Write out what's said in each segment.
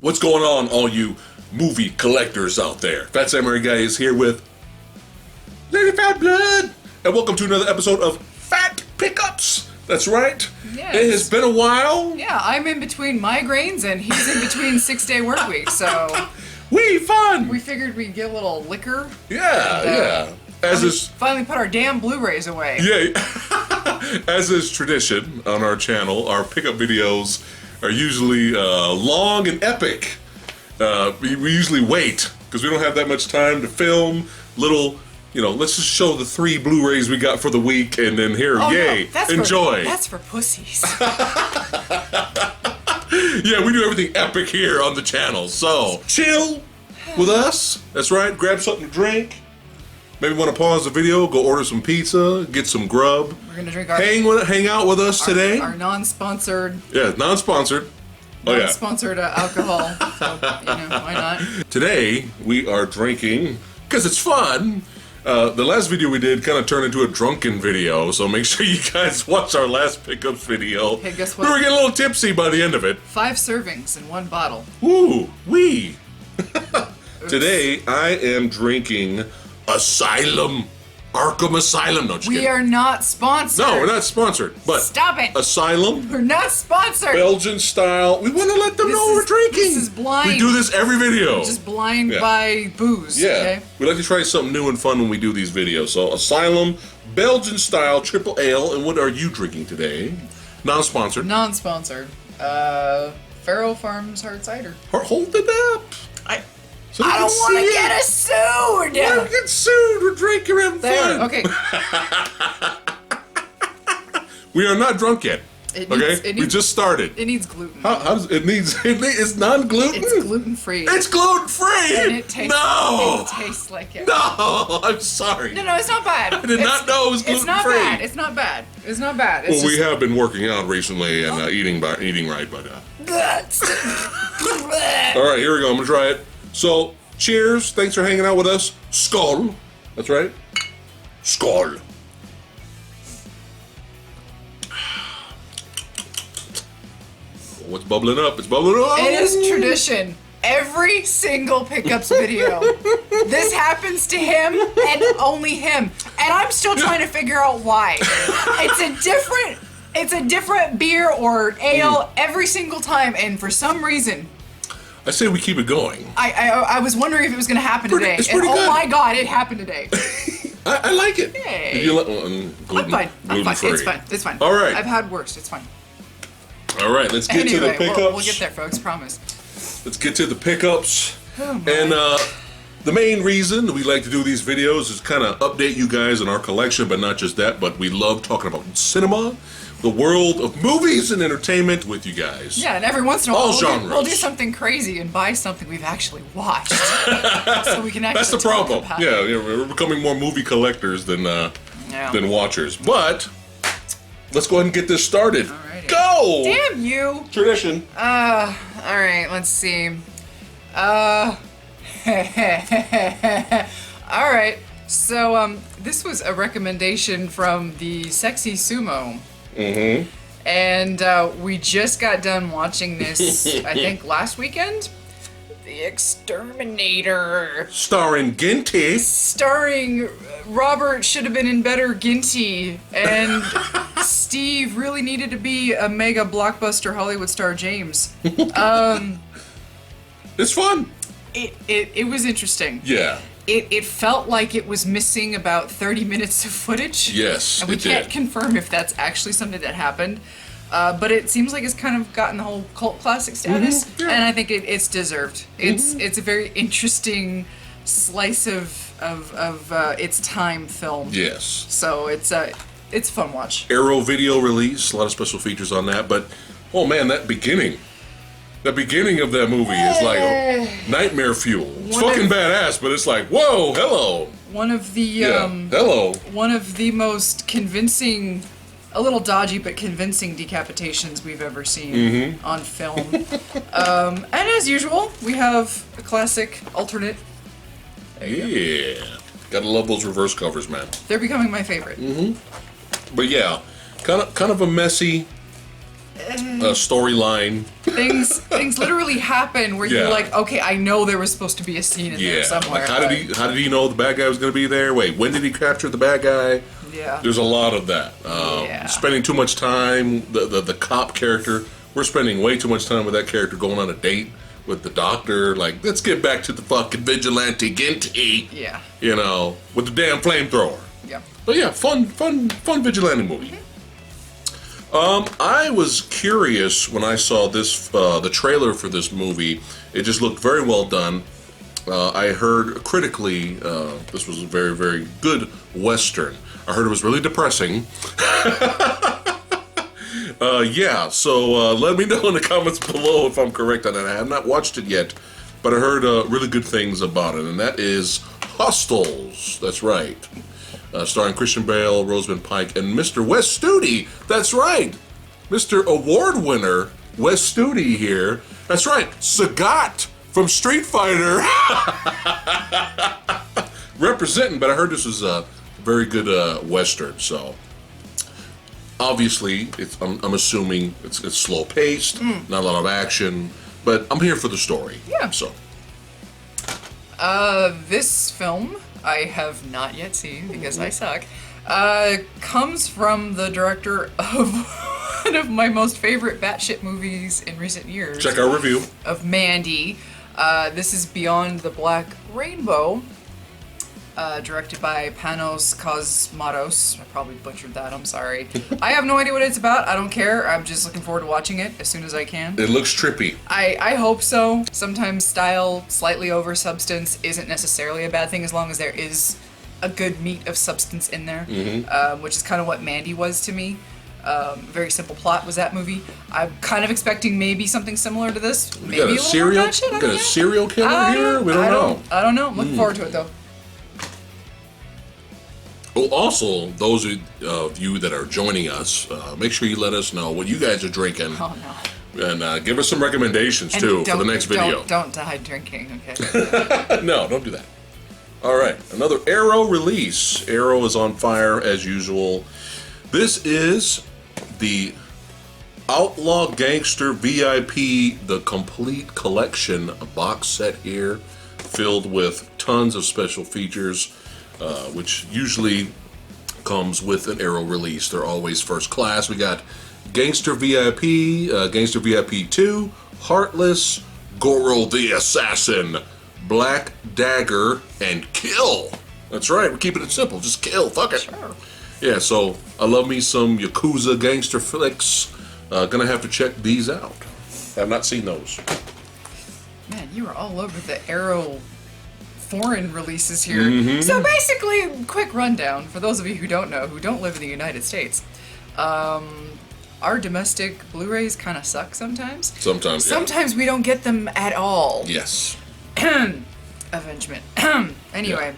What's going on, all you movie collectors out there? Phat Samurai Guy is here with Lady Phat Blood, and welcome to another episode of Phat Pickups. That's right. Yes. It has been a while. Yeah, I'm in between migraines and he's in between 6-day work weeks, so We fun. we figured we'd get a little liquor. Yeah. As is Finally put our damn Blu-rays away. As is tradition on our channel, our pickup videos are usually long and epic. We usually wait because we don't have that much time to film. Let's just show the 3 Blu-rays we got for the week, and then here, yay, no, enjoy. That's for pussies. Yeah, we do everything epic here on the channel. So chill with us. That's right. Grab something to drink. Maybe want to pause the video, go order some pizza, get some grub. We're gonna drink our hang out with us today. Our non-sponsored. Yeah, non-sponsored. Non-sponsored alcohol. So, why not? Today we are drinking because it's fun. The last video we did kind of turned into a drunken video, so make sure you guys watch our last pickups video. Hey, guess what? We were getting a little tipsy by the end of it. 5 servings in 1 bottle. Ooh, wee. Today I am drinking Asylum. Arkham Asylum. No, just We kidding. are not sponsored. No, we're not sponsored. But Stop it. Asylum, We're not sponsored. Belgian style. We want to let them know we're drinking. This is blind. We do this every video. Just blind by booze. Yeah. Okay? We like to try something new and fun when we do these videos. So Asylum, Belgian style, triple ale. And what are you drinking today? Non-sponsored. Non-sponsored. Faro Farms Hard Cider. Hold it up. So I don't want to get us sued. We don't get sued. We're drinking, we're having fun. Okay. We are not drunk yet. We just started. It needs gluten. How does it needs? It's non-gluten. It's gluten-free. It's gluten-free. And it tastes. No. It tastes like it. No, I'm sorry. No, it's not bad. I did not know it was gluten-free. It's not bad. It's not bad. It's not bad. It's Well, we have been working out recently and eating right, but. All right, here we go. I'm gonna try it. So, cheers. Thanks for hanging out with us. Skål. That's right. Skål. What's bubbling up? It's bubbling up. It is tradition. Every single pickups video, this happens to him and only him, and I'm still trying to figure out why. It's a different beer or ale every single time, and for some reason, I say we keep it going. I was wondering if it was going to happen today. It's pretty and good. Oh my god, it happened today. I like it. Yay. If you I'm fine. It's fine. All right. I've had worse. It's fine. All right, let's get to the pickups. We'll get there, folks. Promise. Let's get to the pickups. Oh my. And the main reason we like to do these videos is kind of update you guys on our collection, but not just that, but we love talking about cinema, the world of movies and entertainment with you guys. Yeah, and every once in a while, All genres. we'll do something crazy and buy something we've actually watched, so we can actually. That's the talk problem. about Yeah, it. we're becoming more movie collectors than watchers. But let's go ahead and get this started. Alrighty. Go! Damn you! Tradition. All right. Let's see. All right. So this was a recommendation from the Sexy Sumo. Mm-hmm. And we just got done watching this, I think, last weekend. The Exterminator. Starring Ginty. Starring Robert should have been in better Ginty, and Steve really needed to be a mega blockbuster Hollywood star James. It's fun. It was interesting. Yeah. It felt like it was missing about 30 minutes of footage. Yes, and we it can't did. confirm if that's actually something that happened. But it seems like it's kind of gotten the whole cult classic status, Mm-hmm. Yeah. and I think it's deserved. It's a very interesting slice of its time film. Yes. So it's a fun watch. Arrow video release, a lot of special features on that, but oh man, that beginning of that movie is like nightmare fuel. It's fucking badass, but it's like, whoa, hello. One of the hello. One of the most convincing, a little dodgy but convincing decapitations we've ever seen on film. And as usual, we have a classic alternate. Yeah. Gotta love those reverse covers, man. They're becoming my favorite. But yeah, kind of a messy storyline. things literally happen where you're like, okay, I know there was supposed to be a scene in there somewhere. Like how did he know the bad guy was going to be there? Wait, when did he capture the bad guy? Yeah. There's a lot of that. Spending too much time, the cop character, we're spending way too much time with that character going on a date with the doctor. Like, let's get back to the fucking vigilante Ginty. Yeah. You know, with the damn flamethrower. Yeah. But yeah, fun vigilante movie. I was curious when I saw this, the trailer for this movie. It just looked very well done. I heard critically this was a very, very good Western. I heard it was really depressing. So let me know in the comments below if I'm correct on that. I have not watched it yet, but I heard really good things about it, and that is Hostiles. That's right. Starring Christian Bale, Rosamund Pike, and Mr. Wes Studi. That's right. Mr. Award winner Wes Studi here. That's right. Sagat from Street Fighter. Representing, but I heard this was a very good Western, so obviously I'm assuming it's slow paced, not a lot of action, but I'm here for the story. Yeah. So this film I have not yet seen because I suck. Comes from the director of one of my most favorite batshit movies in recent years. check our review of Mandy. This is Beyond the Black Rainbow. Directed by Panos Cosmatos. I probably butchered that, I'm sorry. I have no idea what it's about, I don't care. I'm just looking forward to watching it as soon as I can. It looks trippy. I hope so. Sometimes style slightly over substance isn't necessarily a bad thing as long as there is a good meat of substance in there, which is kind of what Mandy was to me. Very simple plot was that movie. I'm kind of expecting maybe something similar to this. Maybe We got a serial killer here? We don't know. I don't know. I'm looking forward to it though. Well, also, those of you that are joining us, make sure you let us know what you guys are drinking. Oh, no. And give us some recommendations, too, for the next video. Don't die drinking, okay? No, don't do that. All right, another Arrow release. Arrow is on fire, as usual. This is the Outlaw Gangster VIP, the complete collection box set here, filled with tons of special features. Which usually comes with an Arrow release. They're always first class. We got Gangster VIP, Gangster VIP 2, Heartless, Goro the Assassin, Black Dagger, and Kill. That's right, we're keeping it simple. Just kill, fuck it. Sure. Yeah, so I love me some Yakuza gangster flicks. Gonna have to check these out. I've not seen those. Man, you are all over the Arrow foreign releases here. So basically, quick rundown for those of you who don't know, who don't live in the United States. Our domestic Blu-rays kind of suck sometimes. Sometimes, yeah. Sometimes we don't get them at all. Yes. Avengement. Anyway.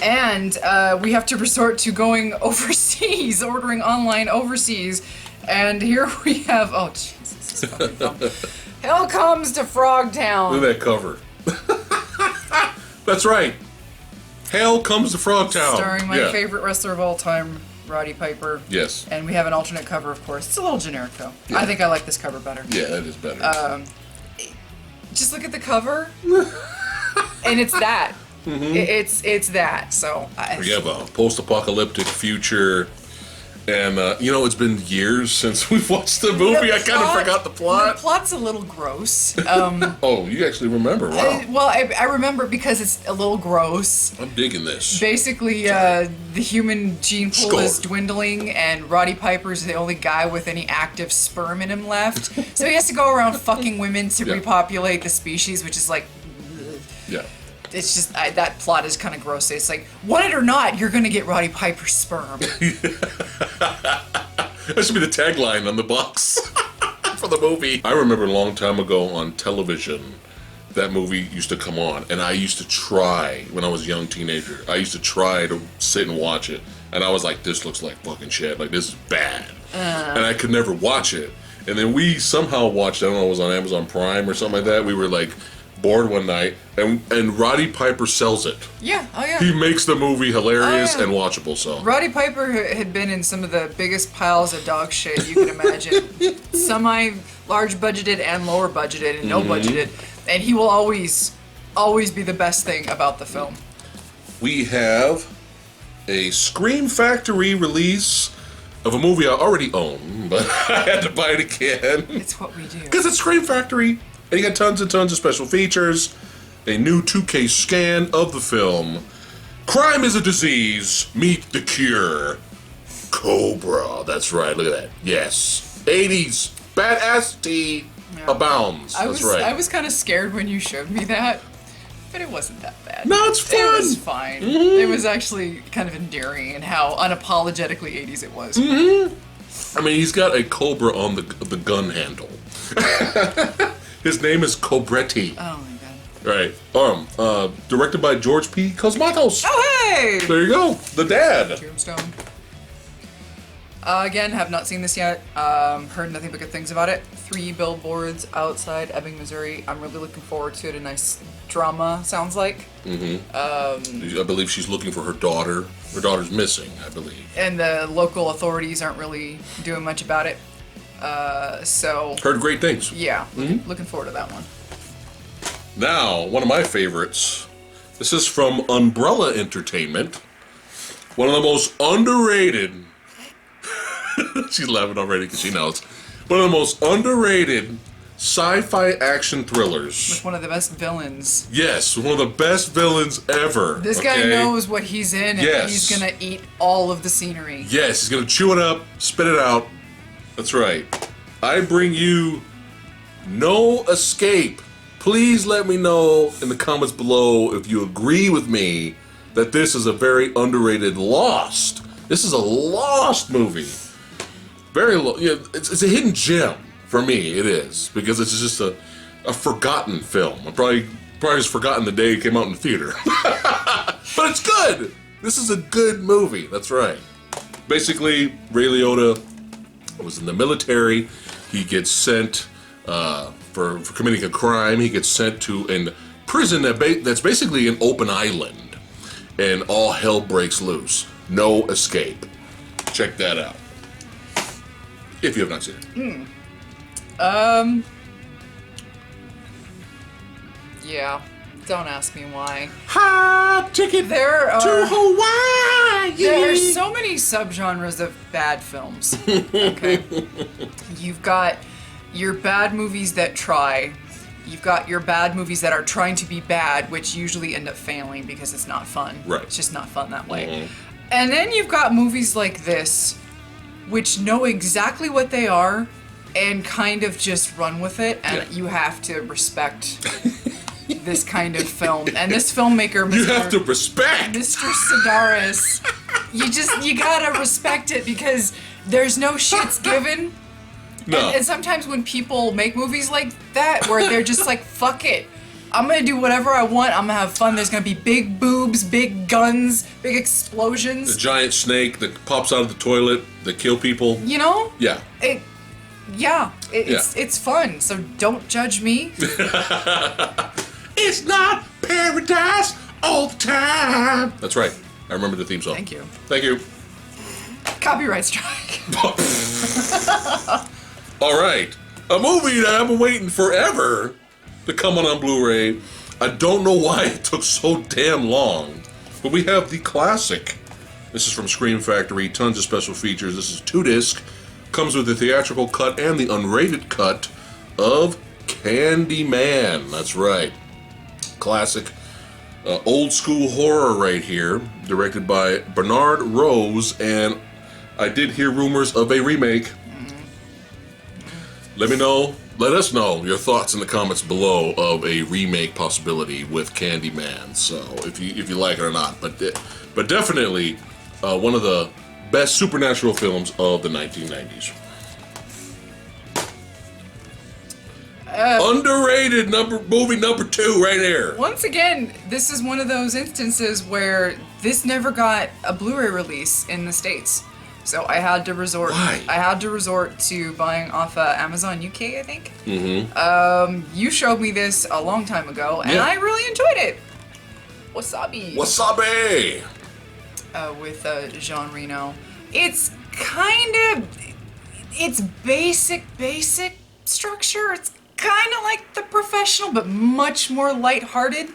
Yeah. And we have to resort to going overseas, ordering online overseas. And here we have, oh Jesus, this is fucking dumb. Hell Comes to Frogtown. Look at that cover. That's right. Hell Comes to Frogtown. Starring my favorite wrestler of all time, Roddy Piper. Yes. And we have an alternate cover, of course. It's a little generic, though. Yeah. I think I like this cover better. Yeah, that is better. Just look at the cover, and it's that. It's that. So we have a post-apocalyptic future. And, it's been years since we've watched the movie. I kind of forgot the plot. The plot's a little gross. Oh, you actually remember. Wow. I remember because it's a little gross. I'm digging this. Basically, the human gene pool is dwindling, and Roddy Piper's the only guy with any active sperm in him left. So he has to go around fucking women to repopulate the species, which is like... Yeah. It's just, that plot is kind of gross. It's like, want it or not, you're going to get Roddy Piper's sperm. That should be the tagline on the box for the movie. I remember a long time ago on television, that movie used to come on, and I used to try, when I was a young teenager, I used to try to sit and watch it, and I was like, this looks like fucking shit, like this is bad. And I could never watch it. And then we somehow watched, I don't know, it was on Amazon Prime or something like that, we were like, bored one night, and Roddy Piper sells it. Yeah, oh yeah. He makes the movie hilarious Oh, yeah. and watchable. So Roddy Piper had been in some of the biggest piles of dog shit you can imagine. Semi-large budgeted and lower budgeted and no budgeted. And he will always be the best thing about the film. we have a Scream Factory release of a movie I already own, but I had to buy it again. It's what we do. Because it's Scream Factory, and you got tons and tons of special features, a new 2K scan of the film. Crime is a disease, meet the cure. Cobra, that's right, look at that. Yes. 80s, badass tea abounds. That's right. I was kind of scared when you showed me that, but it wasn't that bad. No, it's fun. It was fine. It was actually kind of endearing in how unapologetically 80s it was. I mean, he's got a cobra on the gun handle. His name is Cobretti. Oh my god. Right. Directed by George P. Cosmatos. Oh hey! There you go. The dad. Tombstone. Again, have not seen this yet. Heard nothing but good things about it. 3 billboards outside Ebbing, Missouri. I'm really looking forward to it. A nice drama, sounds like. I believe she's looking for her daughter. Her daughter's missing, I believe. And the local authorities aren't really doing much about it. So, Heard great things. yeah, looking forward to that one. Now, one of my favorites. This is from Umbrella Entertainment. One of the most underrated. She's laughing already because she knows. One of the most underrated sci-fi action thrillers. With one of the best villains. Yes, one of the best villains ever. This guy knows what he's in, and Yes. he's gonna eat all of the scenery. Yes, he's gonna chew it up, spit it out. That's right. I bring you No Escape. Please let me know in the comments below if you agree with me that this is a very underrated Lost. This is a Lost movie. Very low. Yeah, it's a hidden gem for me. It is because it's just a forgotten film. I probably just forgotten the day it came out in the theater. But it's good. This is a good movie. That's right. Basically, Ray Liotta was in the military. He gets sent for committing a crime. He gets sent to a prison that's basically an open island, and all hell breaks loose. No escape. Check that out. If you have not seen it. Yeah. Don't ask me why. Hot ticket There are to Hawaii. There are so many subgenres of bad films. Okay. You've got your bad movies that try. You've got your bad movies that are trying to be bad, which usually end up failing because it's not fun. Right. It's just not fun that way. And then you've got movies like this, which know exactly what they are and kind of just run with it, and you have to respect this kind of film. And this filmmaker, You have to respect. Mr. Sedaris, you gotta respect it because there's no shits given. No. And sometimes when people make movies like that, where they're just like, fuck it, I'm gonna do whatever I want, I'm gonna have fun, there's gonna be big boobs, big guns, big explosions. The giant snake that pops out of the toilet that kill people. You know? Yeah. It's fun, so don't judge me. It's not paradise all the time. That's right. I remember the theme song. Thank you. Thank you. Copyright strike. All right. A movie that I've been waiting forever to come on Blu-ray. I don't know why it took so damn long, but we have the classic. This is from Scream Factory. Tons of special features. This is 2-disc. Comes with the theatrical cut and the unrated cut of Candyman. That's right. Classic old school horror right here. Directed by Bernard Rose. And I did hear rumors of a remake. Let us know your thoughts in the comments below of a remake possibility with Candyman. So if you like it or not, but definitely one of the best supernatural films of the 1990s. Underrated movie number 2 right here. Once again, this is one of those instances where this never got a Blu-ray release in the States. So I had to resort. Why? I had to resort to buying off Amazon UK, I think. You showed me this a long time ago, and I really enjoyed it. Wasabi. Wasabi! With Jean Reno. It's it's basic structure. It's kind of like The Professional, but much more lighthearted.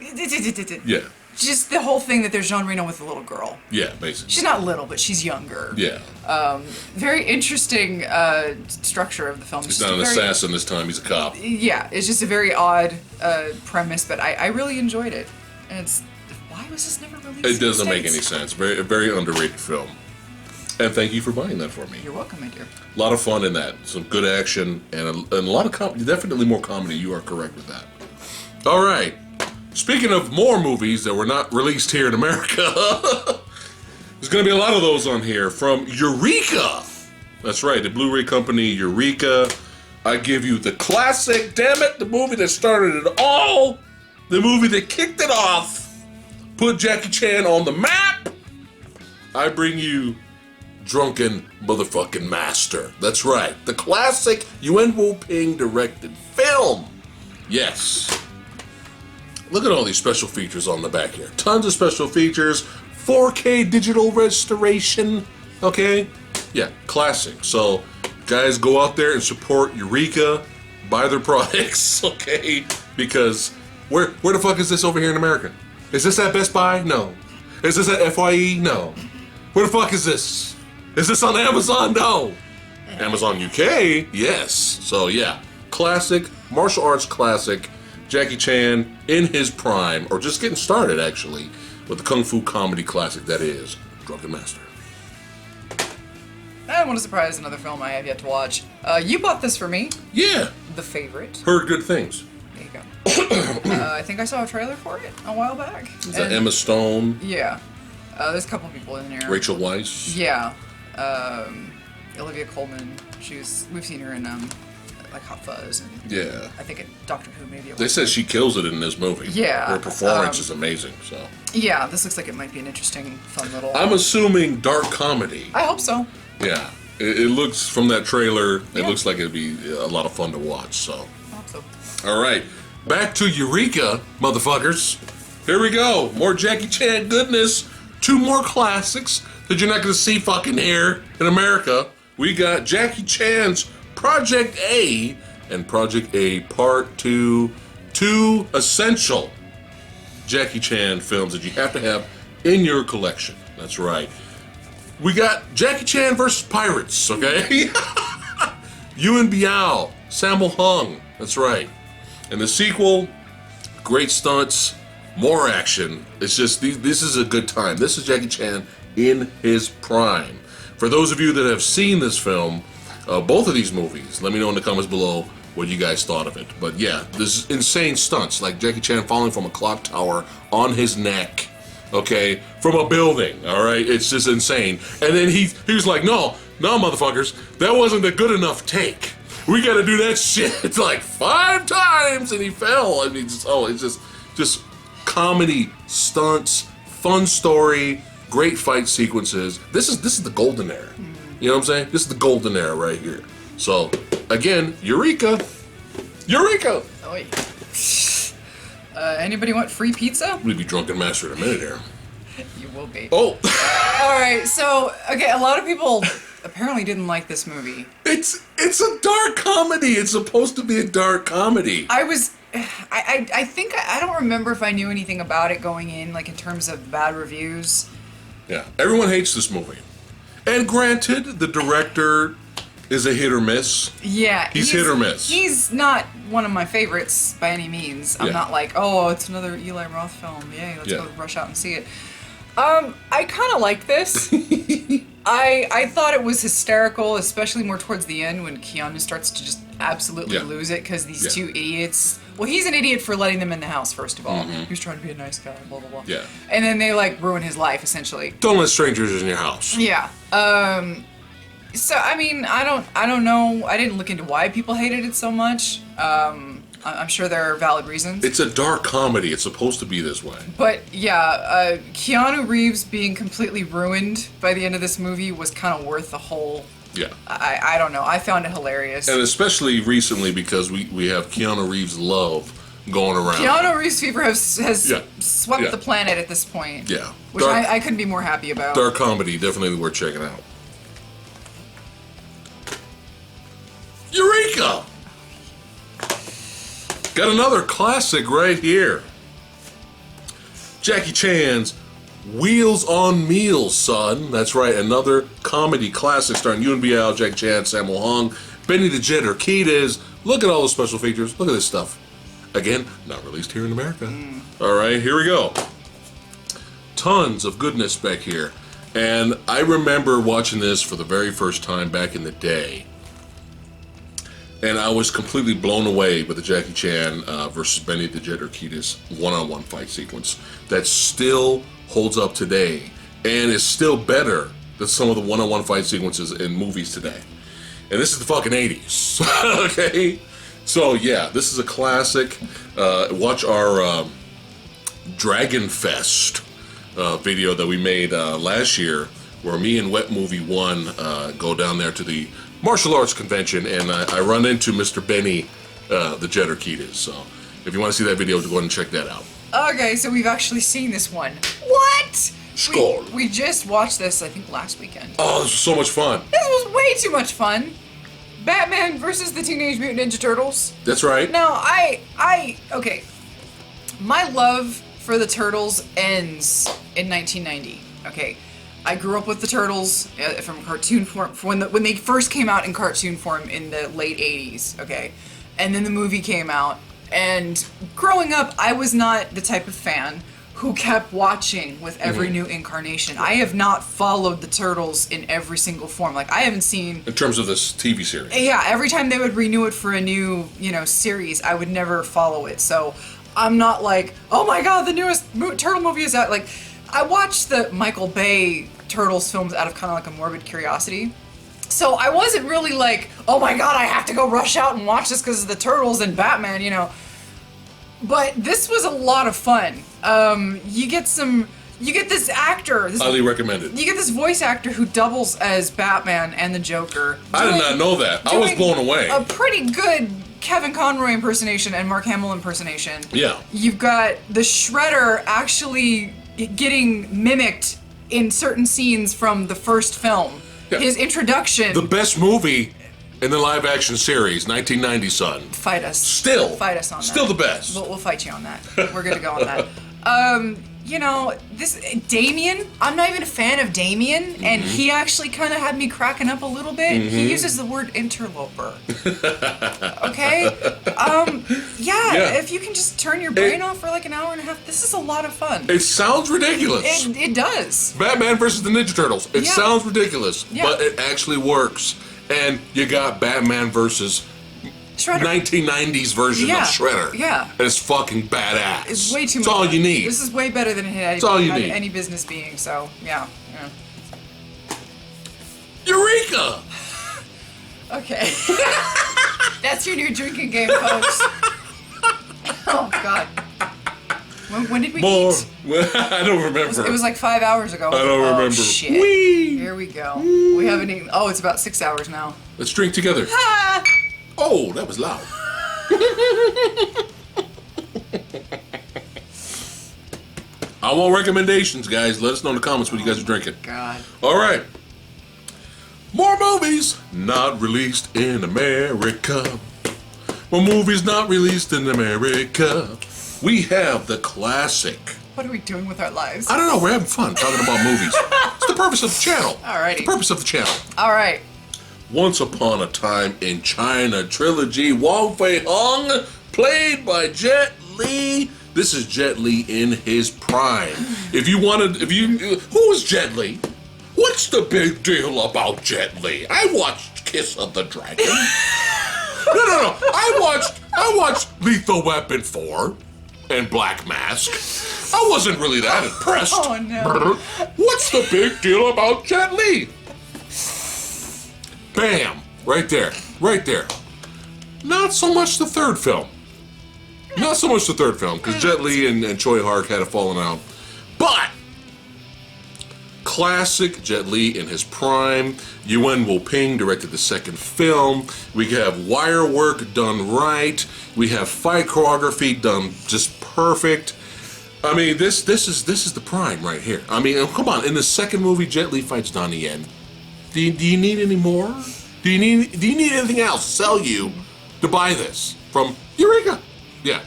Yeah. Just the whole thing that there's Jean Reno with a little girl. Yeah, basically. She's not little, but she's younger. Yeah. Very interesting structure of the film. He's not an assassin this time, he's a cop. Yeah, it's just a very odd premise, but I really enjoyed it. And why was this never released? It doesn't make any sense. Very, very underrated film. And thank you for buying that for me. You're welcome, my dear. A lot of fun in that. Some good action and a lot of comedy. Definitely more comedy. You are correct with that. All right. Speaking of more movies that were not released here in America, there's going to be a lot of those on here from Eureka. That's right, the Blu-ray company Eureka. I give you the classic, damn it, the movie that started it all, the movie that kicked it off, put Jackie Chan on the map. I bring you Drunken Motherfucking Master. That's right, the classic Yuen Woo-ping directed film. Yes. Look at all these special features on the back here. Tons of special features. 4K digital restoration. Okay? Yeah, classic. So, guys, go out there and support Eureka. Buy their products, okay? Because where the fuck is this over here in America? Is this at Best Buy? No. Is this at FYE? No. Where the fuck is this? Is this on Amazon? No. Amazon UK? Yes. So, yeah. Classic. Martial arts classic. Jackie Chan in his prime, or just getting started actually, with the kung fu comedy classic that is Drunken Master. I want to surprise another film I have yet to watch. You bought this for me. Yeah. The Favorite. Heard good things. There you go. I think I saw a trailer for it a while back. Is that Emma Stone? Yeah. There's a couple people in there. Rachel Weisz? Yeah. Olivia Colman. We've seen her in like Hot Fuzz and Yeah. I think in Doctor Who maybe. They said she kills it in this movie. Yeah. Her performance is amazing, so. Yeah, this looks like it might be an interesting, fun little. I'm assuming dark comedy. I hope so. Yeah. It looks, from that trailer, it looks like it'd be a lot of fun to watch, so. I hope so. All right. Back to Eureka, motherfuckers. Here we go. More Jackie Chan goodness. 2 more classics that you're not going to see fucking here in America. We got Jackie Chan's Project A and Project A Part 2. 2 essential Jackie Chan films that you have to have in your collection. That's right. We got Jackie Chan versus Pirates, okay? Yuen Biao, Sammo Hung. That's right. And the sequel, great stunts, more action. It's just, this is a good time. This is Jackie Chan in his prime. For those of you that have seen this film, both of these movies, let me know in the comments below what you guys thought of it. But yeah, this is insane stunts, like Jackie Chan falling from a clock tower on his neck, okay, from a building, all right? It's just insane. And then he was like, no, motherfuckers, that wasn't a good enough take. We gotta do that shit like 5 times, and he fell. I mean, it's just comedy, stunts, fun story, great fight sequences. This is the golden era. You know what I'm saying? This is the golden era right here. So, again, Eureka! Eureka! Oh, yeah. Anybody want free pizza? We'll be Drunken Master in a minute here. You will be. Oh! Alright, so, okay, a lot of people apparently didn't like this movie. It's a dark comedy. It's supposed to be a dark comedy. I think, I don't remember if I knew anything about it going in, like in terms of bad reviews. Yeah, everyone hates this movie. And granted, the director is a hit or miss. Yeah. He's hit or miss. He's not one of my favorites by any means. I'm not like, oh, it's another Eli Roth film. Yay, let's go rush out and see it. I kind of like this. I thought it was hysterical, especially more towards the end when Keanu starts to just absolutely lose it because these 2 idiots. Well, he's an idiot for letting them in the house, first of all. He was trying to be a nice guy, blah, blah, blah. Yeah. And then they, like, ruin his life, essentially. Don't let strangers in your house. Yeah. So, I mean, I don't know. I didn't look into why people hated it so much. I'm sure there are valid reasons. It's a dark comedy. It's supposed to be this way. But yeah, Keanu Reeves being completely ruined by the end of this movie was kind of worth the whole. Yeah. I don't know. I found it hilarious. And especially recently because we have Keanu Reeves love going around. Keanu Reeves fever has swept the planet at this point. Yeah. Which I couldn't be more happy about. Dark comedy, definitely worth checking out. Eureka! Got another classic right here. Jackie Chan's Wheels on Meals, son. That's right, another comedy classic starring Yoon Biao, Jackie Chan, Sammo Hung, Benny the Jet Urquidez. Look at all the special features. Look at this stuff. Again, not released here in America. All right, here we go. Tons of goodness back here. And I remember watching this for the very first time back in the day. And I was completely blown away by the Jackie Chan versus Benny the Jet Urquidez one-on-one fight sequence that still holds up today and is still better than some of the one-on-one fight sequences in movies today. And this is the fucking 80s, okay? So yeah, this is a classic. Watch our Dragon Fest video that we made last year, where me and Wet Movie 1 go down there to the martial arts convention, and I run into Mr. Benny, the Jet Urquidez. So if you want to see that video, go ahead and check that out. Okay, so we've actually seen this one. What? Score. We just watched this, I think, last weekend. Oh, this was so much fun. This was way too much fun. Batman versus the Teenage Mutant Ninja Turtles. That's right. Now, okay. My love for the Turtles ends in 1990. Okay. I grew up with the Turtles from cartoon form when they first came out in cartoon form in the late 80s, okay? And then the movie came out, and growing up, I was not the type of fan who kept watching with every new incarnation. I have not followed the Turtles in every single form. Like, I haven't seen... In terms of this TV series. Yeah, every time they would renew it for a new, series, I would never follow it. So, I'm not like, oh my god, the newest Turtle movie is out. Like, I watched the Michael Bay Turtles films out of kind of like a morbid curiosity. So I wasn't really like, oh my god, I have to go rush out and watch this because of the Turtles and Batman, But this was a lot of fun. You get this actor. Highly recommended. You get this voice actor who doubles as Batman and the Joker. I did not know that. I was blown away. A pretty good Kevin Conroy impersonation and Mark Hamill impersonation. Yeah. You've got the Shredder actually getting mimicked in certain scenes from the first film. Yeah. His introduction. The best movie in the live-action series, 1990, son. Fight us. Still. Fight us on that. Still the best. We'll fight you on that. We're gonna go on that. This Damien, I'm not even a fan of Damien, and he actually kind of had me cracking up a little bit. He uses the word interloper. Okay? If you can just turn your brain off for like an hour and a half, this is a lot of fun. It sounds ridiculous. It does. Batman versus the Ninja Turtles. It sounds ridiculous, but it actually works. And you got Batman versus Shredder. 1990s version of Shredder. Yeah. And it's fucking badass. It's way too much. It's all you need. This is way better than it had any business being, so, yeah. Eureka! Okay. That's your new drinking game, folks. Oh, God. When did we eat? I don't remember. It was like 5 hours ago. I don't remember. Shit. Whee! Here we go. We haven't eaten. Oh, it's about 6 hours now. Let's drink together. Ah! Oh, that was loud. I want recommendations, guys. Let us know in the comments what you guys are drinking. God. All right. More movies not released in America. More movies not released in America. We have the classic. What are we doing with our lives? I don't know. We're having fun talking about movies. It's the purpose of the channel. Alrighty. The purpose of the channel. All right. Once Upon a Time in China trilogy. Wong Fei-hung, played by Jet Li. This is Jet Li in his prime. Who is Jet Li? What's the big deal about Jet Li? I watched Kiss of the Dragon. No. I watched Lethal Weapon 4 and Black Mask. I wasn't really that impressed. Oh, no. What's the big deal about Jet Li? Bam! Right there. Not so much the third film. Not so much the third film, because Jet Li and Choi Hark had a falling out. But classic Jet Li in his prime. Yuen Wo-ping directed the second film. We have wire work done right. We have fight choreography done just perfect. I mean, this is the prime right here. I mean, come on. In the second movie, Jet Li fights Donnie Yen. Do you need any more? Do you need anything else to sell you to buy this from Eureka? Yeah.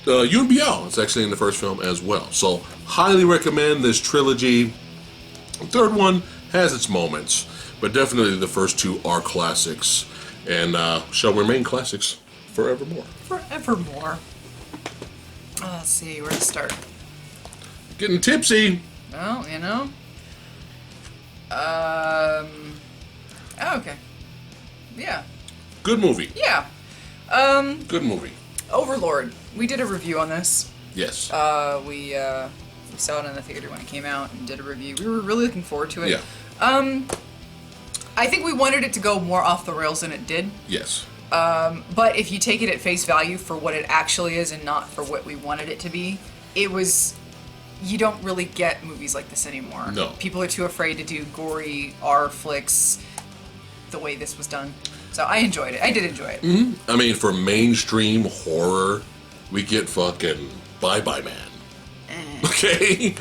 Yoon Biao is actually in the first film as well. So, highly recommend this trilogy. The third one has its moments, but definitely the first two are classics and shall remain classics forevermore. Forevermore. Let's see, where to start? Getting tipsy. Well, you know. Oh, okay. Yeah. Good movie. Yeah. Good movie. Overlord. We did a review on this. Yes. We saw it in the theater when it came out and did a review. We were really looking forward to it. Yeah. I think we wanted it to go more off the rails than it did. Yes. But if you take it at face value for what it actually is and not for what we wanted it to be, it was... You don't really get movies like this anymore. No. People are too afraid to do gory R flicks the way this was done. So I enjoyed it. I did enjoy it. Mm-hmm. I mean, for mainstream horror, we get fucking Bye Bye Man. Okay?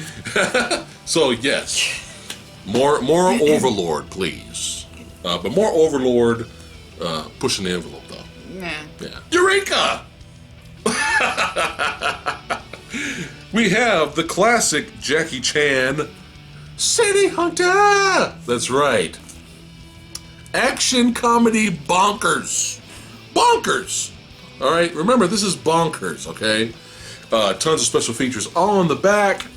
So, yes. More Overlord, please. But more Overlord, pushing the envelope, though. Nah. Yeah. Eureka! We have the classic Jackie Chan City Hunter! That's right. Action comedy bonkers. Bonkers! Alright, remember, this is bonkers, okay? Tons of special features all on the back.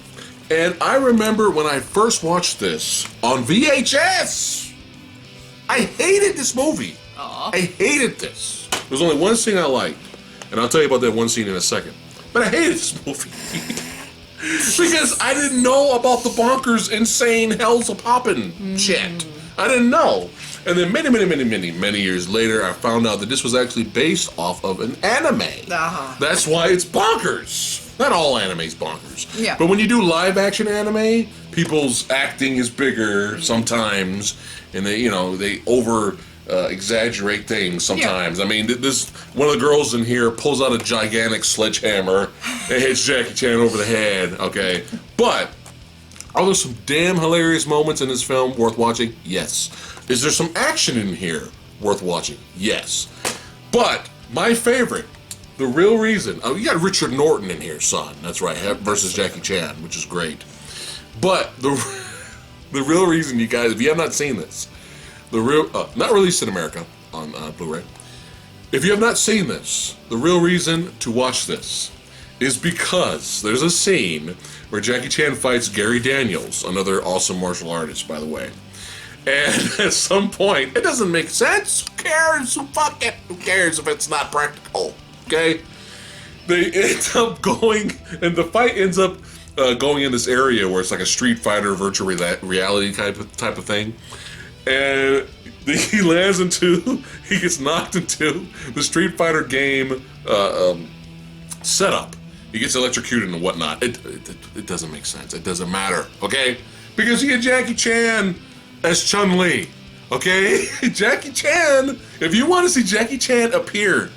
And I remember when I first watched this on VHS. I hated this movie. Aww. I hated this. There's only one scene I liked. And I'll tell you about that one scene in a second. But I hated this movie. Because I didn't know about the bonkers, insane, hell's a poppin' shit. I didn't know. And then many years later, I found out that this was actually based off of an anime. Uh-huh. That's why it's bonkers. Not all anime's bonkers. Yeah. But when you do live action anime, people's acting is bigger sometimes, and they over exaggerate things sometimes. Yeah. I mean, this one of the girls in here pulls out a gigantic sledgehammer and hits Jackie Chan over the head. Okay, but are there some damn hilarious moments in this film worth watching? Yes. Is there some action in here worth watching? Yes. But my favorite, the real reason, you got Richard Norton in here, son. That's right, versus Jackie Chan, which is great. But the real reason, you guys, if you have not seen this, not released in America on Blu-ray. If you have not seen this, the real reason to watch this is because there's a scene where Jackie Chan fights Gary Daniels, another awesome martial artist, by the way. And at some point, it doesn't make sense. Who cares? Fuck it. Who cares if it's not practical? Okay? They end up going, and the fight ends up going in this area where it's like a Street Fighter virtual reality type of thing. And he gets knocked into the Street Fighter game setup. He gets electrocuted and whatnot. It doesn't make sense. It doesn't matter, okay? Because you get Jackie Chan as Chun-Li, okay? Jackie Chan, if you want to see Jackie Chan appear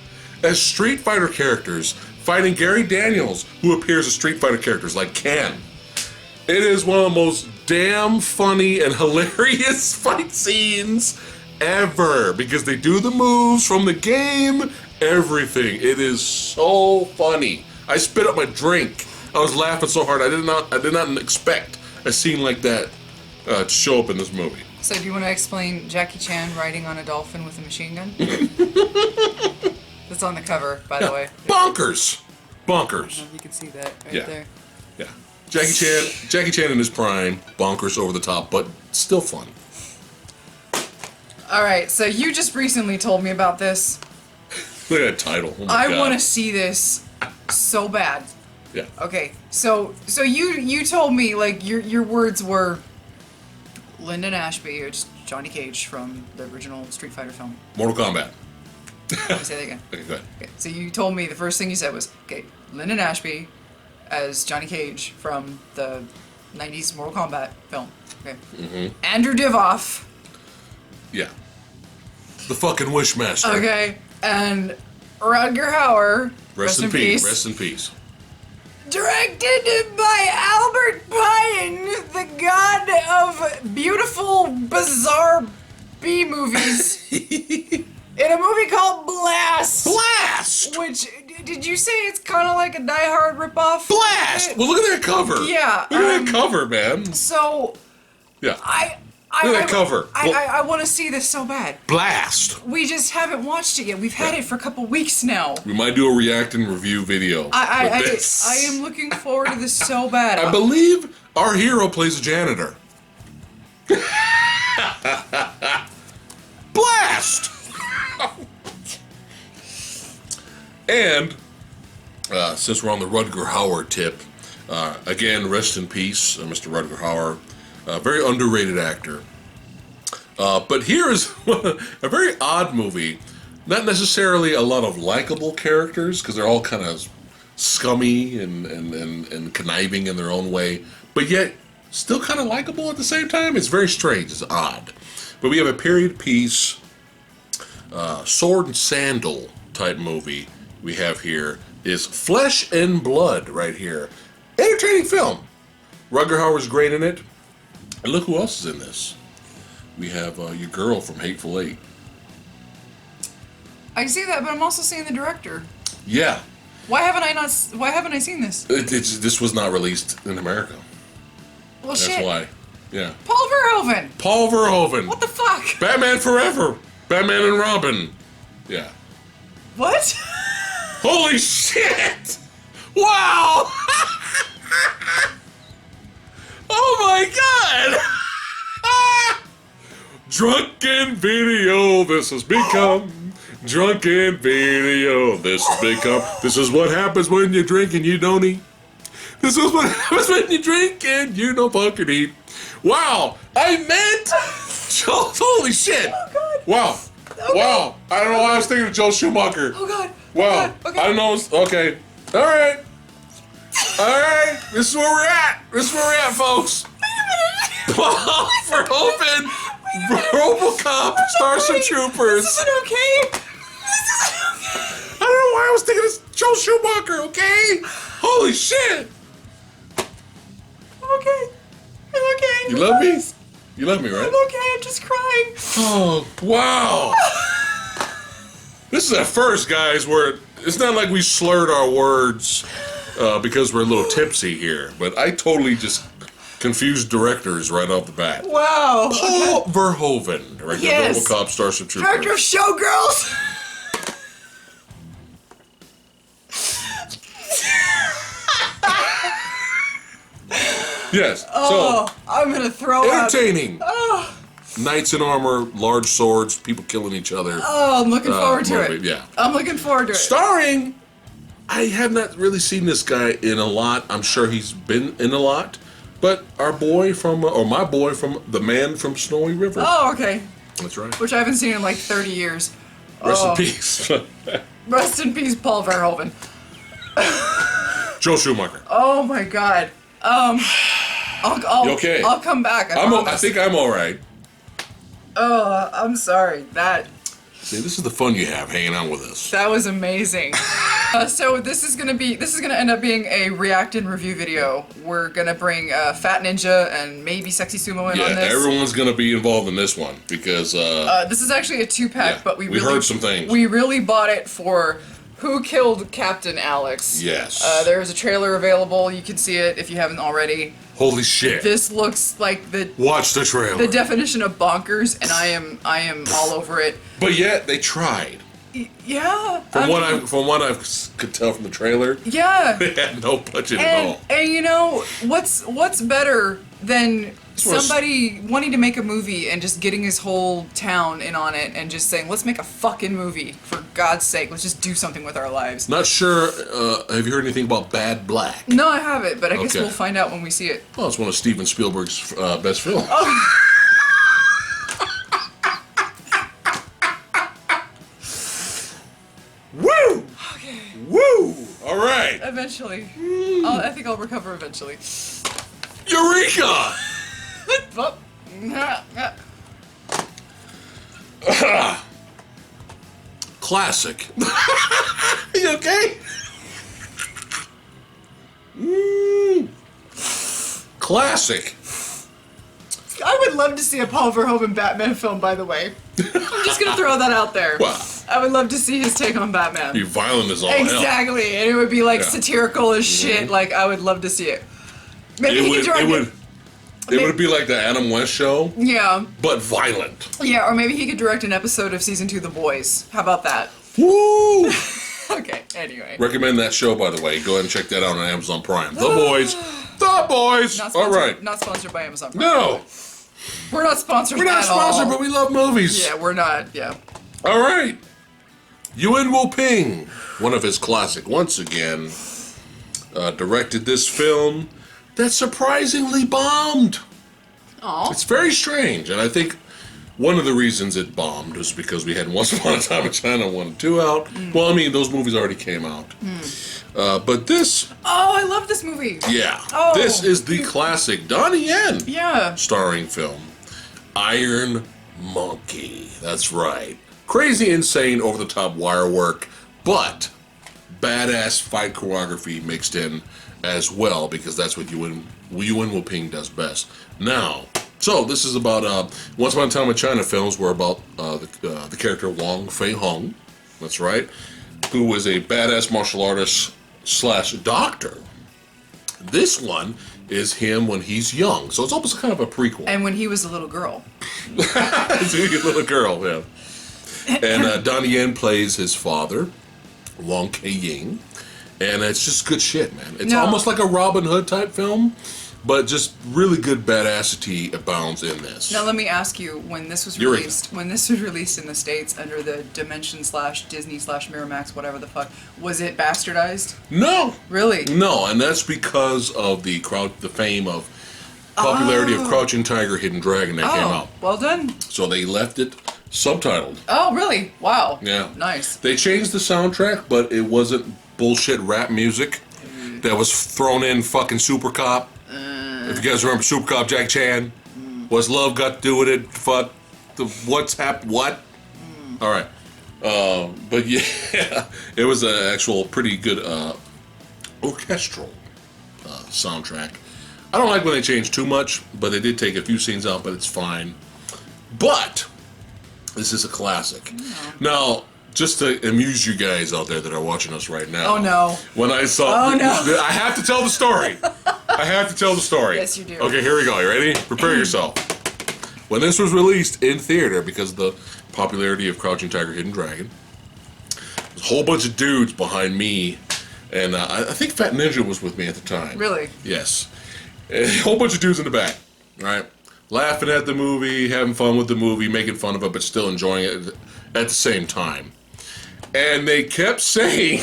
as Street Fighter characters, fighting Gary Daniels, who appears as Street Fighter characters like Ken, it is one of the most damn funny and hilarious fight scenes ever, because they do the moves from the game, everything. It is so funny. I spit up my drink. I was laughing so hard. I did not expect a scene like that to show up in this movie. So do you want to explain Jackie Chan riding on a dolphin with a machine gun? That's on the cover, by the way. Bonkers. I don't know if you can see that right there. Yeah. Jackie Chan in his prime, bonkers, over the top, but still fun. All right, so you just recently told me about this. Look at that title. Oh I want to see this so bad. Yeah. Okay, so you told me, like, your words were Lyndon Ashby, or just Johnny Cage from the original Street Fighter film. Mortal Kombat. Let me say that again. Okay, go ahead. Okay, so you told me the first thing you said was, okay, Lyndon Ashby as Johnny Cage from the 90s Mortal Kombat film. Okay. Mm-hmm. Andrew Divoff. Yeah. The fucking Wishmaster. Okay. And Rutger Hauer. Rest in peace. Rest in peace. Directed by Albert Pine, the god of beautiful, bizarre B-movies. In a movie called Blast. Blast! Which, did you say it's kind of like a Die Hard ripoff? Blast! Well, look at that cover. Yeah. Look at that cover, man. So, Yeah. Look at that cover. I want to see this so bad. Blast! We just haven't watched it yet. We've had it for a couple weeks now. We might do a react and review video. I with this. am looking forward to this so bad. I believe our hero plays a janitor. Blast! And since we're on the Rutger Hauer tip, again, rest in peace, Mr. Rutger Hauer. Very underrated actor. But here is a very odd movie. Not necessarily a lot of likable characters, because they're all kind of scummy and conniving in their own way, but yet still kind of likable at the same time. It's very strange. It's odd. But we have a period piece, sword and sandal type movie we have here is Flesh and Blood right here. Entertaining film. Rutger Hauer's great in it. And look who else is in this. We have your girl from Hateful Eight. I see that, but I'm also seeing the director. Yeah. Why haven't I seen this? This was not released in America. Well, That's shit. why. Yeah. Paul Verhoeven. Paul Verhoeven. What the fuck? Batman Forever. Batman and Robin. Yeah. What? Holy shit! Wow! Oh my god! Drunken video, this has become. Drunken video, this has become. This is what happens when you drink and you don't eat. This is what happens when you drink and you don't fucking eat. Wow! I meant. Holy shit! Oh god! Wow! Okay. Wow! I don't know why I was thinking of Joe Schumacher. Oh god! Wow! Oh god. Okay. I don't know. Okay. All right. All right. This is where we're at. This is where we're at, folks. Paul Verhoeven, RoboCop, Starship Troopers. This isn't okay. This isn't okay. I don't know why I was thinking of Joe Schumacher. Okay. Holy shit. I'm okay. I'm okay. You love me? You love me, right? I'm okay. I'm just crying. Oh, wow. This is at first, guys, where it's not like we slurred our words because we're a little tipsy here, but I totally just confused directors right off the bat. Wow. Paul Verhoeven, right there, Yes. RoboCop, Starship Troopers. Director of Showgirls. Yes. Oh, I'm gonna throw up. Entertaining. Oh, Knights in armor, large swords, people killing each other. I'm looking forward to movie, it. yeah. I'm looking forward to it. Starring, I have not really seen this guy in a lot. I'm sure he's been in a lot. But our boy from, or my boy from The Man from Snowy River. Oh, okay. That's right. Which I haven't seen in like 30 years. Rest in peace. Rest in peace, Paul Verhoeven. Joe Schumacher. Oh my god. You okay? I'll come back. I think I'm all right. Oh, I'm sorry. That See, this is the fun you have hanging out with us. was amazing. So this is gonna end up being a react and review video. We're gonna bring Phat Ninja and maybe Sexy Sumo in on this. Everyone's gonna be involved in this one because This is actually a 2-pack, yeah, but we we really heard some things. We really bought it for Who Killed Captain Alex. Yes. There is a trailer available. You can see it if you haven't already. Holy shit! This looks like Watch the trailer. the definition of bonkers, and I am all over it. But yet they tried. Yeah. From what I could tell from the trailer, Yeah. they had no budget at all. And you know what's better than was- somebody wanting to make a movie and just getting his whole town in on it and just saying, let's make a fucking movie, for God's sake, let's just do something with our lives. Not sure. Have you heard anything about Bad Black? No, I haven't, but I guess Okay. we'll find out when we see it. Well, it's one of Steven Spielberg's best films. right. Eventually. I think I'll recover eventually. Eureka! Well, Classic. You okay? Classic. I would love to see a Paul Verhoeven Batman film, by the way. I'm just gonna throw that out there. Wow. I would love to see his take on Batman. Be violent as all hell. Exactly, and it would be like Yeah. satirical as shit. Like, I would love to see it. Maybe he could direct it. It would be like the Adam West show, Yeah, but violent. yeah, or maybe he could direct an episode of season 2 of The Boys. How about that? Woo! Okay, anyway. Recommend that show, by the way. Go ahead and check that out on Amazon Prime. The Boys. The Boys. Not All sponsored, right. not sponsored by Amazon Prime. No, We're not sponsored we're not at all. sponsored, but we love movies. Yeah, we're not, yeah. All right. Yuen Woo-ping, one of his classic, once again, directed this film that surprisingly bombed. Aw. It's very strange, and I think one of the reasons it bombed was because we had Once Upon a Time in China 1 and 2 out. Well, I mean, those movies already came out. But this, Oh, I love this movie. yeah, Oh. this is the classic Donnie Yen Yeah. starring film, Iron Monkey. That's right. Crazy, insane, over-the-top wire work, but badass fight choreography mixed in as well, because that's what Yuen Woo-ping does best. Now, so this is about Once Upon a Time in China films were about the character Wong Fei Hung, that's right, who was a badass martial artist slash doctor. This one is him when he's young, so it's almost kind of a prequel. And when he was a little girl. It's a little girl, yeah. And Donnie Yen plays his father, Wong Kei-ying, and it's just good shit, man. It's almost like a Robin Hood type film, but just really good badassity abounds in this. Now let me ask you, when this was Eureka. released, when this was released in the States under the Dimension / Disney / Miramax, whatever the fuck, was it bastardized? No, Really? no, and that's because of the fame of popularity of Crouching Tiger, Hidden Dragon that came out. Well done. So they left it subtitled. Oh, really? Wow. Yeah. Nice. They changed the soundtrack, but it wasn't bullshit rap music that was thrown in fucking Super Cop. If you guys remember Super Cop, Jack Chan, what's love got to do with it? Fuck, what's happened? What? All right, but yeah, it was an actual pretty good orchestral soundtrack. I don't like when they change too much, but they did take a few scenes out, but it's fine. But this is a classic. Now, just to amuse you guys out there that are watching us right now. Oh, no. When I saw, Oh, no. I have to tell the story. I have to tell the story. Yes, you do. Okay, here we go. You ready? Prepare yourself. When this was released in theater, because of the popularity of Crouching Tiger, Hidden Dragon, there's a whole bunch of dudes behind me, and I think Fat Ninja was with me at the time. Really? Yes. A whole bunch of dudes in the back, right? Laughing at the movie, having fun with the movie, making fun of it, but still enjoying it at the same time. And they kept saying,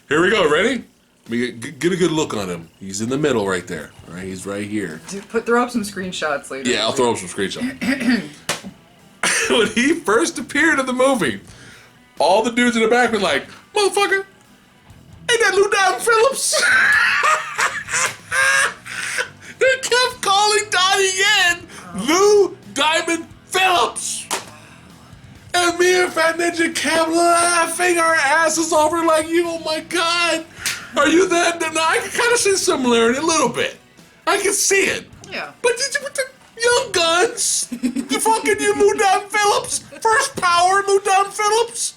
here we go, ready? Get a good look on him. He's in the middle right there. All right, he's right here. Dude, throw up some screenshots later. Yeah, I'll throw up some screenshots. When he first appeared in the movie, all the dudes in the back were like, motherfucker, ain't that Lou Diamond Phillips? They kept calling Donnie Yen Lou Diamond Phillips. And me and Fat Ninja kept laughing our asses over like, oh my God, are you that? Now, I can kind of see similarity a little bit. I can see it. Yeah. But with the Young Guns, the fucking you Lou Diamond Phillips, First Power Lou Diamond Phillips,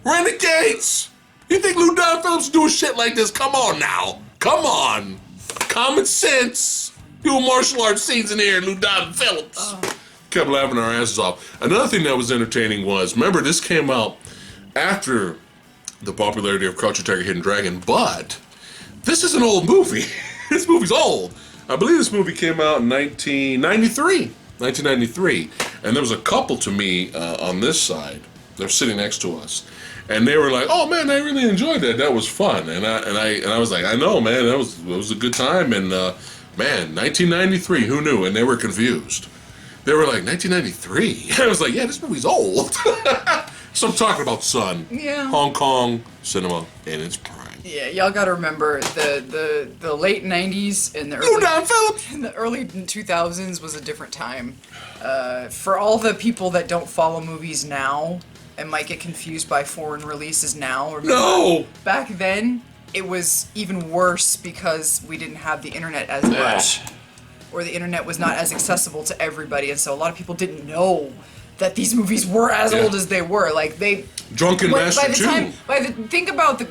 Renegades. You think Lou Diamond Phillips doing shit like this? Come on now. Come on. Common sense. Doing martial arts scenes in here, Lou Diamond Phillips. Kept laughing our asses off. Another thing that was entertaining was, remember, this came out after the popularity of Crouching Tiger, Hidden Dragon, but this is an old movie. This movie's old. I believe this movie came out in 1993. And there was a couple to me on this side. They're sitting next to us. And they were like, oh man, I really enjoyed that. That was fun. And I was like, I know, man, it was a good time. And man, 1993, who knew? And they were confused. They were like, 1993? I was like, yeah, this movie's old. So I'm talking about, son. Yeah. Hong Kong cinema in its prime. Yeah, y'all gotta remember the late 90s and the Go down, Phillips! in the early 2000s was a different time. For all the people that don't follow movies now and might get confused by foreign releases now, remember, No! back then it was even worse because we didn't have the internet as much, or the internet was not as accessible to everybody, and so a lot of people didn't know that these movies were as old as they were. Like they. Drunken Master 2. Think about the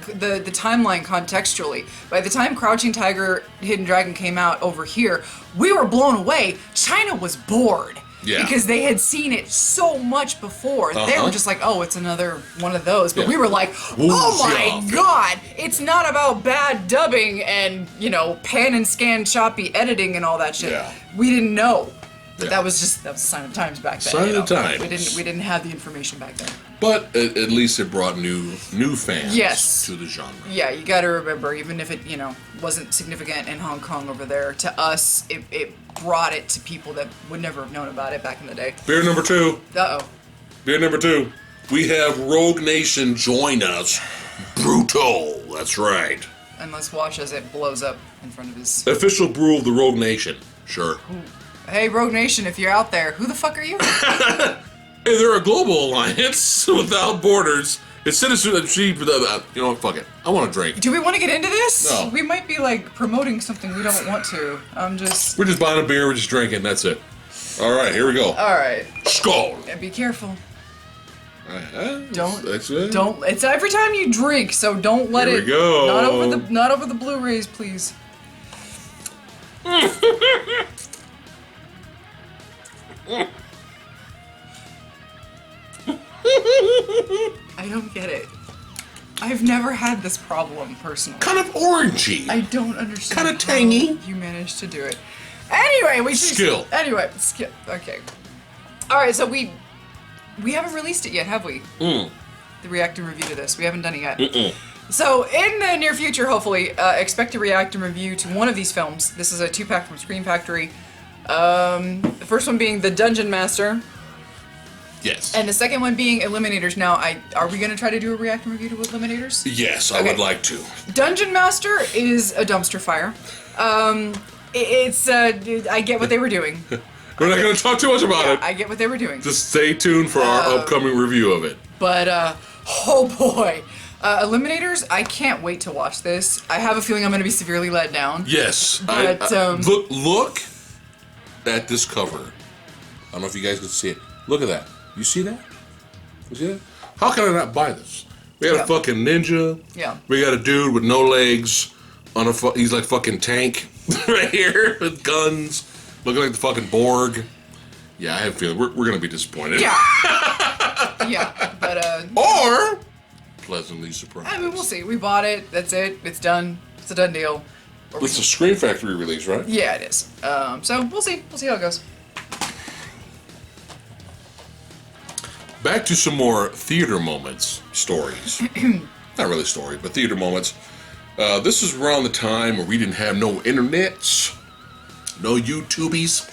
timeline contextually. By the time Crouching Tiger, Hidden Dragon came out over here, we were blown away. China was bored. Yeah. Because they had seen it so much before. They were just like, oh, it's another one of those. But we were like, oh my god, it's not about bad dubbing and, pan and scan choppy editing and all that shit. Yeah. We didn't know. But that was a sign of the times back then. Sign of the times. We didn't have the information back then. But at least it brought new fans to the genre. Yeah, you gotta remember, even if it, wasn't significant in Hong Kong over there, to us, it brought it to people that would never have known about it back in the day. Beer number 2. Uh-oh. Beer number 2. We have Rogue Nation join us. Brutal. That's right. And let's watch as it blows up in front of his... Official brew of the Rogue Nation. Sure. Hey, Rogue Nation, if you're out there, who the fuck are you? Hey, they're a global alliance without borders. It's citizenship. You know what? Fuck it. I want a drink. Do we want to get into this? No. We might be, promoting something we don't want to. We're just buying a beer. We're just drinking. That's it. All right, here we go. All right. Skull. And be careful. Don't. That's it. Don't. It's every time you drink, so don't let Here it. we go. Not over the Blu-rays, please. I don't get it. I've never had this problem personally. Kind of orangey. I don't understand. Kind of tangy. You managed to do it. Anyway, skill. Okay. All right, so we haven't released it yet, have we? The react and review to this. We haven't done it yet. So in the near future, hopefully, expect to react and review to one of these films. This is a 2-pack from Screen Factory. The first one being The Dungeon Master. Yes. And the second one being Eliminators. Now, are we going to try to do a react and review to Eliminators? Yes, I would like to. Dungeon Master is a dumpster fire. I get what they were doing. We're not going to talk too much about it. I get what they were doing. Just stay tuned for our upcoming review of it. But, oh boy. Eliminators, I can't wait to watch this. I have a feeling I'm going to be severely let down. Yes. But, look at this cover. I don't know if you guys can see it. Look at that. You see that? You see that? How can I not buy this? We got a fucking ninja. Yeah. We got a dude with no legs on he's like fucking tank right here with guns, looking like the fucking Borg. Yeah, I have a feeling we're gonna be disappointed. Yeah. Yeah, but or pleasantly surprised. I mean, we'll see. We bought it. That's it. It's done. It's a done deal. It's a Screen Factory release, right? Yeah, it is. So we'll see. We'll see how it goes. Back to some more theater moments, stories. Not really story, but theater moments. This is around the time where we didn't have no internets, no YouTubies.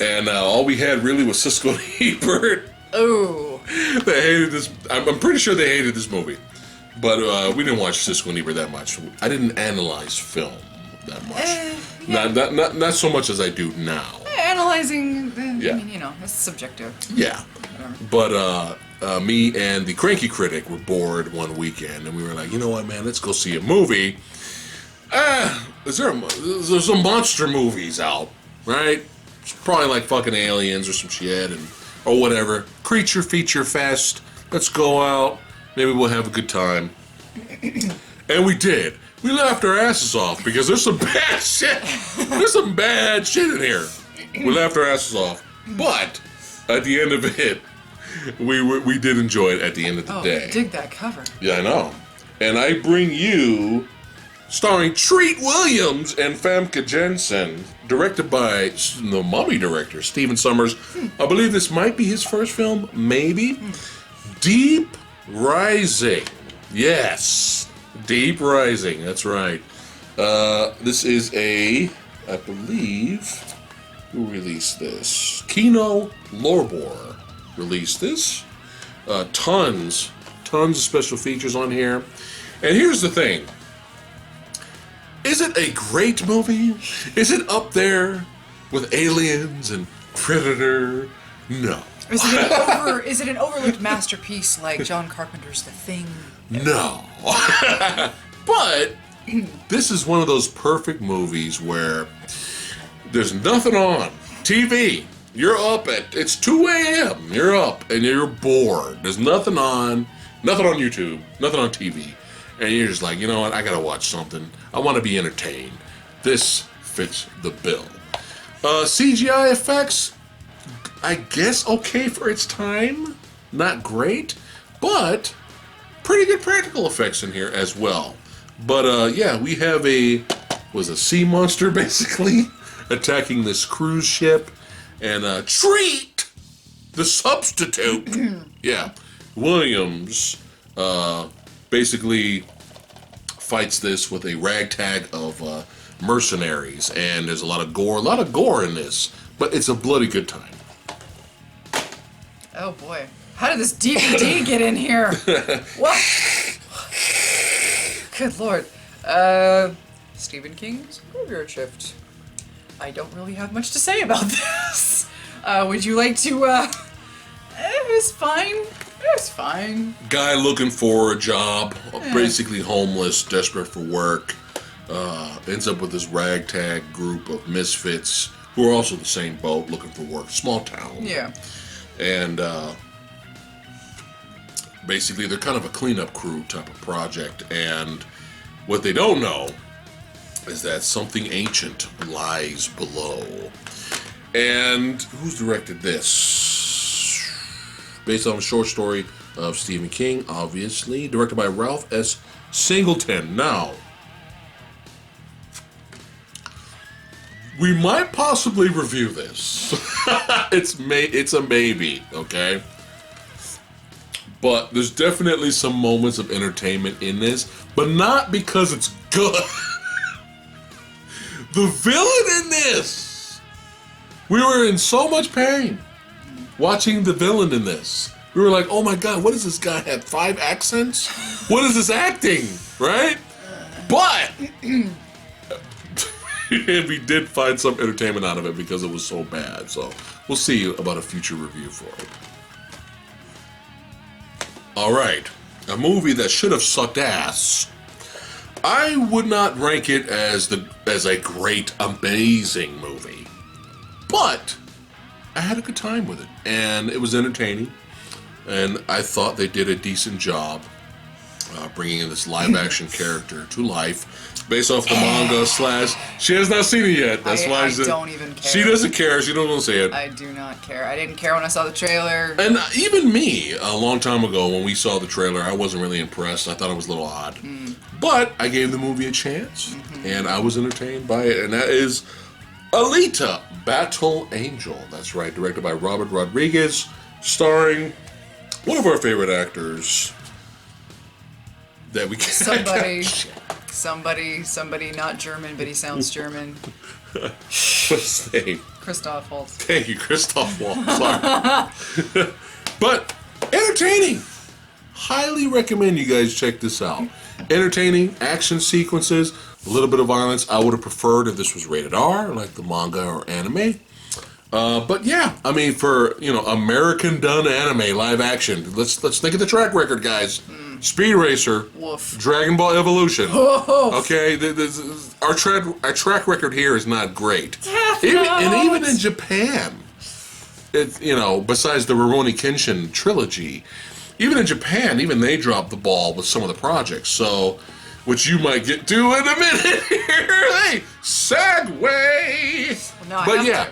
And all we had really was Siskel and Ebert. Oh. They hated this. I'm pretty sure they hated this movie. But we didn't watch Siskel and Ebert that much. I didn't analyze film that much. Yeah. Not so much as I do now. Analyzing, I mean, that's subjective. Yeah. But me and the Cranky Critic were bored one weekend, and we were like, you know what, man, let's go see a movie. There's some monster movies out, right? It's probably like fucking Aliens or some shit, or whatever. Creature Feature Fest. Let's go out. Maybe we'll have a good time. And we did. We laughed our asses off because there's some bad shit. There's some bad shit in here. We laughed our asses off. But at the end of it, we did enjoy it at the end of the day. Dig that cover. Yeah, I know. And I bring you, starring Treat Williams and Famke Janssen, directed by the Mummy director, Stephen Sommers. I believe this might be his first film, maybe. Deep Rising. Yes. Deep Rising, that's right. This is I believe, who released this? Kino Lorber released this. Tons of special features on here. And here's the thing. Is it a great movie? Is it up there with Aliens and Predator? No. Is it an overlooked masterpiece like John Carpenter's The Thing? No. But this is one of those perfect movies where there's nothing on TV. You're up it's 2 a.m. You're up and you're bored. There's nothing on YouTube, nothing on TV. And you're just like, you know what, I gotta watch something. I want to be entertained. This fits the bill. CGI effects, I guess okay for its time. Not great, but pretty good practical effects in here as well. But yeah, we have a sea monster basically attacking this cruise ship, and Treat, the substitute, yeah, Williams, basically fights this with a ragtag of mercenaries, and there's a lot of gore in this, but it's a bloody good time. Oh boy, how did this DVD get in here? What? Good lord. Stephen King's Graveyard Shift. I don't really have much to say about this. Would you like to, it was fine. It was fine. Guy looking for a job, basically homeless, desperate for work, ends up with this ragtag group of misfits who are also the same boat, looking for work. Small town. Yeah. And basically they're kind of a cleanup crew type of project, and what they don't know is that something ancient lies below. And who's directed this? Based on a short story of Stephen King, obviously. Directed by Ralph S. Singleton. Now, we might possibly review this. It's a maybe, okay? But there's definitely some moments of entertainment in this, but not because it's good. The villain in this! We were in so much pain watching the villain in this. We were like, oh my god, what does this guy have? 5 accents? What is this acting? Right? But we did find some entertainment out of it because it was so bad. So we'll see about a future review for it. Alright, a movie that should have sucked ass. I would not rank it as a great, amazing movie, but I had a good time with it, and it was entertaining, and I thought they did a decent job bringing in this live-action character to life, based off the manga / she has not seen it yet. That's why I don't even care. She doesn't care. She doesn't want to see it. I do not care. I didn't care when I saw the trailer. And even me, a long time ago, when we saw the trailer, I wasn't really impressed. I thought it was a little odd. But I gave the movie a chance, and I was entertained by it. And that is Alita, Battle Angel. That's right, directed by Robert Rodriguez, starring one of our favorite actors that we can't... Somebody not German, but he sounds German. What's his name? Christoph Waltz. Thank you, Christoph Waltz. Sorry. But entertaining. Highly recommend you guys check this out. Entertaining, action sequences, a little bit of violence. I would have preferred if this was rated R, like the manga or anime. But yeah, I mean, for American done anime live action, let's think of the track record, guys. Speed Racer, Woof. Dragon Ball Evolution. Woof. Okay, our track record here is not great. Even in Japan, besides the Rurouni Kenshin trilogy, even in Japan, even they dropped the ball with some of the projects. So, which you might get to in a minute here. Hey, segue. Well, but yeah,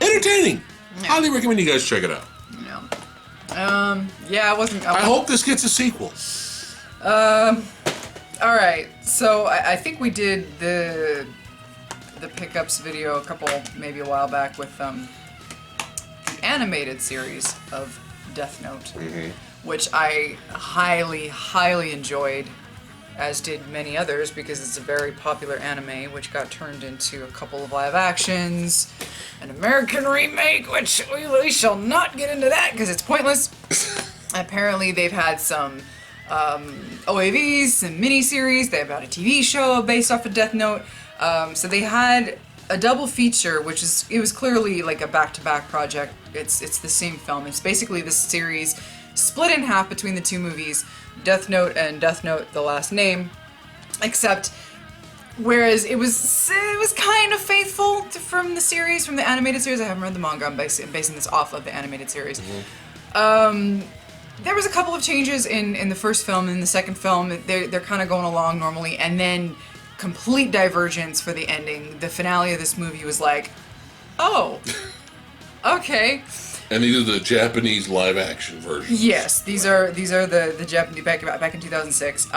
entertaining. Yeah. Highly recommend you guys check it out. Yeah, I wasn't... I hope this gets a sequel. Alright, so I think we did the pickups video maybe a while back with the animated series of Death Note, which I highly, highly enjoyed, as did many others, because it's a very popular anime, which got turned into a couple of live actions, an American remake, which we shall not get into that because it's pointless. Apparently they've had some OAVs, some miniseries. They have about a TV show based off of Death Note. So they had a double feature, it was clearly like a back-to-back project. It's the same film. It's basically this series split in half between the two movies, Death Note and Death Note: The Last Name, except whereas it was kind of faithful from the animated series. I haven't read the manga. I'm basing this off of the animated series. There was a couple of changes in the first film. In the second film, they're kind of going along normally, and then complete divergence for the ending. The finale of this movie was like, oh, okay. And these are the Japanese live action versions. Yes, these are the Japanese back in 2006.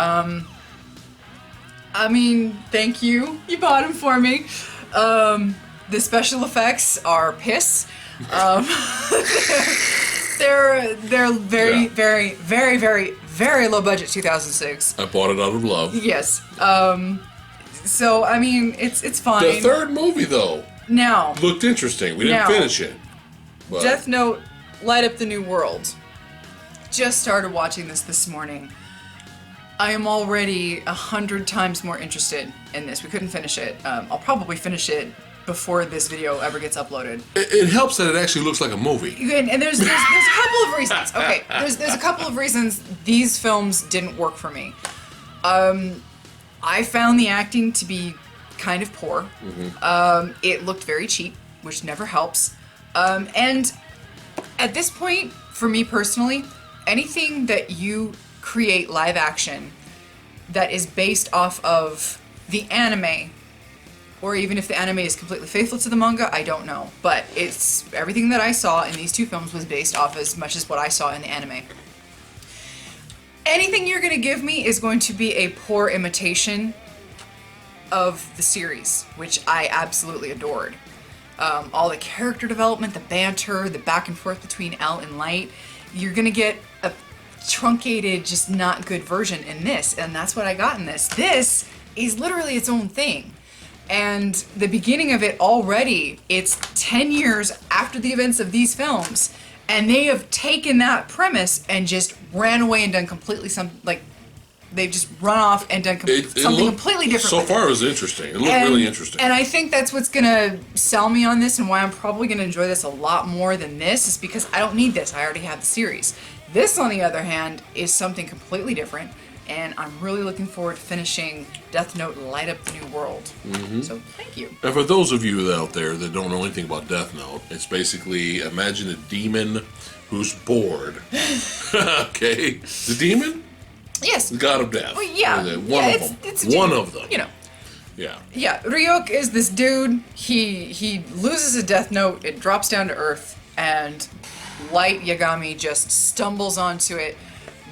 I mean, thank you. You bought them for me. The special effects are piss. They're very, very, very, very, very low budget 2006. I bought it out of love. Yes. So I mean, it's fine. The third movie though looked interesting. We didn't finish it. But. Death Note: Light Up the New World. Just started watching this morning. I am already 100 times more interested in this. We couldn't finish it. I'll probably finish it before this video ever gets uploaded. It helps that it actually looks like a movie. And there's a couple of reasons. Okay, there's a couple of reasons these films didn't work for me. I found the acting to be kind of poor. It looked very cheap, which never helps. And at this point, for me personally, anything that you create live action that is based off of the anime, or even if the anime is completely faithful to the manga, I don't know. But it's everything that I saw in these two films was based off as much as what I saw in the anime. Anything you're going to give me is going to be a poor imitation of the series, which I absolutely adored. All the character development, the banter, the back and forth between L and Light, you're going to get a truncated, just not good version in this, and that's what I got in this. This is literally its own thing. And the beginning of it already, it's 10 years after the events of these films, and they have taken that premise and just ran away and done completely they've just run off and done something completely different. So far, it was interesting. It looked really interesting. And I think that's what's gonna sell me on this, and why I'm probably gonna enjoy this a lot more than this, is because I don't need this. I already have the series. This, on the other hand, is something completely different, and I'm really looking forward to finishing Death Note: Light Up the New World. So, thank you. And for those of you out there that don't know anything about Death Note, it's basically, imagine a demon who's bored. Okay? The demon? Yes. The god of death. Well, yeah. One of them. You know. Yeah. Yeah, Ryuk is this dude. He loses a Death Note, it drops down to Earth, and Light Yagami just stumbles onto it,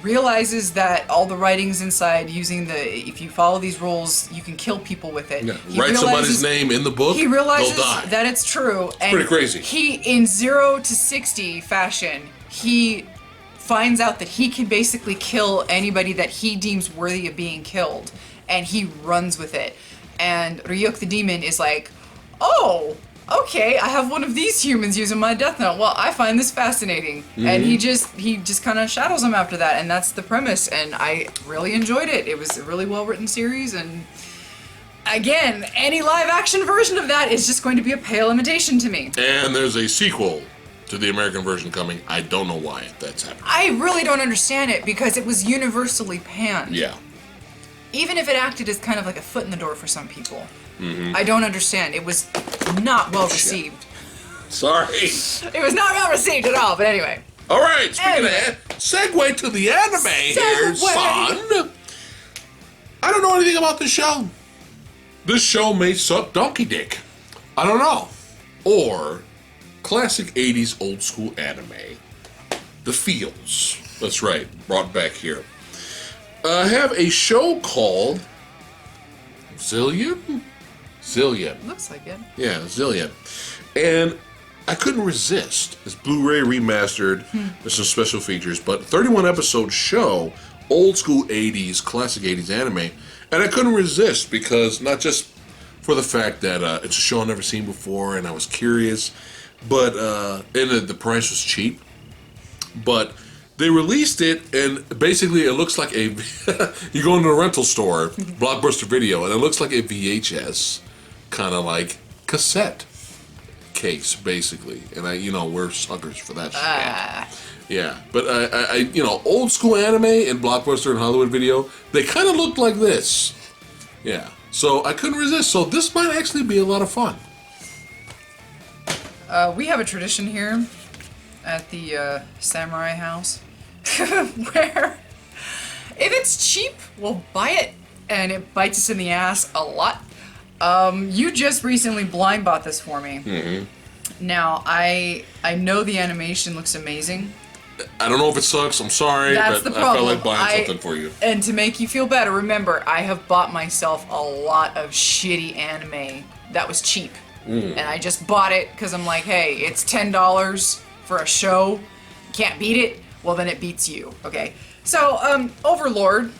realizes that all the writings inside, if you follow these rules, you can kill people with it. Yeah. Write somebody's name in the book, he realizes they'll die. that it's true. It's pretty crazy. He, in 0 to 60 fashion, he finds out that he can basically kill anybody that he deems worthy of being killed, and he runs with it. And Ryuk the demon is like, oh, okay, I have one of these humans using my Death Note. Well, I find this fascinating. And he just kind of shadows him after that, and that's the premise. And I really enjoyed it. It was a really well-written series, and again, any live-action version of that is just going to be a pale imitation to me. And there's a sequel to the American version coming. I don't know why that's happening. I really don't understand it, because it was universally panned. Yeah. Even if it acted as kind of like a foot in the door for some people. I don't understand. It was not well received. Sorry. It was not well received at all, but anyway. All right, speaking of segue to the anime here, son. I don't know anything about this show. This show may suck donkey dick. I don't know. Or classic 80s old school anime. The feels. That's right, brought back here. I have a show called Zillion? Zillion. Looks like it. Yeah, Zillion. And I couldn't resist. It's Blu-ray remastered. There's some special features, but 31 episode show, old school 80s, classic 80s anime. And I couldn't resist because not just for the fact that it's a show I've never seen before and I was curious, but and the price was cheap. But They released it, and basically it looks like a... you go into a rental store, Blockbuster Video, and it looks like a VHS, kind of like cassette case, basically. And we're suckers for that shit. Yeah, but I old school anime and Blockbuster and Hollywood Video, they kind of looked like this. Yeah, so I couldn't resist. So this might actually be a lot of fun. We have a tradition here at the Samurai House where if it's cheap, we'll buy it, and it bites us in the ass a lot. You just recently blind bought this for me. Mm-hmm. Now, I know the animation looks amazing. I don't know if it sucks, I'm sorry, That's but the I felt problem. like buying something for you. And to make you feel better, remember, I have bought myself a lot of shitty anime that was cheap. And I just bought it because I'm like, hey, it's $10 for a show. Can't beat it. Well, then it beats you. Okay. So, Overlord,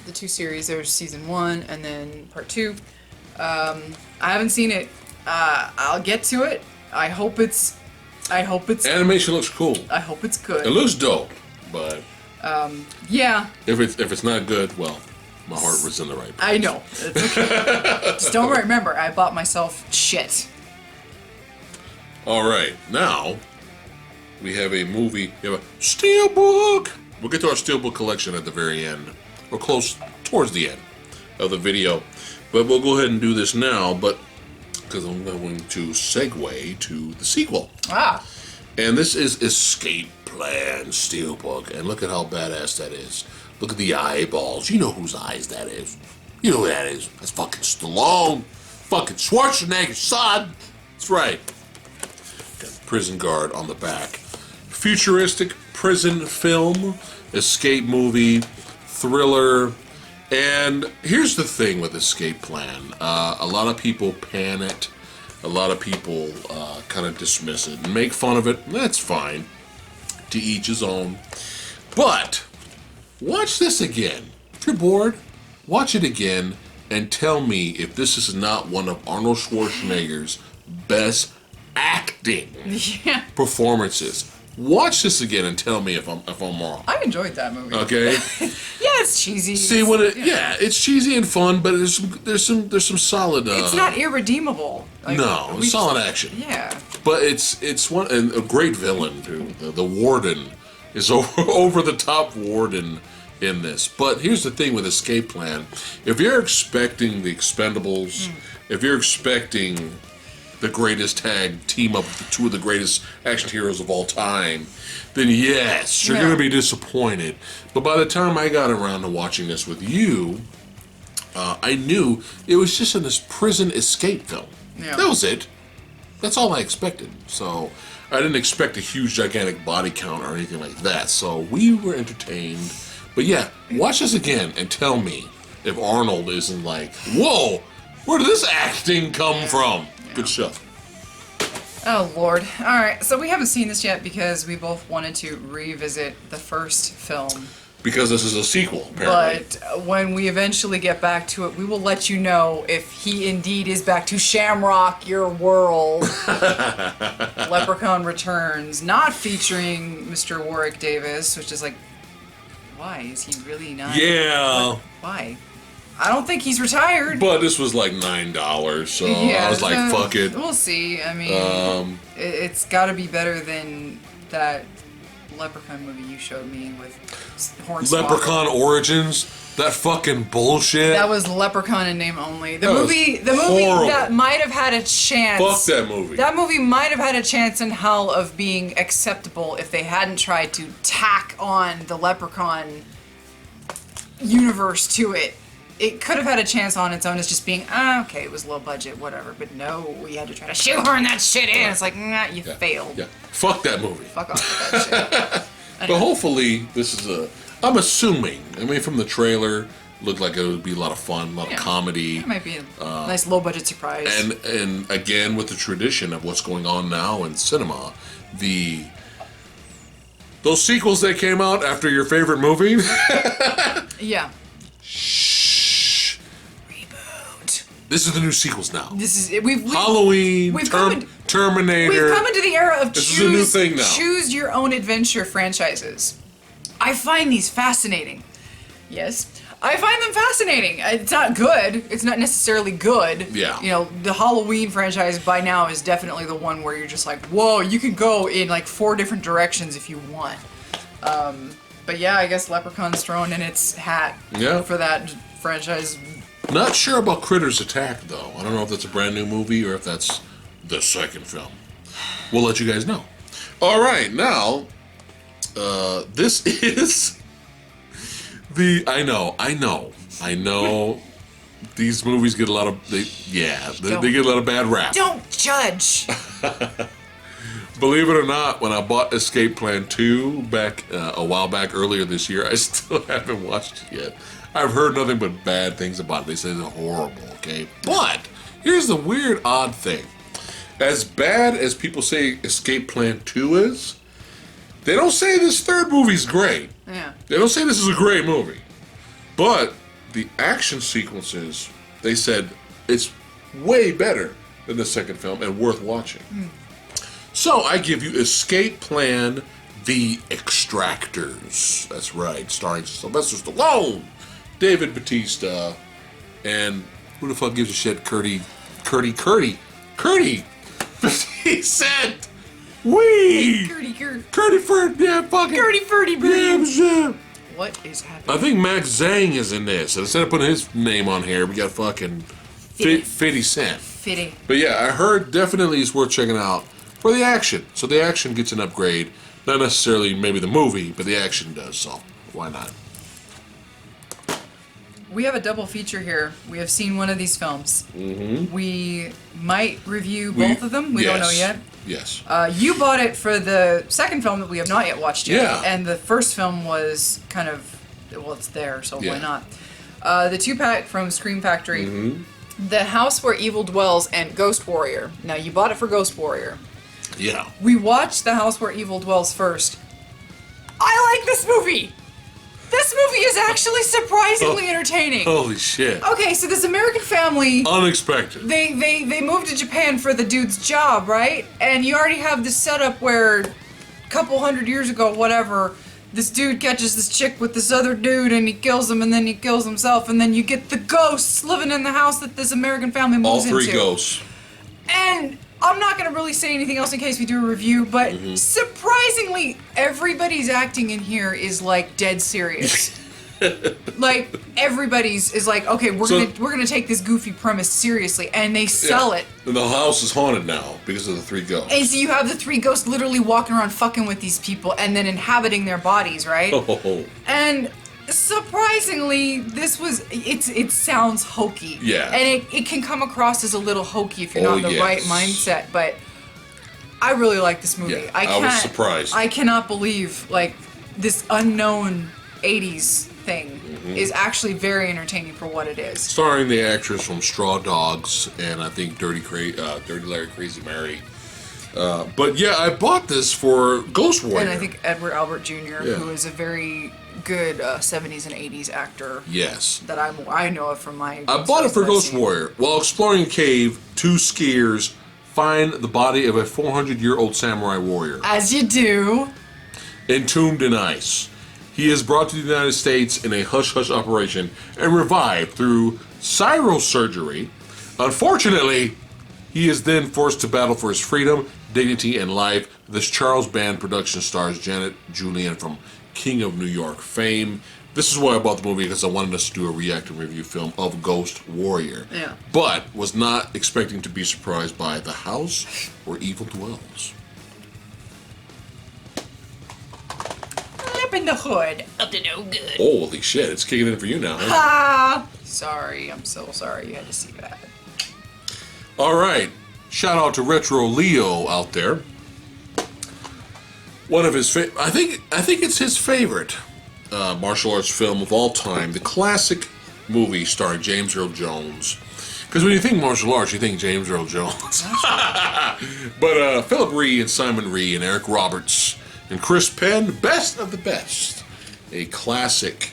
the 2 series, there's season 1 and then part 2. I haven't seen it. I'll get to it. I hope it's Animation looks cool. I hope it's good. It looks dope, but yeah. if it's not good, well, my heart was in the right place. I know. It's okay. Just don't remember, I bought myself shit. All right, now we have a movie. We have a Steelbook. We'll get to our Steelbook collection at the very end, or close towards the end of the video. But we'll go ahead and do this now, because I'm going to segue to the sequel. And this is Escape Plan Steelbook. And look at how badass that is. Look at the eyeballs. You know whose eyes that is. You know who that is. That's fucking Stallone. Fucking Schwarzenegger's son. That's right. Got a prison guard on the back. Futuristic prison film, escape movie, thriller. And here's the thing with Escape Plan. A lot of people pan it. A lot of people kind of dismiss it and make fun of it. That's fine. To each his own. But watch this again. If you're bored, watch it again and tell me if this is not one of Arnold Schwarzenegger's best acting performances. Watch this again and tell me if I'm wrong. I enjoyed that movie. Okay. Yeah, it's cheesy. See when it's cheesy and fun, but there's some solid. It's not irredeemable. Like, no, it's solid action. Yeah. But it's one and a great villain too. The warden is over the top warden in this. But here's the thing with Escape Plan: if you're expecting the Expendables, if you're expecting the greatest tag team up, 2 of the greatest action heroes of all time, then yes, you're going to be disappointed. But by the time I got around to watching this with you, I knew it was just in this prison escape film. Yeah. That was it. That's all I expected. So I didn't expect a huge, gigantic body count or anything like that. So we were entertained. But yeah, watch this again and tell me if Arnold isn't like, whoa, where did this acting come from? Good stuff. Oh, Lord. All right, so we haven't seen this yet because we both wanted to revisit the first film. Because this is a sequel, apparently. But when we eventually get back to it, we will let you know if he indeed is back to Shamrock, your world. Leprechaun Returns, not featuring Mr. Warwick Davis, which is like, why? Is he really not? Yeah. Why? I don't think he's retired. But this was like $9, so I was like, fuck it. We'll see. I mean, it's got to be better than that Leprechaun movie you showed me with Hornswoggle. Leprechaun Origins? That fucking bullshit? That was Leprechaun in name only. The That movie horrible. that might have had a chance. Fuck that movie. That movie might have had a chance in hell of being acceptable if they hadn't tried to tack on the Leprechaun universe to it. It could have had a chance on its own as just being, okay, it was low budget, whatever. But no, we had to try to shoehorn that shit in. It's like, nah, you failed. Yeah. Fuck that movie. Fuck off with that shit. But hopefully, this is I'm assuming, I mean, from the trailer, looked like it would be a lot of fun, a lot of comedy. It might be a nice low budget surprise. And again, with the tradition of what's going on now in cinema, those sequels that came out after your favorite movie. Yeah. Shh. Reboot. This is the new sequels now. This is Halloween, Terminator. We've come into the era of this is a new thing now. choose your own adventure franchises. I find these fascinating. Yes. I find them fascinating. It's not good. It's not necessarily good. Yeah. You know, the Halloween franchise by now is definitely the one where you're just like, whoa, you can go in like 4 different directions if you want. But yeah, I guess Leprechaun's thrown in its hat for that franchise. Not sure about Critters Attack, though. I don't know if that's a brand new movie or if that's the second film. We'll let you guys know. All right, now, this is I know. These movies get a lot of, they get a lot of bad rap. Don't judge. Believe it or not, when I bought Escape Plan 2 back a while back earlier this year, I still haven't watched it yet. I've heard nothing but bad things about it. They say it's horrible, okay? But here's the weird, odd thing. As bad as people say Escape Plan 2 is, they don't say this third movie's great. Yeah. They don't say this is a great movie. But the action sequences, they said it's way better than the second film and worth watching. So I give you Escape Plan The Extractors. That's right, starring Sylvester Stallone, David Bautista, and who the fuck gives a shit? Curdy 50 Cent. Curdy Furt, yeah, fucking Curdy Furdy, baby. yeah. What is happening? I think Max Zhang is in this. And instead of putting his name on here, we got fucking 50 Cent. Fitty. But yeah, I heard definitely it's worth checking out for the action. So the action gets an upgrade. Not necessarily maybe the movie, but the action does. So why not? We have a double feature here. We have seen one of these films. Mm-hmm. We might review both of them. We don't know yet. Yes. You bought it for the second film that we have not yet watched yet. Yeah. And the first film was kind of, well, it's there, so why Yeah. not? The 2-pack from Scream Factory. Mm-hmm. The House Where Evil Dwells and Ghost Warrior. Now, you bought it for Ghost Warrior. Yeah. We watched The House Where Evil Dwells first. I like this movie! This movie is actually surprisingly entertaining. Holy shit. Okay, so this American family... Unexpected. They moved to Japan for the dude's job, right? And you already have this setup where a couple hundred years ago, whatever, this dude catches this chick with this other dude and he kills him and then he kills himself and then you get the ghosts living in the house that this American family moves into. All 3 ghosts. And I'm not going to really say anything else in case we do a review, but surprisingly, everybody's acting in here is like dead serious. Like everybody's is like, okay, we're gonna take this goofy premise seriously, and they sell it. And the house is haunted now because of the 3 ghosts. And so you have the 3 ghosts literally walking around fucking with these people and then inhabiting their bodies, right? Oh. And surprisingly, it sounds hokey. Yeah. And it can come across as a little hokey if you're not in the right mindset, but I really like this movie. Yeah, I was surprised. I cannot believe like this unknown 80s thing is actually very entertaining for what it is. Starring the actress from Straw Dogs and I think Dirty Larry Crazy Mary. But yeah, I bought this for Ghost Warrior. And I think Edward Albert Jr., who is a very good 70s and 80s actor. Yes. That I know of from my... I bought it for Ghost Warrior. While exploring a cave, 2 skiers find the body of a 400-year-old samurai warrior. As you do. Entombed in ice. He is brought to the United States in a hush-hush operation and revived through cyrosurgery. Unfortunately, he is then forced to battle for his freedom, dignity, and life. This Charles Band production stars Janet Julian from King of New York fame. This is why I bought the movie, because I wanted us to do a react and review film of Ghost Warrior. Yeah. But was not expecting to be surprised by The House Where Evil Dwells. Up in the hood. Up to no good. Holy shit, it's kicking in for you now, huh? Ah! Sorry, I'm so sorry you had to see that. Alright, shout out to Retro Leo out there. One of his I think it's his favorite martial arts film of all time, the classic movie starring James Earl Jones. Because when you think martial arts, you think James Earl Jones. But Philip Ree and Simon Ree and Eric Roberts and Chris Penn, best of the best. A classic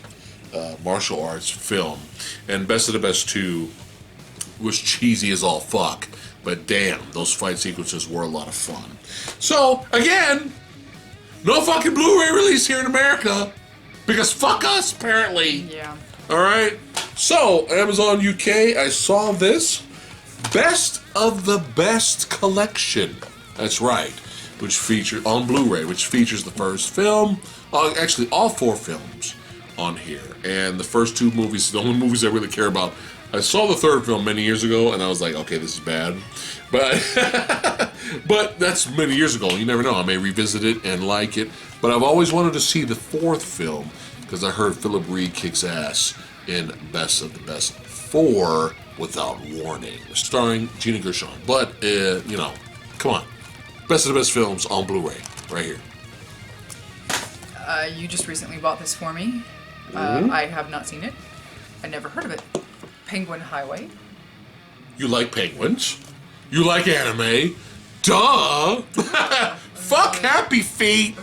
martial arts film. And Best of the Best 2 was cheesy as all fuck. But damn, those fight sequences were a lot of fun. So, again, no fucking Blu-ray release here in America. Because fuck us, apparently. Yeah. All right. So, Amazon UK, I saw this. Best of the Best collection. That's right. Which features, on Blu-ray, which features the first film. Actually, all 4 films on here. And the first 2 movies, the only movies I really care about. I saw the third film many years ago, and I was like, okay, this is bad. But but that's many years ago. You never know. I may revisit it and like it. But I've always wanted to see the 4th film, because I heard Philip Reed kicks ass in Best of the Best 4 Without Warning, starring Gina Gershon. But, you know, come on. Best of the Best films on Blu-ray, right here. You just recently bought this for me. I have not seen it. I never heard of it. Penguin Highway. You like penguins. You like anime. Duh! Fuck Happy Feet!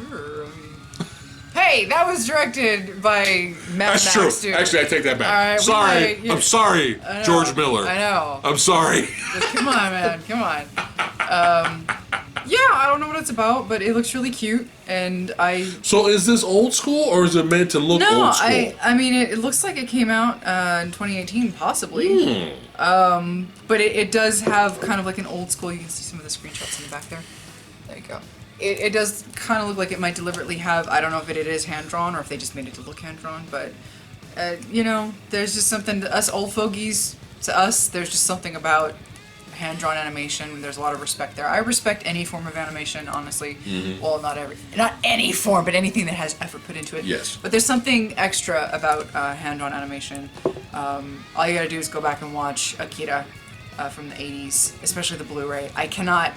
Hey, that was directed by Mad That's Max, true. dude. Actually, I take that back. All right, sorry. yeah. I'm sorry, George Miller. I know. I'm sorry. Come on, man. Come on. Yeah, I don't know what it's about, but it looks really cute, and So is this old school, or is it meant to look old school? I mean, it looks like it came out in 2018, possibly. But it does have kind of like an old school. You can see some of the screenshots in the back there. There you go. It does kind of look like it might deliberately have, I don't know if it is hand-drawn or if they just made it to look hand-drawn, but, you know, there's just something, to us old fogies, to us, there's just something about hand-drawn animation. There's a lot of respect there. I respect any form of animation, honestly. Well, not any form, but anything that has effort put into it. Yes. But there's something extra about hand-drawn animation. All you gotta do is go back and watch Akira from the 80s, especially the Blu-ray. I cannot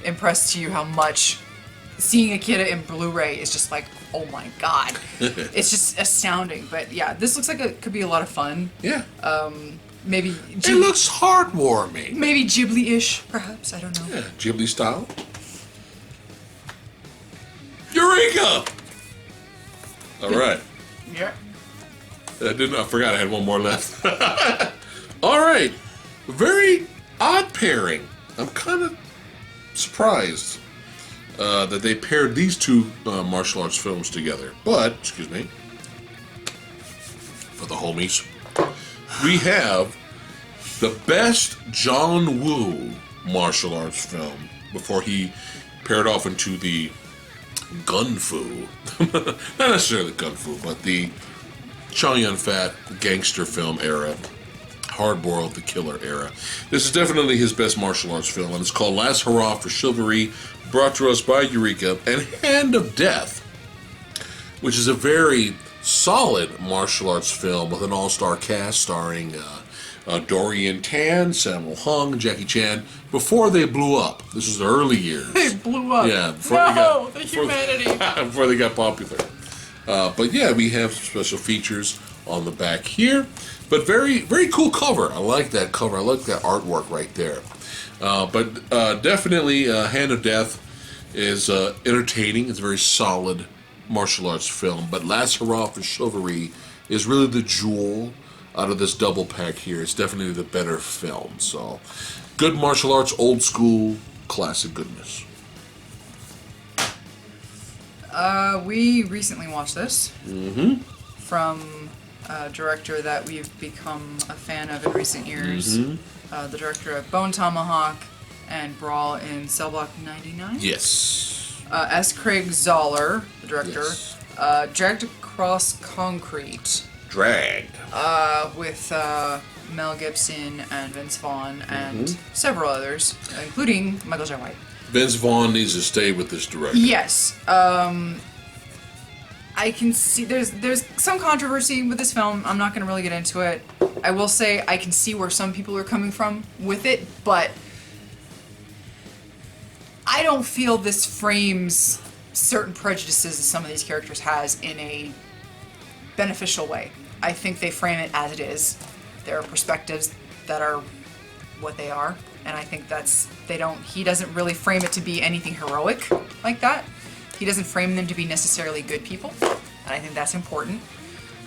impress to you how much seeing Akira in Blu-ray is just like, oh my god. It's just astounding. But yeah, this looks like it could be a lot of fun. Yeah. Maybe It looks heartwarming. maybe Ghibli-ish, perhaps. I don't know. Yeah, Ghibli style. Eureka! All right. Yeah. I forgot I had one more left. All right. Very odd pairing. I'm kind of surprised that they paired these 2 martial arts films together. But, excuse me, for the homies, we have the best John Woo martial arts film before he paired off into the gun fu. Not necessarily gun fu, but the Chow Yun-Fat gangster film era. Hard-boiled, the killer era. This is definitely his best martial arts film, and it's called Last Hurrah for Chivalry, brought to us by Eureka, and Hand of Death, which is a very solid martial arts film with an all-star cast starring Dorian Tan, Sammo Hung, Jackie Chan, before they blew up. This was the early years. They blew up. Yeah, the humanity. Before they got popular. But yeah, we have special features on the back here. But very, very cool cover. I like that cover. I like that artwork right there. But definitely, Hand of Death is entertaining. It's a very solid martial arts film. But Last Hurrah for Chivalry is really the jewel out of this double pack here. It's definitely the better film. So, good martial arts, old school, classic goodness. We recently watched this from a director that we've become a fan of in recent years. The director of Bone Tomahawk and Brawl in Cell Block 99. Yes. S. Craig Zahler, the director, Yes. Dragged Across Concrete. Dragged. With Mel Gibson and Vince Vaughn and several others, including Michael J. White. Vince Vaughn needs to stay with this director. Yes. I can see there's some controversy with this film. I'm not going to really get into it. I will say I can see where some people are coming from with it, but I don't feel this frames certain prejudices that some of these characters has in a beneficial way. I think they frame it as it is. There are perspectives that are what they are, and I think he doesn't really frame it to be anything heroic like that. He doesn't frame them to be necessarily good people, and I think that's important.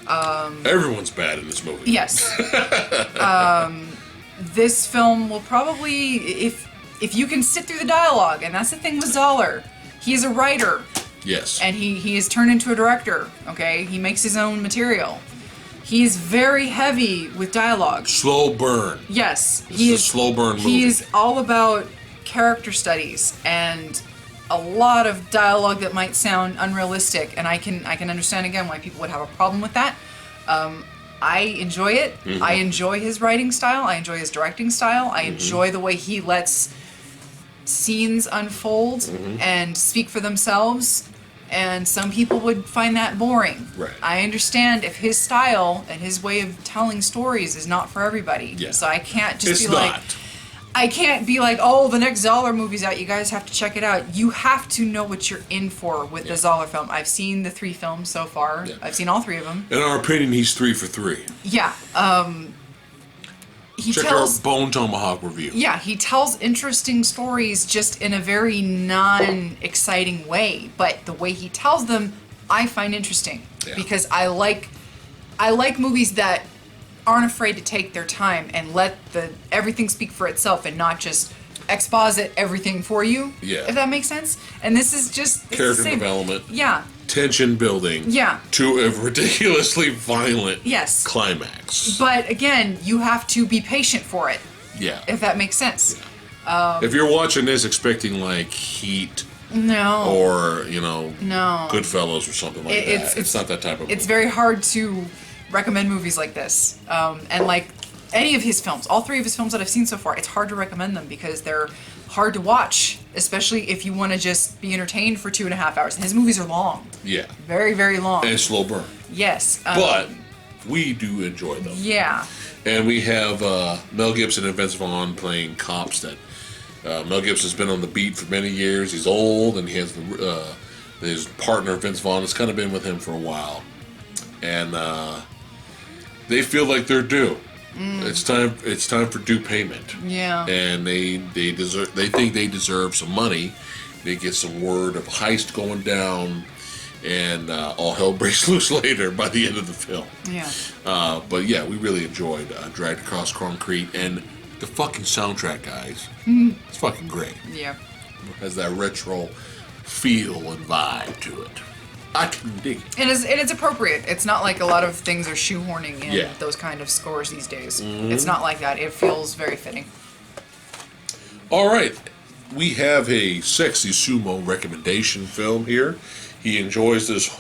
Everyone's bad in this movie. Yes. This film will probably, if you can sit through the dialogue, and that's the thing with Zahler. He is a writer. Yes. And he is turned into a director, okay? He makes his own material. He's very heavy with dialogue. Slow burn. Yes. This is a slow burn movie. He is all about character studies and a lot of dialogue that might sound unrealistic, and I can understand again why people would have a problem with that. I enjoy it. Mm-hmm. I enjoy his writing style. I enjoy his directing style. I enjoy the way he lets scenes unfold and speak for themselves. And some people would find that boring. Right. I understand if his style and his way of telling stories is not for everybody. Yeah. So I can't just It's be not. like, I can't be like, oh, the next Zahler movie's out. You guys have to check it out. You have to know what you're in for with the Zahler film. I've seen the 3 films so far. Yeah. I've seen all 3 of them. In our opinion, he's 3 for 3. Yeah. He Check tells. our Bone Tomahawk review. Yeah, he tells interesting stories just in a very non-exciting way. But the way he tells them, I find interesting because I like movies that aren't afraid to take their time and let everything speak for itself and not just exposit everything for you. Yeah. If that makes sense. And this is just it's Character the same. development. Yeah. Tension building. Yeah. To a ridiculously violent Yes. climax. But again, you have to be patient for it. Yeah. If that makes sense. If you're watching this expecting like Heat No. or, No. Goodfellas or something like that, it's not that type of movie. It's very hard to recommend movies like this. And like any of his films, all 3 of his films that I've seen so far, it's hard to recommend them because they're hard to watch, especially if you want to just be entertained for 2.5 hours. And his movies are long. Yeah. Very, very long. And slow burn. Yes. But we do enjoy them. Yeah. And we have Mel Gibson and Vince Vaughn playing cops that Mel Gibson's been on the beat for many years. He's old, and he has his partner, Vince Vaughn, has kind of been with him for a while. And they feel like they're due. It's time for due payment. Yeah. And they think they deserve some money. They get some word of heist going down, and all hell breaks loose later by the end of the film. Yeah. But yeah, we really enjoyed Dragged Across Concrete, and the fucking soundtrack, guys. It's fucking great. Yeah. It has that retro feel and vibe to it. I can dig it. And it's appropriate. It's not like a lot of things are shoehorning in those kind of scores these days. It's not like that. It feels very fitting. All right. We have a Sexy Sumo recommendation film here. He enjoys this,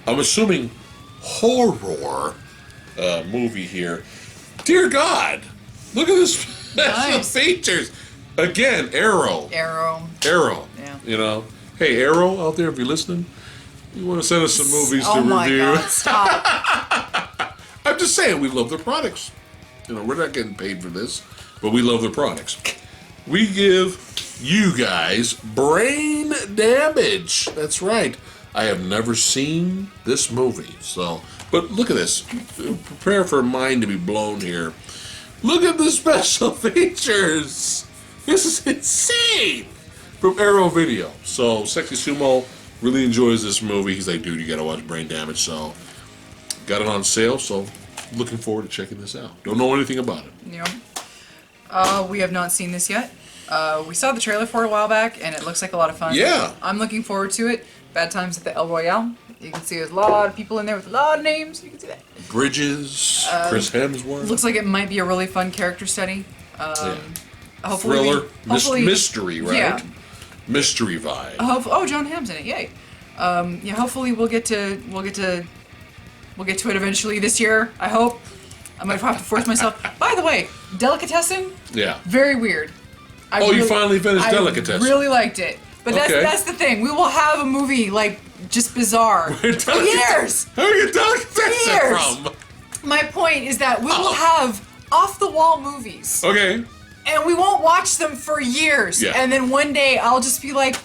I'm assuming, horror movie here. Dear God, look at this Nice. features. Again, Arrow. Arrow. Yeah. Hey, Arrow out there, if you're listening, you want to send us some movies to Oh my review? God! Stop. I'm just saying, we love their products. We're not getting paid for this, but we love their products. We give you guys brain damage. That's right. I have never seen this movie, but look at this. Prepare for mind to be blown here. Look at the special features. This is insane. From Arrow Video. So Sexy Sumo really enjoys this movie. He's like, dude, you gotta watch Brain Damage. So got it on sale. So looking forward to checking this out. Don't know anything about it. Yeah. We have not seen this yet. We saw the trailer for it a while back, and it looks like a lot of fun. Yeah. I'm looking forward to it. Bad Times at the El Royale. You can see there's a lot of people in there with a lot of names. You can see that. Bridges, Chris Hemsworth. Looks like it might be a really fun character study. Hopefully Thriller, hopefully, mystery, right? Yeah. Mystery vibe. Oh, John Hamm's in it. Yay. Yeah. Hopefully we'll get to it eventually this year. I hope. I might have to force myself. By the way, Delicatessen. Yeah. Very weird. You finally finished Delicatessen. I really liked it. But that's the thing. We will have a movie like just bizarre for years. How do you get Delicatessen Years. from? My point is that we will have off-the-wall movies. Okay. And we won't watch them for years. Yeah. And then one day I'll just be like,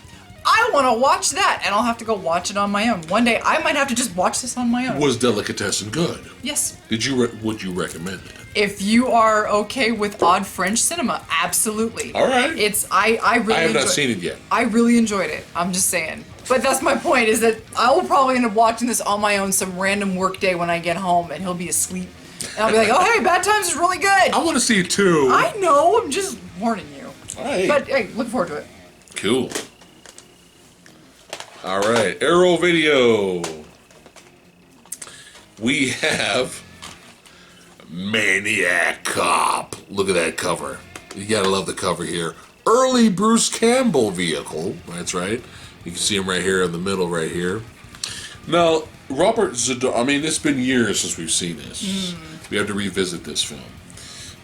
I want to watch that. And I'll have to go watch it on my own. One day I might have to just watch this on my own. Was Delicatessen good? Yes. Would you recommend it? If you are okay with odd French cinema, absolutely. All right. I really I have not seen it yet. I really enjoyed it. I'm just saying. But that's my point, is that I will probably end up watching this on my own some random work day when I get home and he'll be asleep. And I'll be like, oh, hey, Bad Times is really good. I want to see it too. I know. I'm just warning you. All right. But, hey, look forward to it. Cool. All right, Arrow Video. We have Maniac Cop. Look at that cover. You gotta love the cover here. Early Bruce Campbell vehicle. That's right. You can see him right here in the middle, right here. Now, Robert Z'Dar. I mean, it's been years since we've seen this. We have to revisit this film.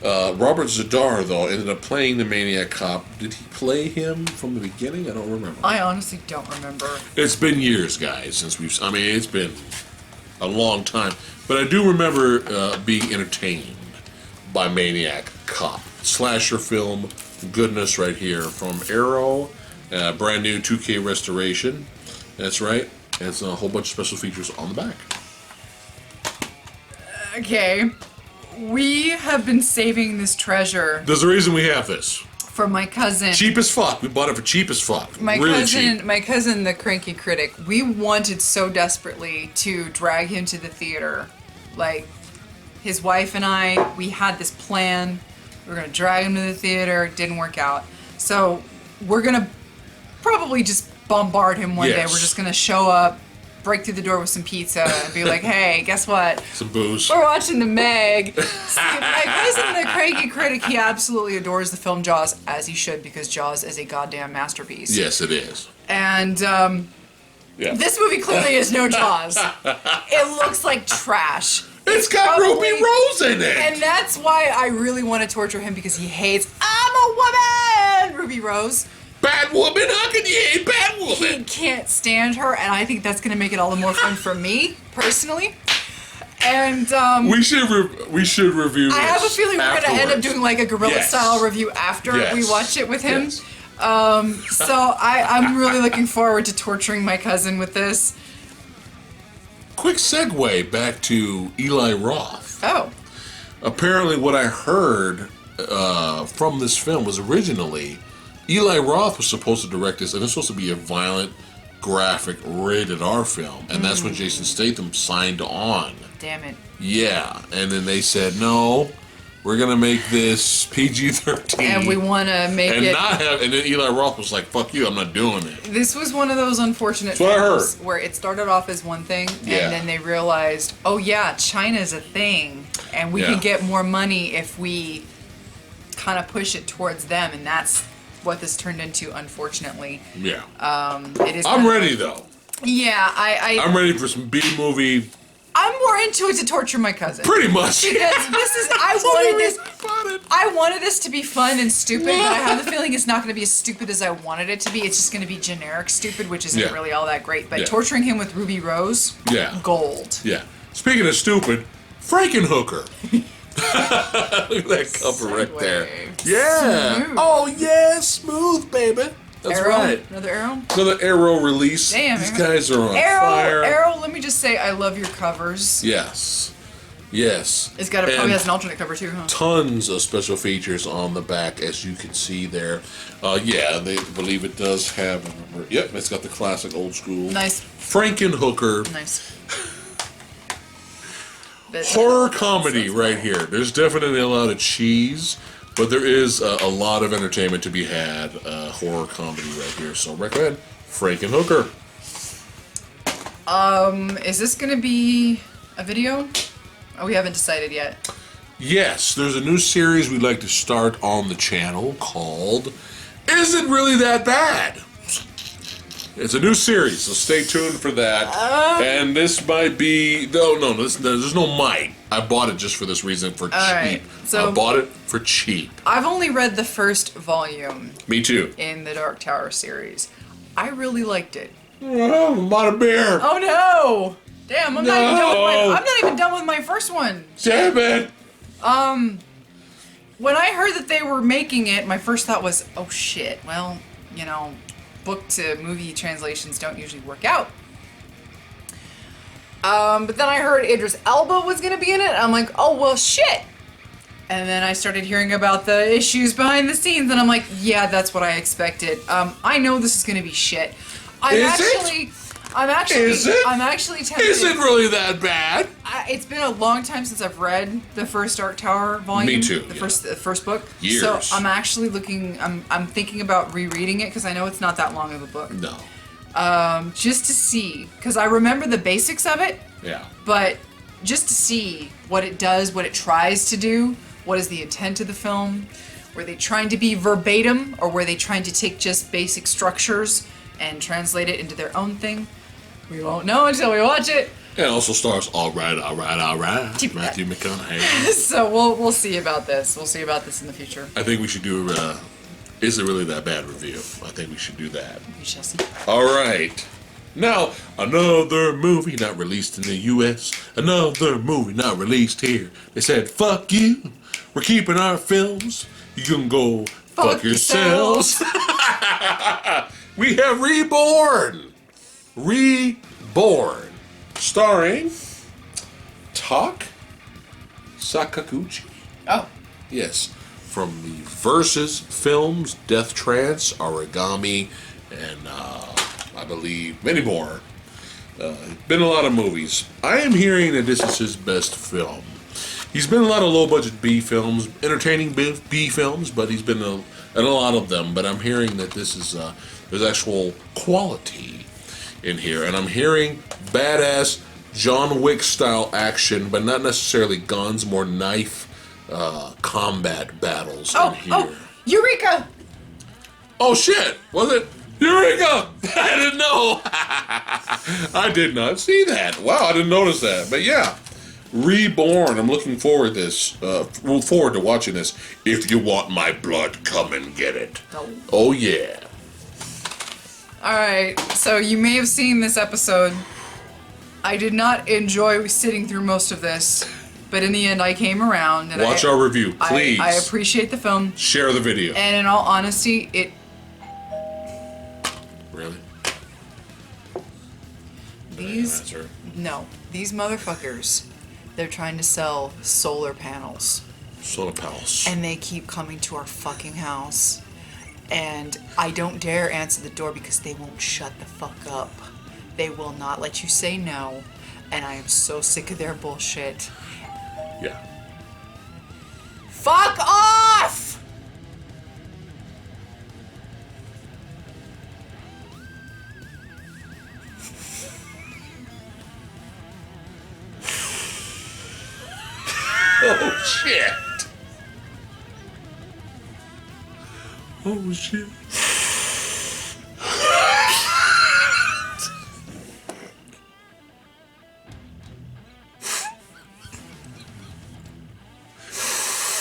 Robert Z'Dar, though, ended up playing the Maniac Cop. Did he play him from the beginning? I don't remember. I honestly don't remember. It's been years, guys, since we've... I mean, it's been a long time. But I do remember being entertained by Maniac Cop. Slasher film goodness right here from Arrow. Brand new 2K restoration. That's right. It's a whole bunch of special features on the back. Okay. We have been saving this treasure There's a reason we have this. for my cousin. Cheap as fuck. We bought it for cheap as fuck. My really cheap. my cousin, the cranky critic. We wanted so desperately to drag him to the theater. Like, his wife and I, we had this plan. We were gonna drag him to the theater. It didn't work out. So we're gonna probably just bombard him one day. Yes. We're just gonna show up, break through the door with some pizza, and be like, "Hey, guess what? Some booze. We're watching the Meg." My cousin, the cranky critic, he absolutely adores the film Jaws, as he should, because Jaws is a goddamn masterpiece. Yes, it is. And Yeah. this movie clearly is no Jaws. It looks like trash. It's got probably- Ruby Rose in it. And that's why I really want to torture him, because he hates, I'm a woman, Ruby Rose. Bad woman, how can you hate bad He woman? can't stand her, and I think that's going to make it all the more fun for me, personally. And We should review this I have a feeling we're going to end up afterwards. doing like a guerrilla-style review after Yes. we watch it with him. Yes. So I'm really looking forward to torturing my cousin with this. Quick segue back to Eli Roth. Oh. Apparently what I heard from this film was originally Eli Roth was supposed to direct this, and it's supposed to be a violent, graphic, rated R film, and that's when Jason Statham signed on. Damn it. Yeah, and then they said, no, we're going to make this PG-13. And we want to make and it... not have, and then Eli Roth was like, fuck you, I'm not doing it. This was one of those unfortunate That's what I films heard. where it started off as one thing, Yeah. and then they realized, oh yeah, China's a thing, and we Yeah. can get more money if we kind of push it towards them, and that's what this turned into, unfortunately. Yeah. It is. I'm ready, though. Yeah, I'm ready for some B-movie, I'm more into it to torture my cousin. pretty much. Because this is, I wanted this to be fun and stupid, but I have the feeling it's not going to be as stupid as I wanted it to be. It's just going to be generic stupid, which isn't Yeah. really all that great. But Yeah. torturing him with Ruby Rose, Yeah. gold. Yeah. Speaking of stupid, Frankenhooker. Look at that cover right there. Segue. Yeah. Smooth. Oh, yeah, smooth, baby. That's Arrow? right. Another Arrow? Another Arrow release. Damn, These Arrow. guys are on fire. Arrow, let me just say, I love your covers. Yes. Yes. It's got And probably has an alternate cover too, huh? tons of special features on the back, as you can see there. Yeah, they believe it does have. Yep, it's got the classic old school. Nice. Frankenhooker. Nice. Horror comedy right here. There's definitely a lot of cheese, but there is a lot of entertainment to be had. Horror comedy right here. So recommend Frankenhooker. Is this gonna be a video? Oh, we haven't decided yet. Yes, there's a new series we'd like to start on the channel called Is It Really That Bad? It's a new series, so stay tuned for that. And this might be... No, there's no might. I bought it just for this reason, for cheap. right, so- I bought it for cheap. I've only read the first volume Me too. in the Dark Tower series. I really liked it. Oh, I'm out of beer. Oh no! Damn, I'm not even done with No. I'm not even done with my first one. Damn it. When I heard that they were making it, my first thought was, oh shit, well, you know, book to movie translations don't usually work out. But then I heard Idris Elba was gonna be in it, and I'm like, oh well shit. And then I started hearing about the issues behind the scenes, and I'm like, yeah, that's what I expected. I know this is gonna be shit. I'm Is actually tempted. Is it really that bad? It's been a long time since I've read the first Dark Tower volume. Me too, The yeah. first book. Years. So I'm actually looking. I'm thinking about rereading it because I know it's not that long of a book. No. just to see, because I remember the basics of it, Yeah. but just to see what it does, what it tries to do, what is the intent of the film. Were they trying to be verbatim, or were they trying to take just basic structures and translate it into their own thing? We won't know until we watch it. And it also stars All Right, Matthew McConaughey. So we'll see about this. We'll see about this in the future. I think we should do Is It Really That Bad review. I think we should do that. We shall see. All right. Now, another movie not released in the U.S. Another movie not released here. They said, fuck you. We're keeping our films. You can go fuck yourselves. We have Reborn. Reborn. Starring Tak Sakaguchi. Oh. Yes. From the Versus films, Death Trance, Origami, and I believe many more. Been a lot of movies. I am hearing that this is his best film. He's been in a lot of low-budget B films, entertaining B films, but he's been in a lot of them. But I'm hearing that this is there's actual quality in here, and I'm hearing badass John Wick style action, but not necessarily guns, more knife combat battles in here. Oh, Eureka! Oh shit! Was it Eureka? I didn't know. I did not see that. Wow, I didn't notice that. But yeah, Reborn. I'm looking forward to watching this. If you want my blood, come and get it. Oh yeah. All right. So you may have seen this episode. I did not enjoy sitting through most of this, but in the end, I came around. And Watch our review, please. I appreciate the film. Share the video. And in all honesty, it. Really? These motherfuckers, they're trying to sell solar panels. Solar panels. And they keep coming to our fucking house. And I don't dare answer the door because they won't shut the fuck up. They will not let you say no. And I am so sick of their bullshit. Yeah. Fuck off! Oh shit! Oh shit!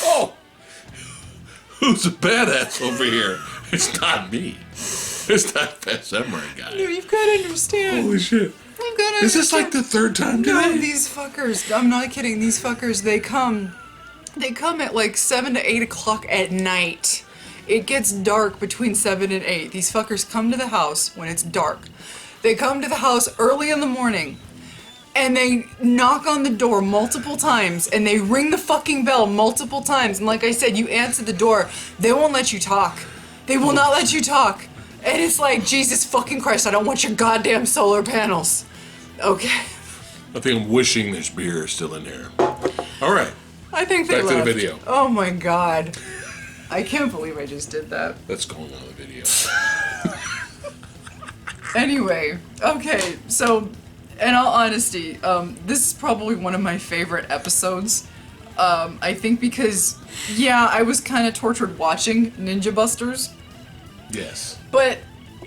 Oh! Who's a badass over here? It's not me. It's that Phat Samurai guy. No, you've got to understand. Holy shit. You've got to Is this like the third time today? No, these fuckers, I'm not kidding, these fuckers, they come at like 7 to 8 o'clock at night. It gets dark between 7 and 8. These fuckers come to the house when it's dark. They come to the house early in the morning, and they knock on the door multiple times, and they ring the fucking bell multiple times, and like I said, you answer the door, they won't let you talk. They will not let you talk. And it's like, Jesus fucking Christ, I don't want your goddamn solar panels. Okay. I think I'm wishing this beer is still in there. All right. I think they Back left. to the video. Oh my god. I can't believe I just did that. That's going on the video. Anyway, okay, so in all honesty, this is probably one of my favorite episodes. I think because, yeah, I was kind of tortured watching Ninja Busters, Yes. but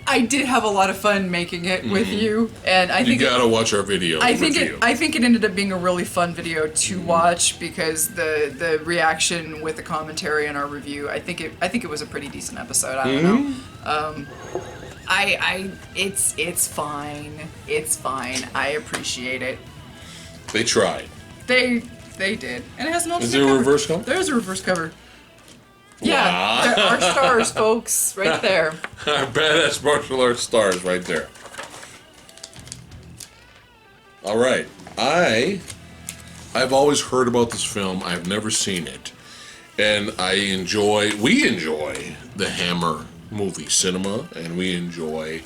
I did have a lot of fun making it with you, and I think You gotta watch our video. I think it ended up being a really fun video to watch because the reaction with the commentary and our review. I think it was a pretty decent episode. I don't know. It's fine. It's fine. I appreciate it. They tried. They did, and it has an alternate Is there a cover. reverse cover? There's a reverse cover. Yeah, Wow. there are stars, folks, right there. Our badass martial arts stars right there. All right. I've always heard about this film. I've never seen it. And we enjoy the Hammer movie cinema, and we enjoy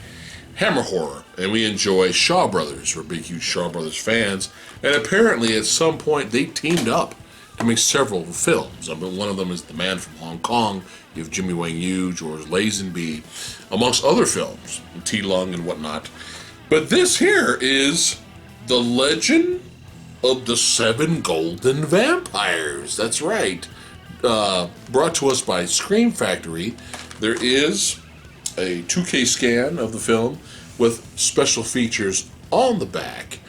Hammer horror, and we enjoy Shaw Brothers. We're big, huge Shaw Brothers fans. And apparently at some point they teamed up to make several films. I mean, one of them is The Man from Hong Kong. You have Jimmy Wang Yu, George Lazenby, amongst other films, T. Lung and whatnot. But this here is The Legend of the Seven Golden Vampires. That's right. Brought to us by Scream Factory. There is a 2K scan of the film with special features on the back.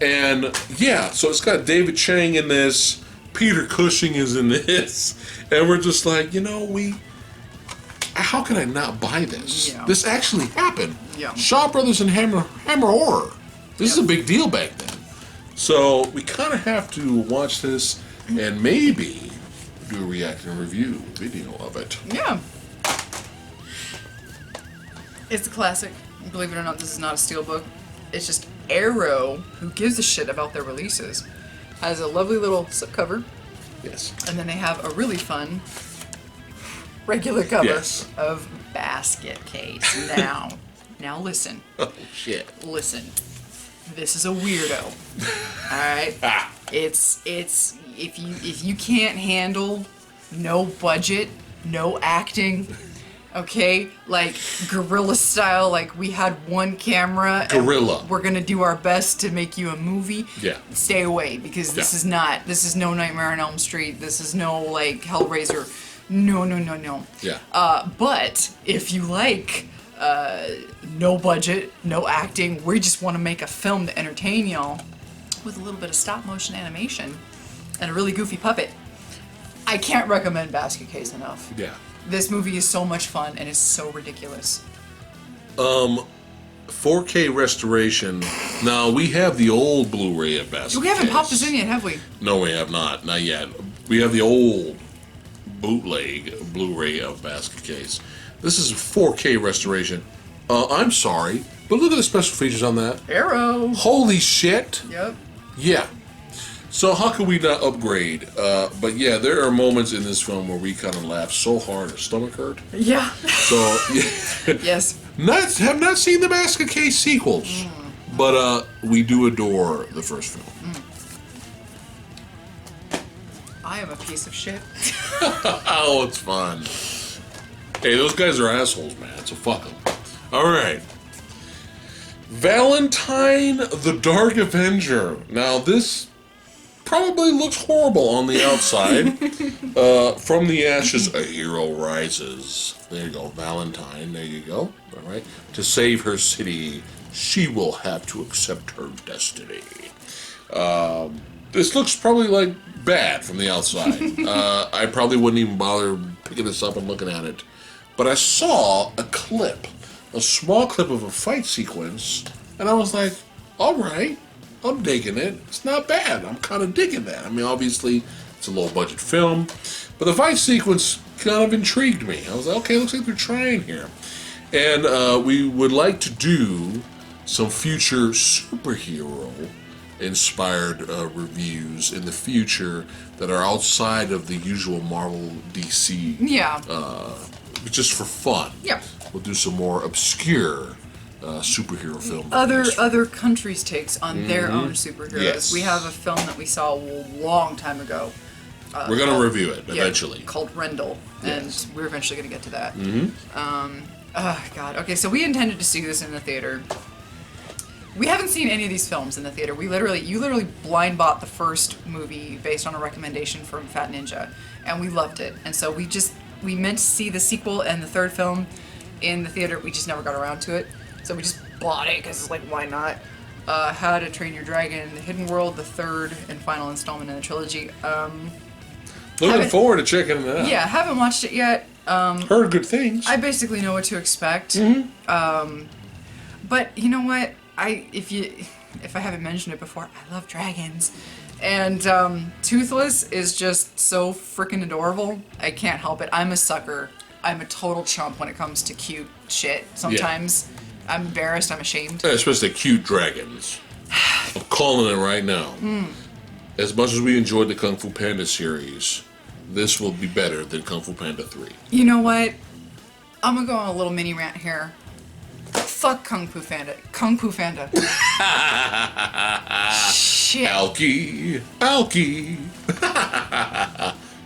And yeah, so it's got David Chang in this, Peter Cushing is in this, and we're just like, how can I not buy this? Yeah. This actually happened. Yeah. Shaw Brothers and Hammer Horror. This is a big deal back then. So we kind of have to watch this and maybe do a reaction review video of it. Yeah. It's a classic. Believe it or not, this is not a steelbook. It's just Arrow, who gives a shit about their releases, has a lovely little slipcover. Yes. And then they have a really fun regular cover Yes. of Basket Case. Now listen. Oh shit. Listen. This is a weirdo. Alright? It's if you can't handle no budget, no acting, okay? Like guerrilla style, like we had one camera Guerrilla. and we're gonna do our best to make you a movie. Yeah. Stay away, because this is no Nightmare on Elm Street, this is no like Hellraiser. No. Yeah. But if you like no budget, no acting, we just want to make a film to entertain y'all with a little bit of stop motion animation and a really goofy puppet, I can't recommend Basket Case enough. Yeah. This movie is so much fun and is so ridiculous. 4K restoration. Now we have the old Blu-ray of Basket We haven't Case. popped this in yet, have we? No, we have not. Not yet. We have the old bootleg Blu-ray of Basket Case. This is a 4K restoration. I'm sorry, but look at the special features on that. Arrow. Holy shit. Yep. Yeah. So how could we not upgrade? But yeah, there are moments in this film where we kind of laugh so hard our stomach hurt. Yeah. So yeah, Yes. have not seen the Basket Case sequels, but we do adore the first film. I am a piece of shit. Oh, it's fun. Hey, those guys are assholes, man, so fuck them. Alright. Valentine the Dark Avenger. Now, this probably looks horrible on the outside. From the ashes, a hero rises. There you go, Valentine, there you go. Alright. To save her city, she will have to accept her destiny. This looks probably like bad from the outside. I probably wouldn't even bother picking this up and looking at it. But I saw a clip, a small clip of a fight sequence, and I was like, alright, I'm digging it. It's not bad. I'm kind of digging that. I mean, obviously, it's a low-budget film, but the fight sequence kind of intrigued me. I was like, okay, looks like they're trying here. And we would like to do some future superhero-inspired reviews in the future that are outside of the usual Marvel DC. Yeah. Just for fun. Yeah. We'll do some more obscure superhero film. Other countries' takes on their own superheroes. Yes. We have a film that we saw a long time ago. We're going to review it Yeah, eventually. called Rendell, Yes. and we're eventually going to get to that. Oh, God. Okay, so we intended to see this in the theater. We haven't seen any of these films in the theater. You literally blind bought the first movie based on a recommendation from Phat Ninja, and we loved it. And so we meant to see the sequel and the third film in the theater. We just never got around to it. So we just bought it because it's like, why not? How to Train Your Dragon, The Hidden World, the third and final installment in the trilogy. Looking forward to checking it out. Yeah, haven't watched it yet. Heard good things. I basically know what to expect. But you know what? If I haven't mentioned it before, I love dragons. And Toothless is just so freaking adorable. I can't help it. I'm a sucker. I'm a total chump when it comes to cute shit. Sometimes I'm embarrassed. I'm ashamed. Yeah, especially cute dragons. I'm calling it right now. As much as we enjoyed the Kung Fu Panda series, this will be better than Kung Fu Panda 3. You know what? I'm gonna go on a little mini rant here. Fuck Kung Fu Panda. Kung Fu Panda. Shit. Alki.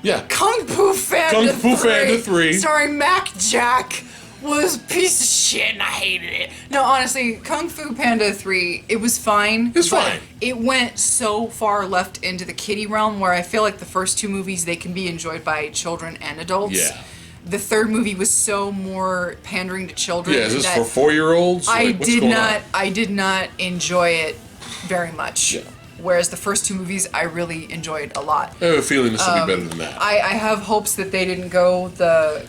Yeah. Kung Fu Panda. Panda Kung Fu Panda 3. starring Mac Jack, was a piece of shit and I hated it. No, honestly, Kung Fu Panda 3, it was fine. It's but fine. It went so far left into the kiddie realm where I feel like the first two movies, they can be enjoyed by children and adults. Yeah. The third movie was so more pandering to children. Yeah, is this that for 4-year-olds? I What's going on? did not enjoy it very much. Yeah. Whereas the first two movies, I really enjoyed a lot. I have a feeling this will be better than that. I have hopes that they didn't go the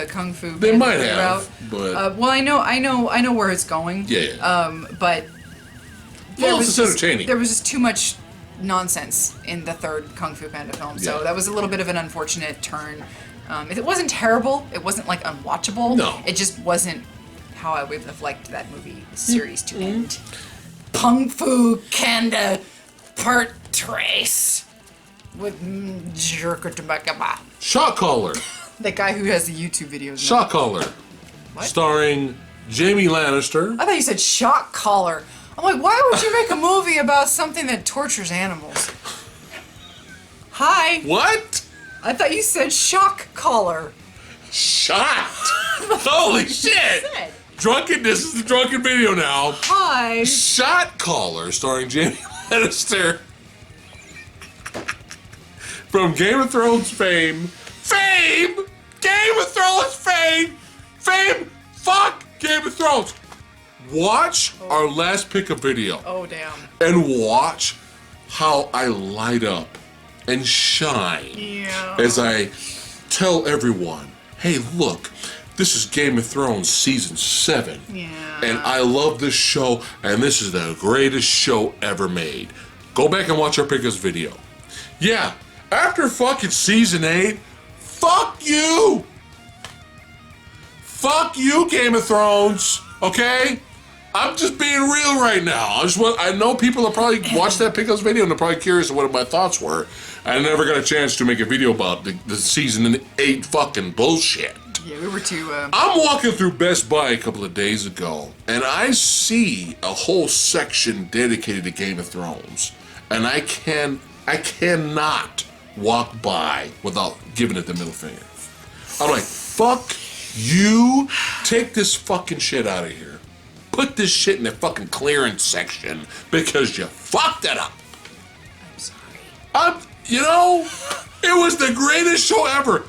Kung Fu They Panda might route. have, but Well, I know where it's going. yeah. But It's entertaining. There was just too much nonsense in the third Kung Fu Panda film, so Yeah. that was a little bit of an unfortunate turn. It wasn't terrible. It wasn't like unwatchable. No. It just wasn't how I would have liked that movie series to end. Kung Fu Panda Part Trace with Shot Caller. the guy who has the YouTube videos. now. Shot Caller. What? Starring Jamie Lannister. I thought you said shock collar. I'm like, why would you make a movie about something that tortures animals? Hi. What? I thought you said shock collar. Shot. Holy shit. Said. Drunken. This is the drunken video now. Hi. Shot Caller, starring Jamie Lannister. From Game of Thrones fame. Fame! Game of Thrones fame! Fame! Fuck Game of Thrones! Watch our last pickup video Oh damn. and watch how I light up and shine Yeah. as I tell everyone, hey, look, this is Game of Thrones Season 7. Yeah. And I love this show, and this is the greatest show ever made. Go back and watch our pickups video. Yeah, after fucking Season 8, fuck you! Fuck you, Game of Thrones, okay? I'm just being real right now. I know people will probably watch that pickups video and they're probably curious of what my thoughts were. I never got a chance to make a video about the Season 8 fucking bullshit. Yeah, we were too. I'm walking through Best Buy a couple of days ago, and I see a whole section dedicated to Game of Thrones, and I cannot walk by without giving it the middle finger. I'm like, fuck you, take this fucking shit out of here. Put this shit in the fucking clearance section because you fucked it up. I'm sorry. It was the greatest show ever.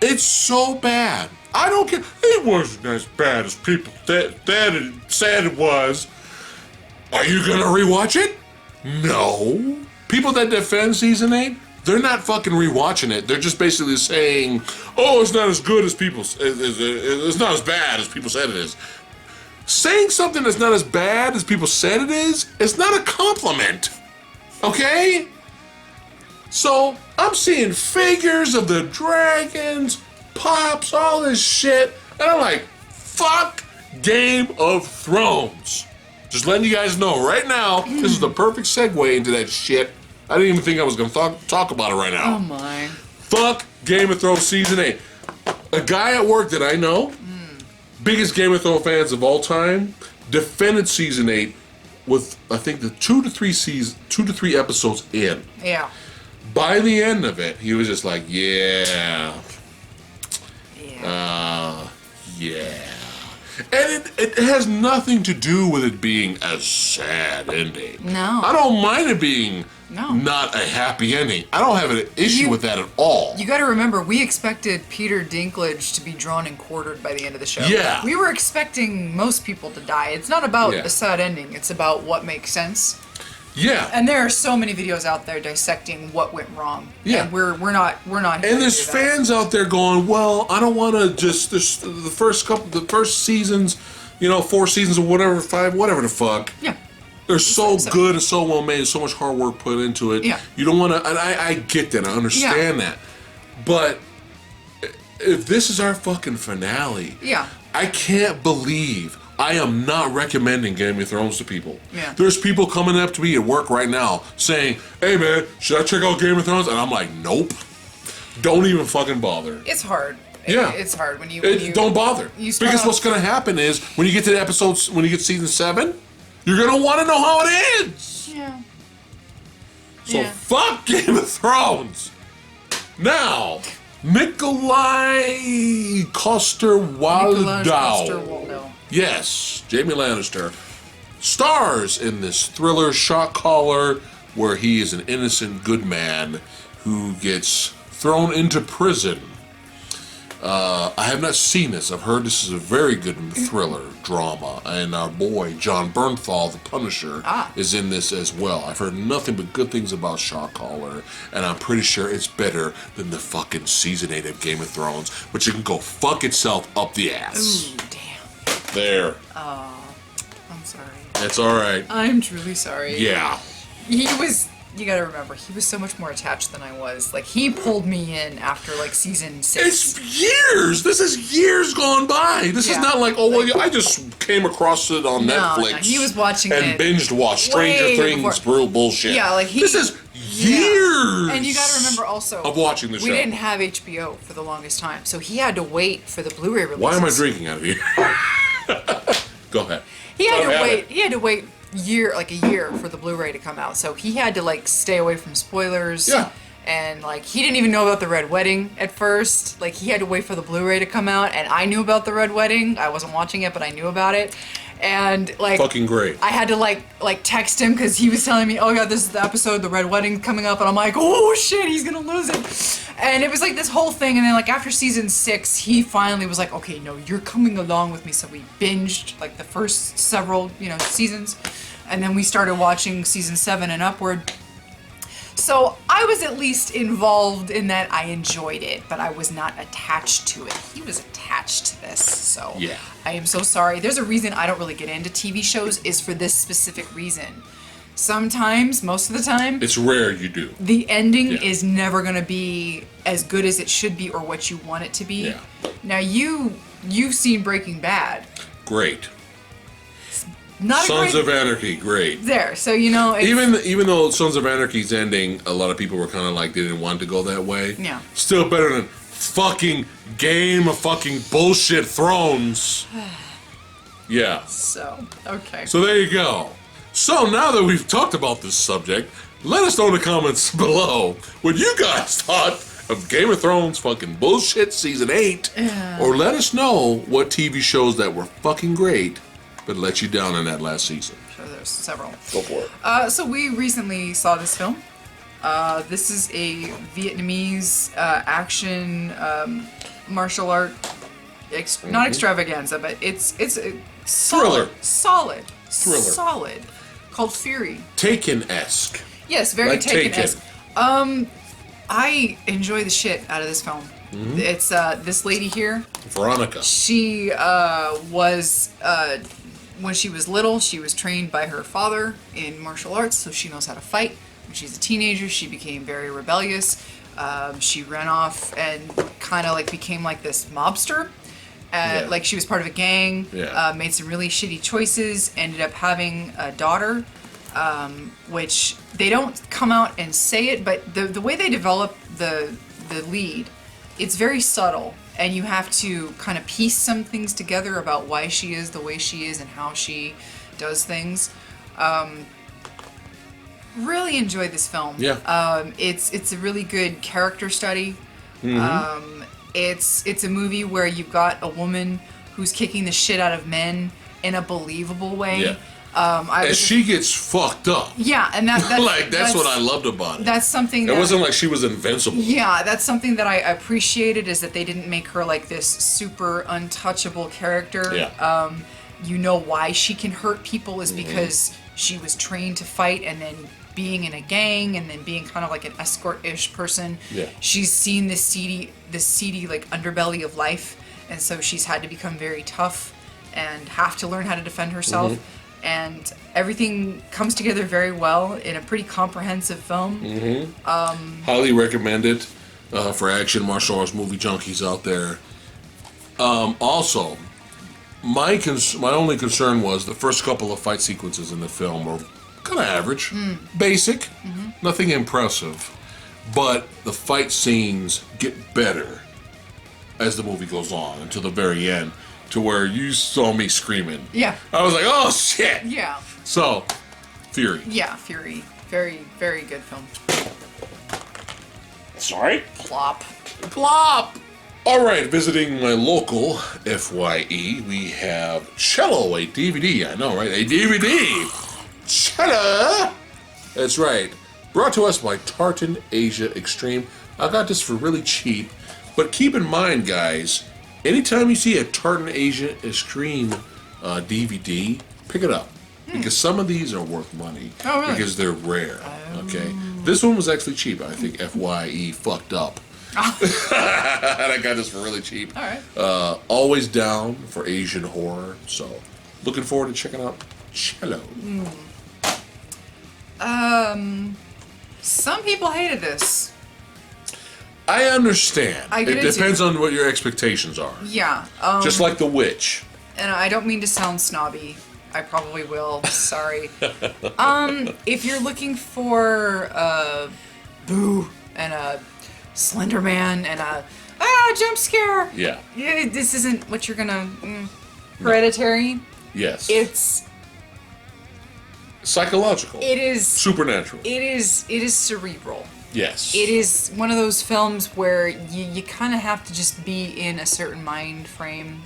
It's so bad. I don't care. It wasn't as bad as people said it was. Are you gonna rewatch it? No. People that defend Season 8, they're not fucking rewatching it. They're just basically saying, oh, it's not as good as people, it's not as bad as people said it is. Saying something that's not as bad as people said it is not a compliment. Okay? So, I'm seeing figures of the dragons, pops, all this shit, and I'm like, fuck Game of Thrones. Just letting you guys know right now, this is the perfect segue into that shit. I didn't even think I was going to talk about it right now. Oh my. Fuck Game of Thrones Season 8. A guy at work that I know, biggest Game of Thrones fans of all time, defended Season 8 with, I think, the 2 to 3 episodes in. Yeah. By the end of it, he was just like, yeah. And it has nothing to do with it being a sad ending. No. I don't mind it being No. not a happy ending. I don't have an issue with that at all. You got to remember, we expected Peter Dinklage to be drawn and quartered by the end of the show. Yeah. We were expecting most people to die. It's not about Yeah. a sad ending. It's about what makes sense. Yeah. And there are so many videos out there dissecting what went wrong. Yeah. And we're not here And to there's do that. fans out there going, well, I don't want to just the first seasons, 4 seasons or whatever, 5, whatever the fuck. Yeah. They're so good and so well made, so much hard work put into it. Yeah. You don't want to, and I get that, I understand that. But if this is our fucking finale, Yeah. I can't believe I am not recommending Game of Thrones to people. Yeah. There's people coming up to me at work right now saying, hey man, should I check out Game of Thrones? And I'm like, nope. Don't even fucking bother. It's hard. Yeah. It's hard when you don't bother. you start Because off- what's going to happen is when you get to the episodes, when you get to season 7, you're going to want to know how it ends. Yeah. So Yeah. fuck Game of Thrones. Now, Nikolai Coster-Waldau. Coster-Waldau. Yes, Jamie Lannister stars in this thriller Shot Caller, where he is an innocent good man who gets thrown into prison. I have not seen this. I've heard this is a very good thriller drama, and our boy John Bernthal, the Punisher, is in this as well. I've heard nothing but good things about Shot Caller, and I'm pretty sure it's better than the fucking season 8 of Game of Thrones, which can go fuck itself up the ass. Ooh, damn. There. I'm sorry. It's all right. I'm truly sorry. Yeah. You gotta remember, he was so much more attached than I was. Like, he pulled me in after, like, season 6. It's years! This is years gone by! This is not like, I just came across it on Netflix. No, he was watching and it binged watched Stranger Things bullshit. Yeah, like this is years! And you gotta remember also, of watching the show. We didn't have HBO for the longest time, so he had to wait for the Blu-ray releases. Why am I drinking out of here? Go ahead. He had to wait a year for the Blu-ray to come out, so he had to like stay away from spoilers. Yeah. And like he didn't even know about the Red Wedding at first. Like he had to wait for the Blu-ray to come out, and I knew about the Red Wedding. I wasn't watching it, but I knew about it. And like fucking great. I had to like text him because he was telling me, "Oh yeah, this is the episode, the Red Wedding coming up," and I'm like, "Oh shit, he's gonna lose it." And it was like this whole thing, and then like after season 6, he finally was like, "Okay, no, you're coming along with me." So we binged like the first several, seasons, and then we started watching season 7 and upward. So I was at least involved in that. I enjoyed it, but I was not attached to it. He was attached to this, so yeah. I am so sorry. There's a reason I don't really get into TV shows is for this specific reason. Sometimes, most of the time, it's rare you do. The ending is never going to be as good as it should be or what you want it to be. Yeah. Now you've seen Breaking Bad. Great. Not Sons of Anarchy, great. There, so it's, even though Sons of Anarchy's ending, a lot of people were kind of like they didn't want to go that way. Yeah. Still better than fucking Game of fucking bullshit Thrones. Yeah. So okay. So there you go. So now that we've talked about this subject, let us know in the comments below what you guys thought of Game of Thrones fucking bullshit season 8, or let us know what TV shows that were fucking great but let you down in that last season. Sure, there's several. Go for it. So we recently saw this film. This is a Vietnamese action martial art, not extravaganza, but it's a solid thriller, called Fury. Taken-esque. Yes, very like Taken-esque. I enjoy the shit out of this film. Mm-hmm. It's this lady here, Veronica. She was when she was little, she was trained by her father in martial arts, so she knows how to fight. When she's a teenager, she became very rebellious. She ran off and kind of like became like this mobster. Like she was part of a gang, made some really shitty choices, ended up having a daughter, which they don't come out and say it, but the way they develop the lead, it's very subtle. And you have to kind of piece some things together about why she is the way she is and how she does things. Really enjoyed this film. Yeah. It's a really good character study. Mm-hmm. It's a movie where you've got a woman who's kicking the shit out of men in a believable way. Yeah. And she gets fucked up. Yeah, and that's that's what I loved about it. That's something that... It wasn't like she was invincible. Yeah, that's something that I appreciated, is that they didn't make her like this super untouchable character. Yeah. You know why she can hurt people is because she was trained to fight, and then being in a gang, and then being kind of like an escort-ish person. Yeah. She's seen this seedy like underbelly of life, and so she's had to become very tough and have to learn how to defend herself. Mm-hmm. And everything comes together very well in a pretty comprehensive film. Mm-hmm. Highly recommend it for action martial arts movie junkies out there. Also, my only concern was the first couple of fight sequences in the film were kind of average, basic, nothing impressive. But the fight scenes get better as the movie goes on until the very end, to where you saw me screaming. Yeah. I was like, oh shit. Yeah. So, Fury. Yeah, Fury. Very, very good film. Sorry? Plop. Plop! Alright, visiting my local FYE, we have Cello, a DVD. I know, right? A DVD! Cello! That's right. Brought to us by Tartan Asia Extreme. I got this for really cheap. But keep in mind, guys, anytime you see a Tartan Asia Extreme DVD, pick it up. Because some of these are worth money. Oh, really? Because they're rare. Okay? This one was actually cheap. I think FYE fucked up. And I got this for really cheap. Alright. Always down for Asian horror. So, looking forward to checking out Cello. Some people hated this. I understand. I get it it depends too. on what your expectations are. Yeah. Just like The Witch. And I don't mean to sound snobby. I probably will. Sorry. If you're looking for a boo and a Slender Man and a jump scare, Yeah. this isn't what you're gonna. Hereditary. Yes. It's. Psychological. It is. Supernatural. It is cerebral. Yes. It is one of those films where you kind of have to just be in a certain mind frame,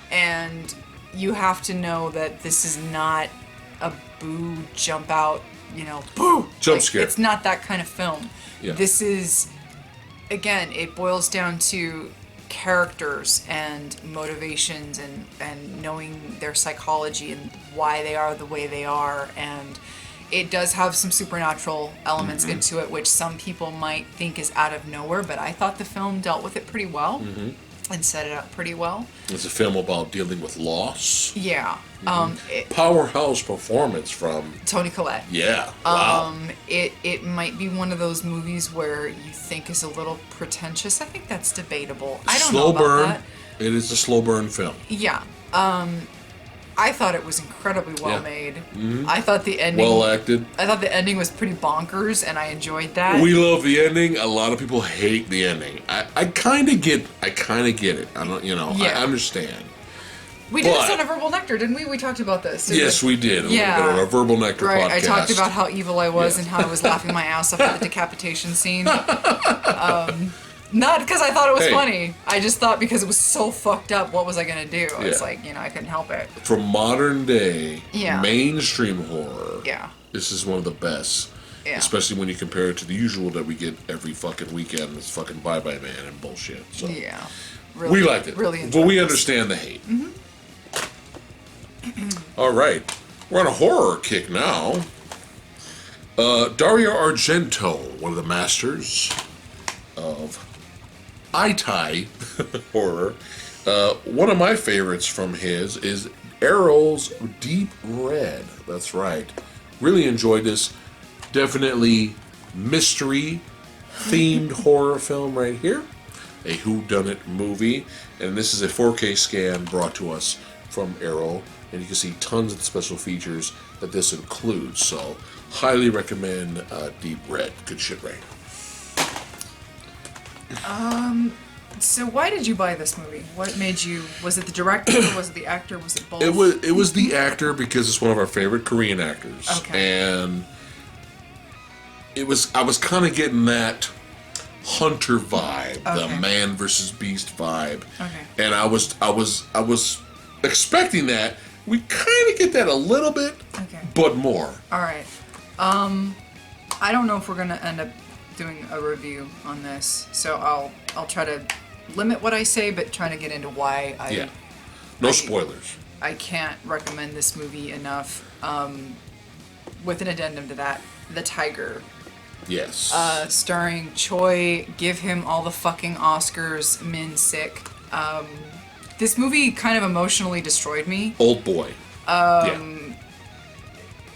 and you have to know that this is not a boo, jump out, boo! Jump scare. It's not that kind of film. Yeah. This is, again, it boils down to characters and motivations and knowing their psychology and why they are the way they are, and it does have some supernatural elements into it, which some people might think is out of nowhere, but I thought the film dealt with it pretty well and set it up pretty well. It's a film about dealing with loss. Yeah. Powerhouse performance from... Toni Collette. Yeah. Wow. It might be one of those movies where you think is a little pretentious. I think that's debatable. I don't know about burn. that. It is a slow burn film. Yeah. I thought it was incredibly well made. I thought the ending... Well acted. I thought the ending was pretty bonkers, and I enjoyed that. We love the ending. A lot of people hate the ending. I kind of get it. I don't, Yeah. I understand. We did this on a Verbal Nectar, didn't we? We talked about this. Yes, we did. Yeah. On a Verbal Nectar Right, podcast. I talked about how evil I was Yeah. and how I was laughing my ass off at the decapitation scene. Not because I thought it was funny. I just thought because it was so fucked up, what was I going to do? It's like, I couldn't help it. From modern day mainstream horror, Yeah. this is one of the best. Yeah. Especially when you compare it to the usual that we get every fucking weekend. It's fucking Bye Bye Man and bullshit. So Yeah. Really, we liked it. Really enjoyed but we this. understand the hate. All right. We're on a horror kick now. Dario Argento, one of the masters of Itai horror. One of my favorites from his is Arrow's Deep Red. That's right. Really enjoyed this. Definitely mystery-themed horror film right here. A whodunit movie. And this is a 4K scan brought to us from Arrow. And you can see tons of special features that this includes. So, highly recommend Deep Red. Good shit, Ray. So why did you buy this movie? What made you... Was it the director? Was it the actor? Was it both? It was the actor because it's one of our favorite Korean actors. Okay. And I was kind of getting that Hunter vibe, the man versus beast vibe. Okay. And I was expecting that. We kind of get that a little bit, but more. All right. I don't know if we're gonna end up doing a review on this, so I'll try to limit what I say, but try to get into why No spoilers. I can't recommend this movie enough. With an addendum to that, The Tiger, Yes. starring Choi. Give him all the fucking Oscars. Min Sik. This movie kind of emotionally destroyed me. Old boy.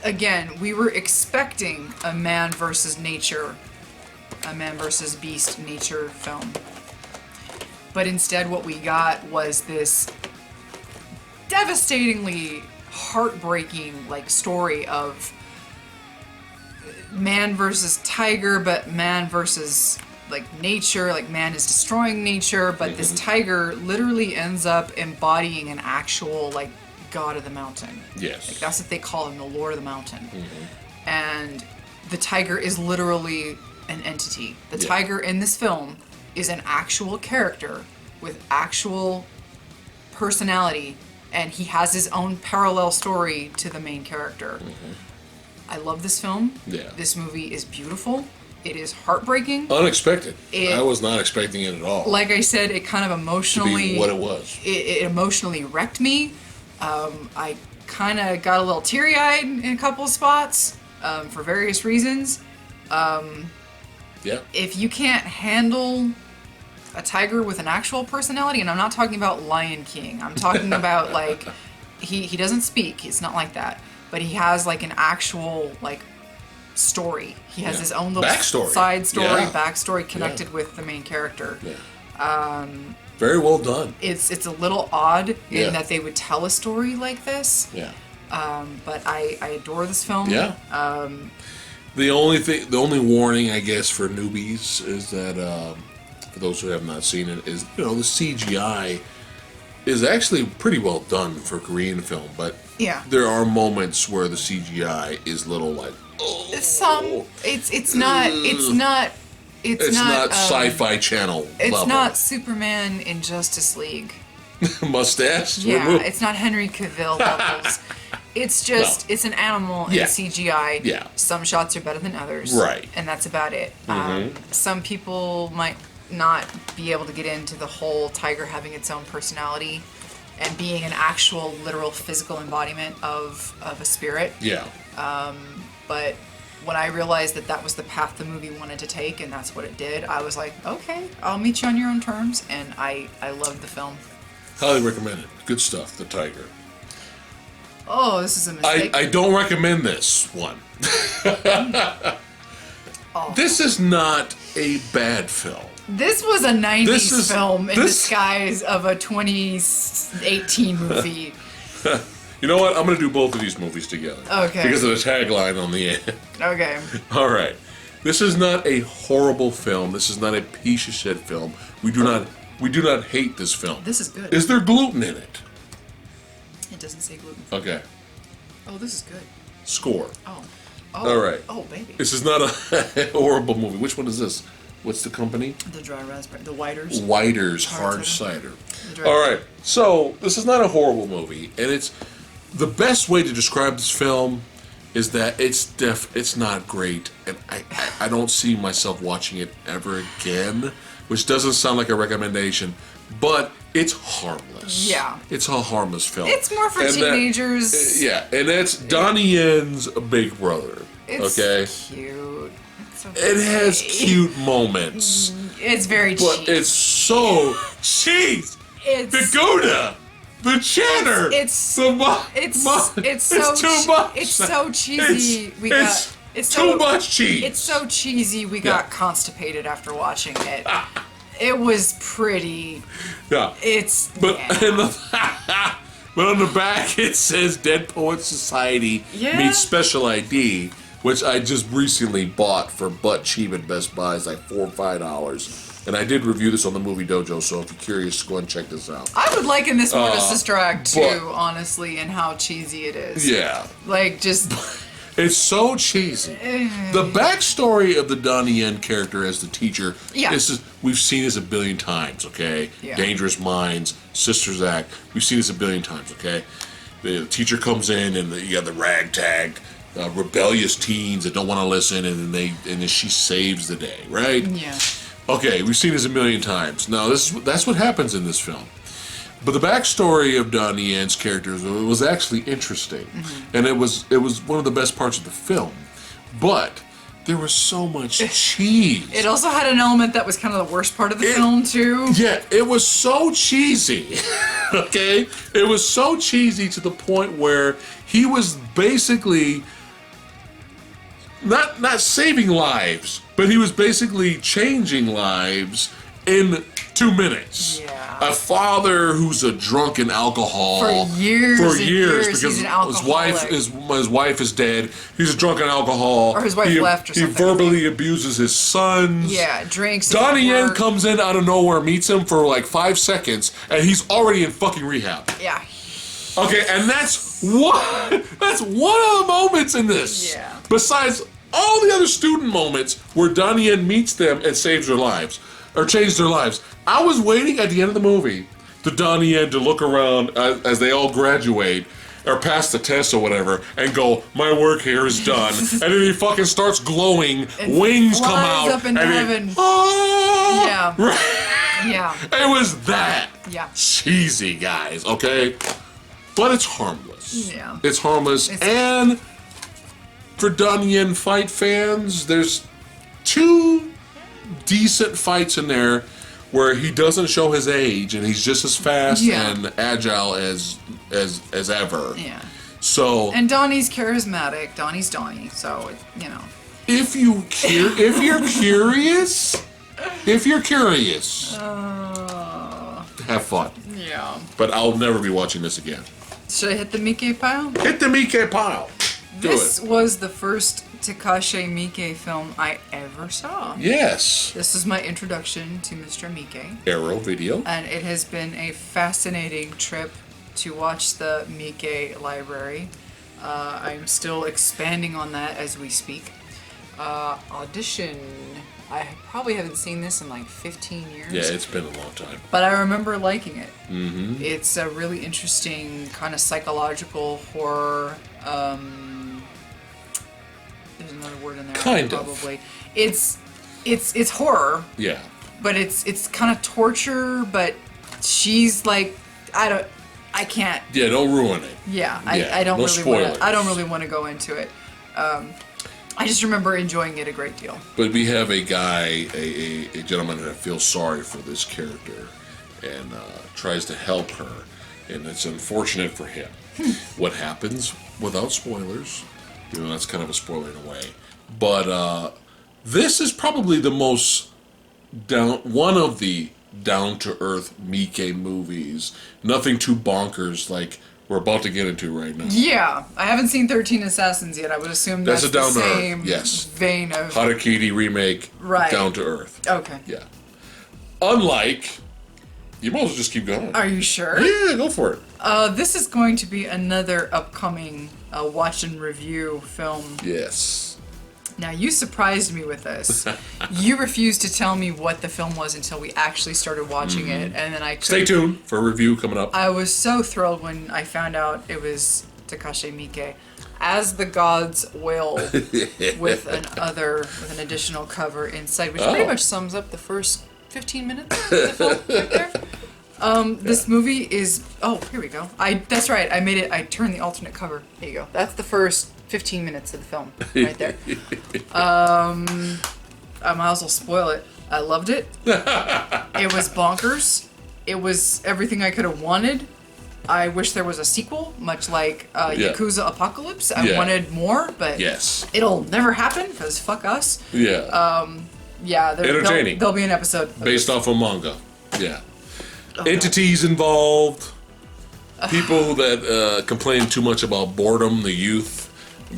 Again, we were expecting a man versus nature, a man versus beast nature film. But instead what we got was this devastatingly heartbreaking story of man versus tiger, but man versus nature, man is destroying nature, but this tiger literally ends up embodying an actual god of the mountain. Yes. That's what they call him, the Lord of the Mountain. And the tiger is literally an entity. The tiger in this film is an actual character with actual personality, and he has his own parallel story to the main character. I love this film. Yeah. This movie is beautiful. It is heartbreaking. Unexpected. I was not expecting it at all. Like I said, it kind of emotionally... To be what it was. It emotionally wrecked me. I kind of got a little teary-eyed in a couple of spots for various reasons. Yeah. If you can't handle a tiger with an actual personality, and I'm not talking about Lion King, I'm talking about, like, he doesn't speak. It's not like that. But he has, like, an actual, like, story. He has his own little side story, backstory connected with the main character. Yeah. Very well done. It's a little odd in that they would tell a story like this. Yeah. But I adore this film. Yeah. The only warning, I guess, for newbies is that for those who have not seen it, is the CGI is actually pretty well done for Korean film, but there are moments where the CGI is little like it's not Sci-Fi Channel it's level. not Superman in Justice League. Mustache? Yeah, it's not Henry Cavill levels. It's just it's an animal in CGI. Yeah. Some shots are better than others. Right. And that's about it. Some people might not be able to get into the whole tiger having its own personality and being an actual literal physical embodiment of a spirit. Yeah. But when I realized that was the path the movie wanted to take, and that's what it did, I was like, okay, I'll meet you on your own terms, and I loved the film. Highly recommend it. Good stuff, The Tiger. Oh, this is a mistake. I don't recommend this one. This is not a bad film. This was a 90s film in disguise of a 2018 movie. You know what? I'm going to do both of these movies together. Okay. Because of the tagline on the end. Okay. All right. This is not a horrible film. This is not a piece of shit film. We do not hate this film. This is good. Is there gluten in it? It doesn't say gluten. Okay. Oh, this is good. Score. Oh. All right. Oh, baby. This is not a horrible movie. Which one is this? What's the company? The Dry Raspberry. The Whiters. Whiters Hard Cider. All right. So this is not a horrible movie, and it's the best way to describe this film is that it's not great, and I don't see myself watching it ever again, which doesn't sound like a recommendation, but it's harmless. Yeah. It's a harmless film. It's more for teenagers. And that's Donnie Yen's big brother. It's cute. It's okay. It has cute moments. It's very cheap. But it's so cheese. The Gouda. The cheddar. It's too much. It's so cheesy. It's too much cheese. It's so cheesy. We got constipated after watching it. It was pretty. Yeah. But on the back it says Dead Poets Society meets Special ID, which I just recently bought for butt cheap at Best Buy. It's like $4 or $5. And I did review this on the Movie Dojo, so if you're curious, go and check this out. I would liken this more to Sister Act 2, honestly, and how cheesy it is. Yeah. Like, just... It's so cheesy. The backstory of the Donnie Yen character as the teacher, we've seen this a billion times, okay? Yeah. Dangerous Minds, Sisters Act, we've seen this a billion times, okay? The teacher comes in and you got the ragtag, rebellious teens that don't want to listen, and then she saves the day, right? Yeah. Okay, we've seen this a million times. Now, that's what happens in this film. But the backstory of Donnie Yen's characters was actually interesting, and it was one of the best parts of the film. But there was so much cheese. It also had an element that was kind of the worst part of the film too. Yeah, it was so cheesy. Okay, it was so cheesy to the point where he was basically not saving lives, but he was basically changing lives in 2 minutes. Yeah. A father who's a drunken alcohol for years because he's an alcoholic. his wife is dead. He's a drunken alcohol. Or his wife left or something. He verbally abuses his sons. Yeah, drinks. Donnie Yen comes in out of nowhere, meets him for like 5 seconds, and he's already in fucking rehab. Yeah. Okay, and that's one of the moments in this. Yeah. Besides all the other student moments where Donnie Yen meets them and saves their lives, or changed their lives. I was waiting at the end of the movie for Donnie Yen to look around as they all graduate or pass the test or whatever and go, my work here is done. And then he fucking starts glowing, And wings come flies out. up into heaven. Yeah. Yeah. It was that Yeah. cheesy, guys, okay? But it's harmless. Yeah. It's harmless. And for Donnie Yen fight fans, there's 2 decent fights in there where he doesn't show his age and he's just as fast and agile as ever. Yeah. So And Donnie's charismatic. Donnie's Donnie, so you know. if you're curious, have fun. Yeah. But I'll never be watching this again. Should I hit the Miike pile? Hit the Miike pile. Do This it. was the first Takashi Miike film I ever saw. Yes. This is my introduction to Mr. Miike. Arrow Video. And it has been a fascinating trip to watch the Miike library. I'm still expanding on that as we speak. Audition. I probably haven't seen this in like 15 years. Yeah, it's been a long time. But I remember liking it. Mm-hmm. It's a really interesting kind of psychological horror. There's another word in there. Kind of. Probably. It's horror. Yeah. But it's kind of torture. But she's like, I can't. Yeah, don't ruin it. Yeah, Yeah, I don't no really spoilers. want to. I don't really want to go into it. I just remember enjoying it a great deal. But we have a guy, a gentleman that feels sorry for this character and tries to help her, and it's unfortunate for him. What happens, without spoilers, that's kind of a spoiler in a way, but this is probably the most one of the down-to-earth Miike movies. Nothing too bonkers like we're about to get into right now. Yeah, I haven't seen 13 Assassins yet. I would assume that's a the down to earth, same yes. vein of... Harakiri remake, Right. down to earth. Okay. Yeah. Unlike, you might as well just keep going. Are you sure? Yeah, go for it. This is going to be another upcoming watch and review film. Yes. Now, you surprised me with this. You refused to tell me what the film was until we actually started watching it, and then I Stay tuned for a review coming up. I was so thrilled when I found out it was Takashi Miike. As the Gods Will, with an additional cover inside, which pretty much sums up the first 15 minutes of the film right there. This movie is... Oh, here we go. That's right. I made it. I turned the alternate cover. There you go. That's the first 15 minutes of the film right there. I might as well spoil it. I loved it. It was bonkers. It was everything I could have wanted. I wish there was a sequel, much like Yakuza Apocalypse. I wanted more, but it'll never happen because fuck us. Yeah. Entertaining. There'll be an episode based off of manga. Yeah. Entities involved. People that complain too much about boredom, the youth,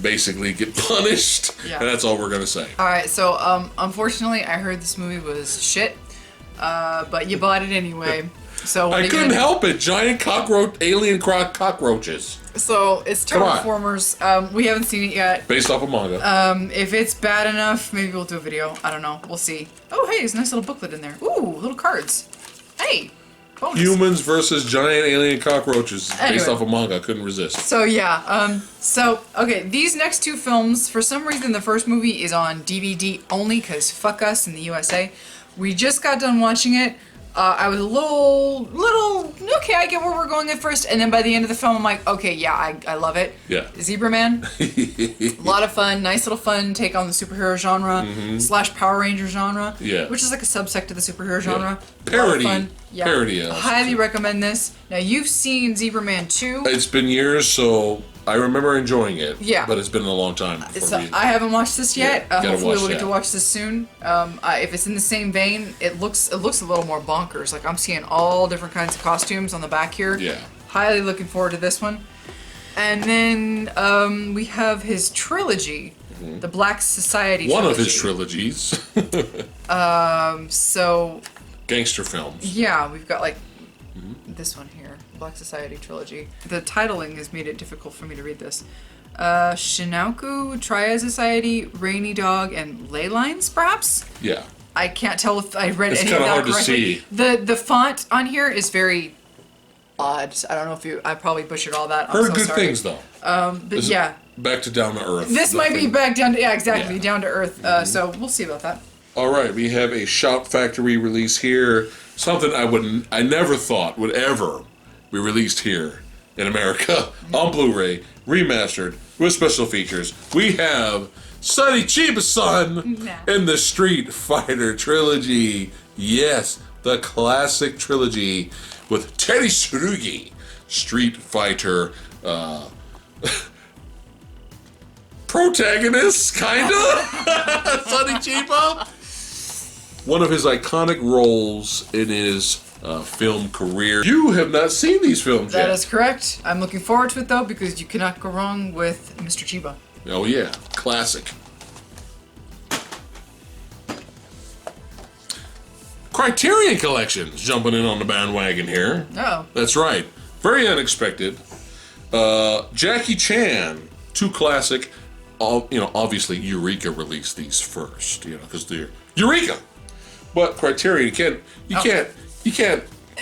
basically get punished. Yeah. And that's all we're going to say. All right, so unfortunately, I heard this movie was shit, but you bought it anyway. So I couldn't help it. Giant alien cockroaches. So it's Terraformers. We haven't seen it yet. Based off of manga. If it's bad enough, maybe we'll do a video. I don't know. We'll see. Oh, hey, there's a nice little booklet in there. Ooh, little cards. Hey, bonus. Humans versus giant alien cockroaches. Based Anyway. off of manga. Couldn't resist. So yeah, okay, these next 2 films, for some reason the first movie is on DVD only, because fuck us in the USA. We just got done watching it. I was a little, okay, I get where we're going at first, and then by the end of the film, I'm like, okay, yeah, I love it. Yeah. Zebra Man, a lot of fun, nice little fun take on the superhero genre, / Power Ranger genre, which is like a subsect of the superhero genre. Parody. A lot of fun. Yeah. Parody. Highly recommend this. Now, you've seen Zebra Man 2. It's been years, so I remember enjoying it. Yeah. But it's been a long time. So I haven't watched this yet. Yeah, gotta Hopefully watch we'll get that. to watch this soon. If it's in the same vein, it looks a little more bonkers. Like I'm seeing all different kinds of costumes on the back here. Yeah. Highly looking forward to this one. And then we have his trilogy, the Black Society One trilogy. of his trilogies. So Gangster films. yeah, we've got like this one here, Black Society trilogy. The titling has made it difficult for me to read this. Shinauku, Triad Society, Rainy Dog, and Ley Lines, perhaps? Yeah. I can't tell if I read It's any of kinda that hard to correctly. see. The font on here is very odd. I don't know if I probably butchered all that. I'm Heard so good sorry. things, though. But This is yeah. Back to down to earth. This might be back down to, exactly, Yeah. down to earth. So we'll see about that. All right, we have a Shout Factory release here. Something I never thought would ever be released here in America on Blu-ray, remastered with special features. We have Sonny Chiba-san in the Street Fighter trilogy. Yes, the classic trilogy with Teddy Tsurugi, Street Fighter protagonist, kinda. Sonny Chiba. One of his iconic roles in his film career. You have not seen these films yet. That is correct. I'm looking forward to it, though, because you cannot go wrong with Mr. Chiba. Oh yeah, classic. Criterion Collection's jumping in on the bandwagon here. Oh. That's right. Very unexpected. Jackie Chan, two classic. Obviously Eureka released these first, because they're Eureka. But Criterion you can't.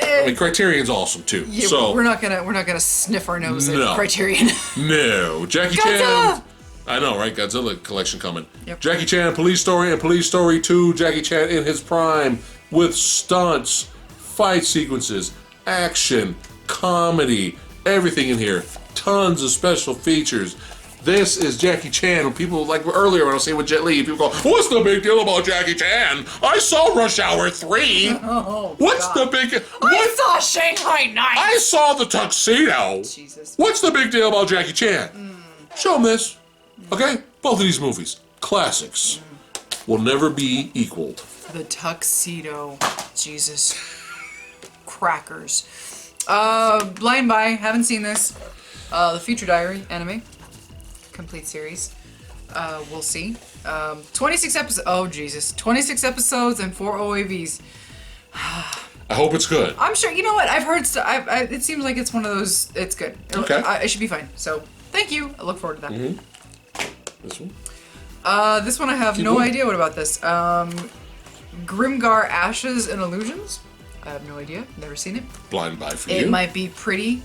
I mean, Criterion's awesome too. Yeah, so we're not gonna sniff our nose No. at Criterion. no, Jackie Godzilla! Chan. I know, right? Godzilla collection coming. Yep. Jackie Chan, Police Story, and Police Story 2. Jackie Chan in his prime with stunts, fight sequences, action, comedy, everything in here. Tons of special features. This is Jackie Chan. When people, like earlier when I was saying with Jet Li, people go, what's the big deal about Jackie Chan? I saw Rush Hour 3. Oh, What's God. the big... I saw Shanghai Nights! I saw the tuxedo. Jesus. What's the big deal about Jackie Chan? Show him this. Okay? Both of these movies. Classics. Will never be equaled. The tuxedo. Jesus. Crackers. Blind Buy. Haven't seen this. The Future Diary anime. Complete series. We'll see. 26 episodes. Oh, Jesus. 26 episodes and 4 OAVs. I hope it's good. I'm sure. You know what? I've heard it seems like it's one of those. It's good. Okay. It should be fine. So, thank you. I look forward to that. This one? This one I have no going. idea what about this. Grimgar Ashes and Illusions. I have no idea. Never seen it. Blind Buy for It you. might be pretty,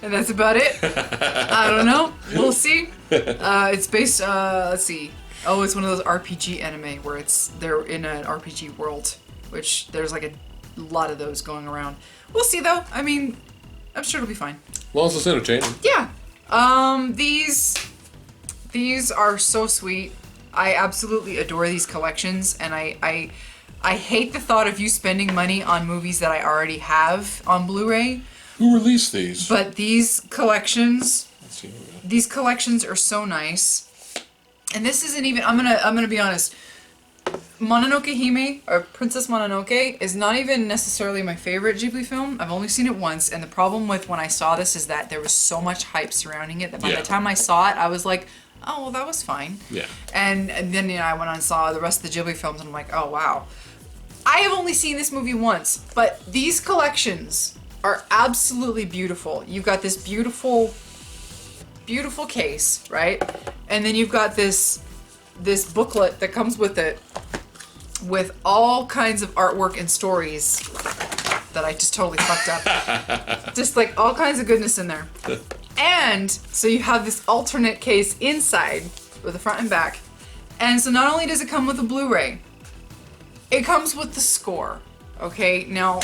and that's about it. I don't know. We'll see. It's based. Let's see. Oh, it's one of those RPG anime where they're in an RPG world, which there's like a lot of those going around. We'll see though. I mean, I'm sure it'll be fine. Well, it's entertaining. Yeah. These are so sweet. I absolutely adore these collections, and I hate the thought of you spending money on movies that I already have on Blu-ray. Who released these? But these collections, Let's see. are so nice. And this isn't even. I'm gonna be honest. Mononoke Hime, or Princess Mononoke, is not even necessarily my favorite Ghibli film. I've only seen it once, and the problem with when I saw this is that there was so much hype surrounding it that by Yeah. the time I saw it, I was like, oh, well, that was fine. Yeah. And then I went on and saw the rest of the Ghibli films, and I'm like, oh, wow. I have only seen this movie once, but these collections are absolutely beautiful. You've got this beautiful, beautiful case, right? And then you've got this booklet that comes with it with all kinds of artwork and stories that I just totally fucked up. Just like all kinds of goodness in there. And so you have this alternate case inside with the front and back. And so not only does it come with a Blu-ray, it comes with the score. Okay, now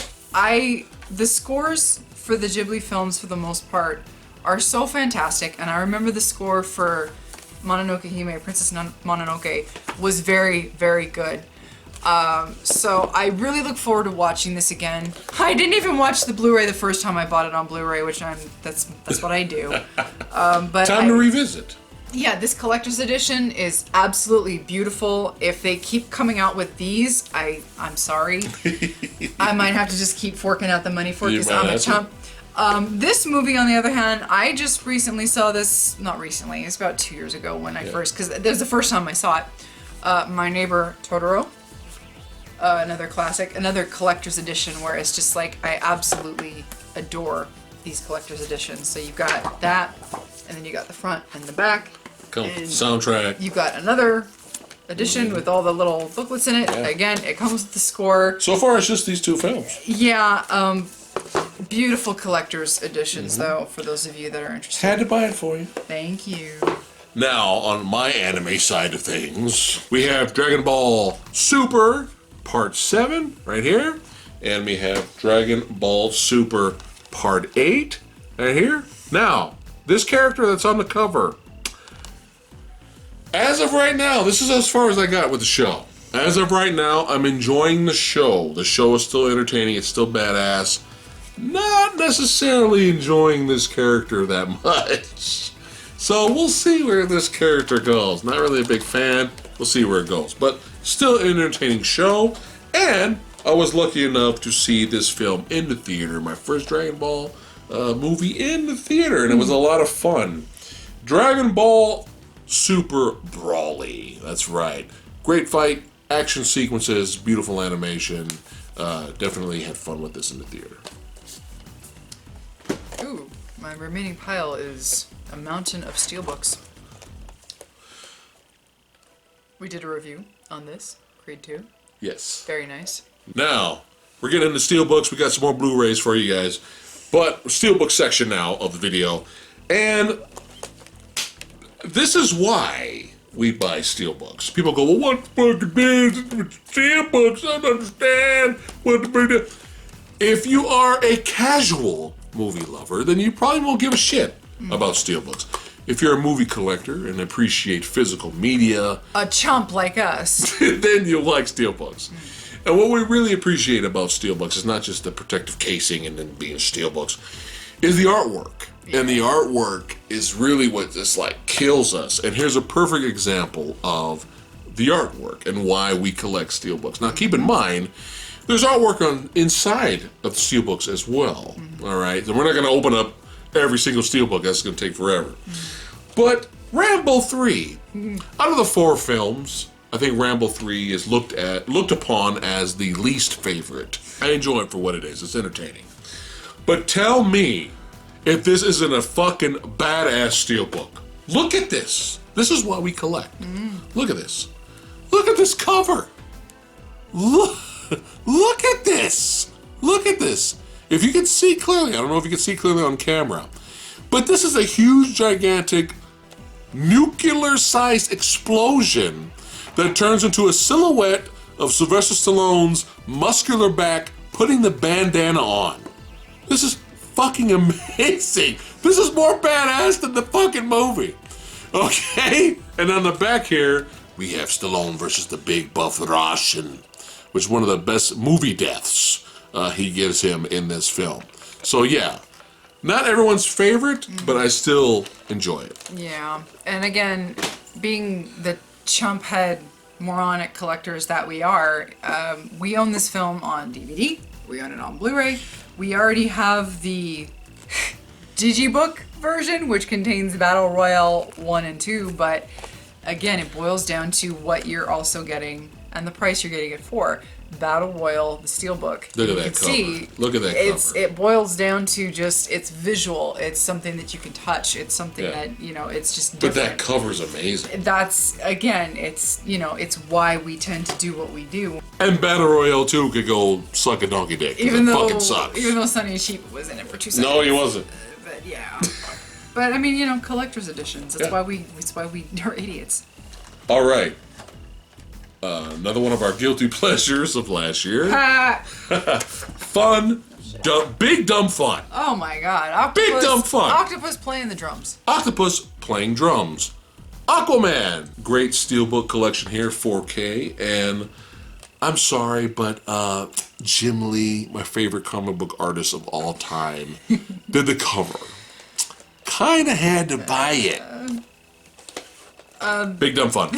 the scores for the Ghibli films for the most part are so fantastic, and I remember the score for Mononoke Hime, Princess Mononoke, was very, very good. So I really look forward to watching this again. I didn't even watch the Blu-ray the first time I bought it on Blu-ray, which that's what I do. But Time to revisit. yeah, this collector's edition is absolutely beautiful. If they keep coming out with these, I'm sorry. I might have to just keep forking out the money for it You because might I'm a have to. chump. This movie, on the other hand, I just recently saw this. Not recently, it's about 2 years ago when I first, because that was the first time I saw it. My Neighbor Totoro. Another classic, another collector's edition where it's just like I absolutely adore these collector's editions. So you've got that, and then you got the front and the back. Soundtrack. You've got another edition with all the little booklets in it. Yeah. Again, it comes with the score. So far, it's just these two films. Yeah, beautiful collector's editions, though, for those of you that are interested. Had to buy it for you. Thank you. Now, on my anime side of things, we have Dragon Ball Super Part 7 right here. And we have Dragon Ball Super Part 8 right here. Now, this character that's on the cover, as of right now, this is as far as I got with the show. As of right now, I'm enjoying the show. The show is still entertaining. It's still badass. Not necessarily enjoying this character that much. So we'll see where this character goes. Not really a big fan. We'll see where it goes. But still an entertaining show. And I was lucky enough to see this film in the theater. My first Dragon Ball movie in the theater. And it was a lot of fun. Dragon Ball Super Brawly. That's right. Great fight. Action sequences. Beautiful animation. Definitely had fun with this in the theater. Ooh, my remaining pile is a mountain of steelbooks. We did a review on this, Creed 2. Yes. Very nice. Now, we're getting into Steelbooks. We got some more Blu-rays for you guys. But Steelbook section now of the video. And this is why we buy Steelbooks. People go, well, what the fuck is Steelbooks? I don't understand what the big deal. If you are a casual movie lover, then you probably won't give a shit about Steelbooks. If you're a movie collector and appreciate physical media, A chump like us. then you'll like Steelbooks. And what we really appreciate about Steelbooks is not just the protective casing and then being Steelbooks, is the artwork. And the artwork is really what just like kills us. And here's a perfect example of the artwork and why we collect Steelbooks. Now keep in mind, there's artwork on inside of the Steelbooks as well. All right, and we're not going to open up every single Steelbook. That's going to take forever. But Rambo 3, out of the 4 films, I think Rambo 3 is looked upon as the least favorite. I enjoy it for what it is. It's entertaining. But tell me if this isn't a fucking badass Steelbook. Look at this. This is what we collect. Look at this. Look at this cover. Look at this. Look at this. If you can see clearly, I don't know if you can see clearly on camera, but this is a huge, gigantic, nuclear-sized explosion that turns into a silhouette of Sylvester Stallone's muscular back putting the bandana on. This is fucking amazing. This is more badass than the fucking movie. Okay? And on the back here, we have Stallone versus the big buff Russian, which is one of the best movie deaths he gives him in this film. So yeah, not everyone's favorite, but I still enjoy it. Yeah, and again, being the chump head moronic collectors that we are, we own this film on DVD, we own it on Blu-ray, we already have the Digibook version, which contains Battle Royale 1 and 2, but again, it boils down to what you're also getting and the price you're getting it for. Battle Royale, the Steelbook. Look at that cover. Look at that cover. It boils down to just, it's visual. It's something that you can touch. It's something that, it's just different. But that cover's amazing. That's, again, it's, it's why we tend to do what we do. And Battle Royale 2 could go suck a donkey dick. Even though fucking sucks. Sonny and Sheep was in it for 2 seconds. No, he wasn't. But yeah. But I mean, collector's editions. That's why we are idiots. All right. Another one of our guilty pleasures of last year. Fun, big dumb fun. Oh my god. Octopus, big dumb fun. Octopus playing the drums. Octopus playing drums. Aquaman. Great Steelbook collection here, 4K. And I'm sorry, but Jim Lee, my favorite comic book artist of all time, did the cover. Kinda had to buy it. Big dumb fun.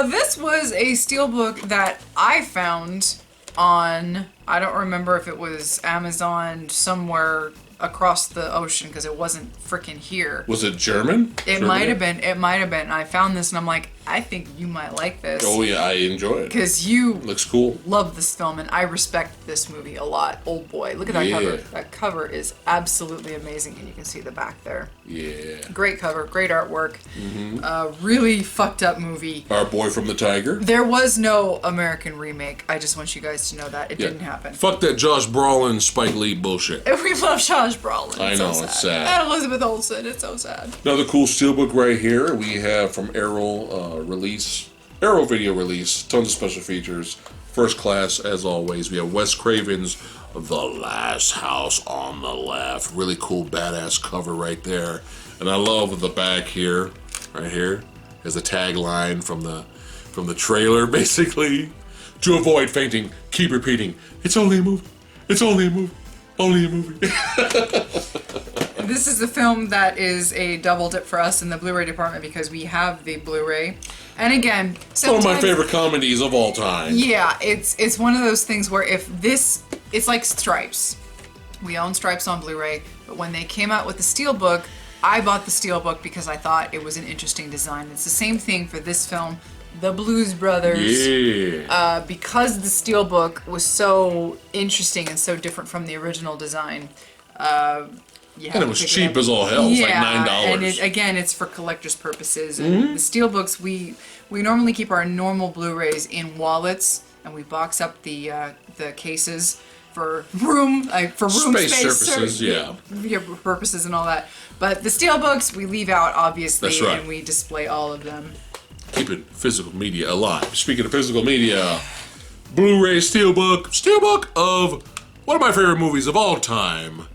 This was a steelbook that I found on, I don't remember if it was Amazon somewhere across the ocean because it wasn't freaking here. Was it German? It might have been. I found this and I'm like, I think you might like this. Oh yeah, I enjoy it. Because you looks cool. Love this film, and I respect this movie a lot. Old boy, look at that cover. That cover is absolutely amazing, and you can see the back there. Yeah. Great cover, great artwork. Really fucked up movie. Our Boy from the Tiger. There was no American remake. I just want you guys to know that it didn't happen. Fuck that Josh Brolin, Spike Lee bullshit. We love Josh Brolin. I know, it's sad. And Elizabeth Olsen, it's so sad. Another cool steelbook right here. We have from Arrow Video release. Tons of special features. First class, as always. We have Wes Craven's The Last House on the Left. Really cool, badass cover right there. And I love the back here, right here, has a tagline from the trailer, basically. To avoid fainting, keep repeating, it's only a movie. It's only a movie. Only a movie. This is a film that is a double dip for us in the Blu-ray department because we have the Blu-ray. And again, one of my favorite comedies of all time. Yeah, it's one of those things where it's like Stripes. We own Stripes on Blu-ray, but when they came out with the Steelbook, I bought the Steelbook because I thought it was an interesting design. It's the same thing for this film, The Blues Brothers. Yeah. Because the Steelbook was so interesting and so different from the original design. And it was cheap as all hell. It was like $9. And it's for collector's purposes. And the Steelbooks, we normally keep our normal Blu-rays in wallets, and we box up the cases for room space purposes, purposes and all that. But the Steelbooks we leave out, obviously, That's right. and we display all of them. Keeping physical media alive. Speaking of physical media, Blu-ray Steelbook of one of my favorite movies of all time,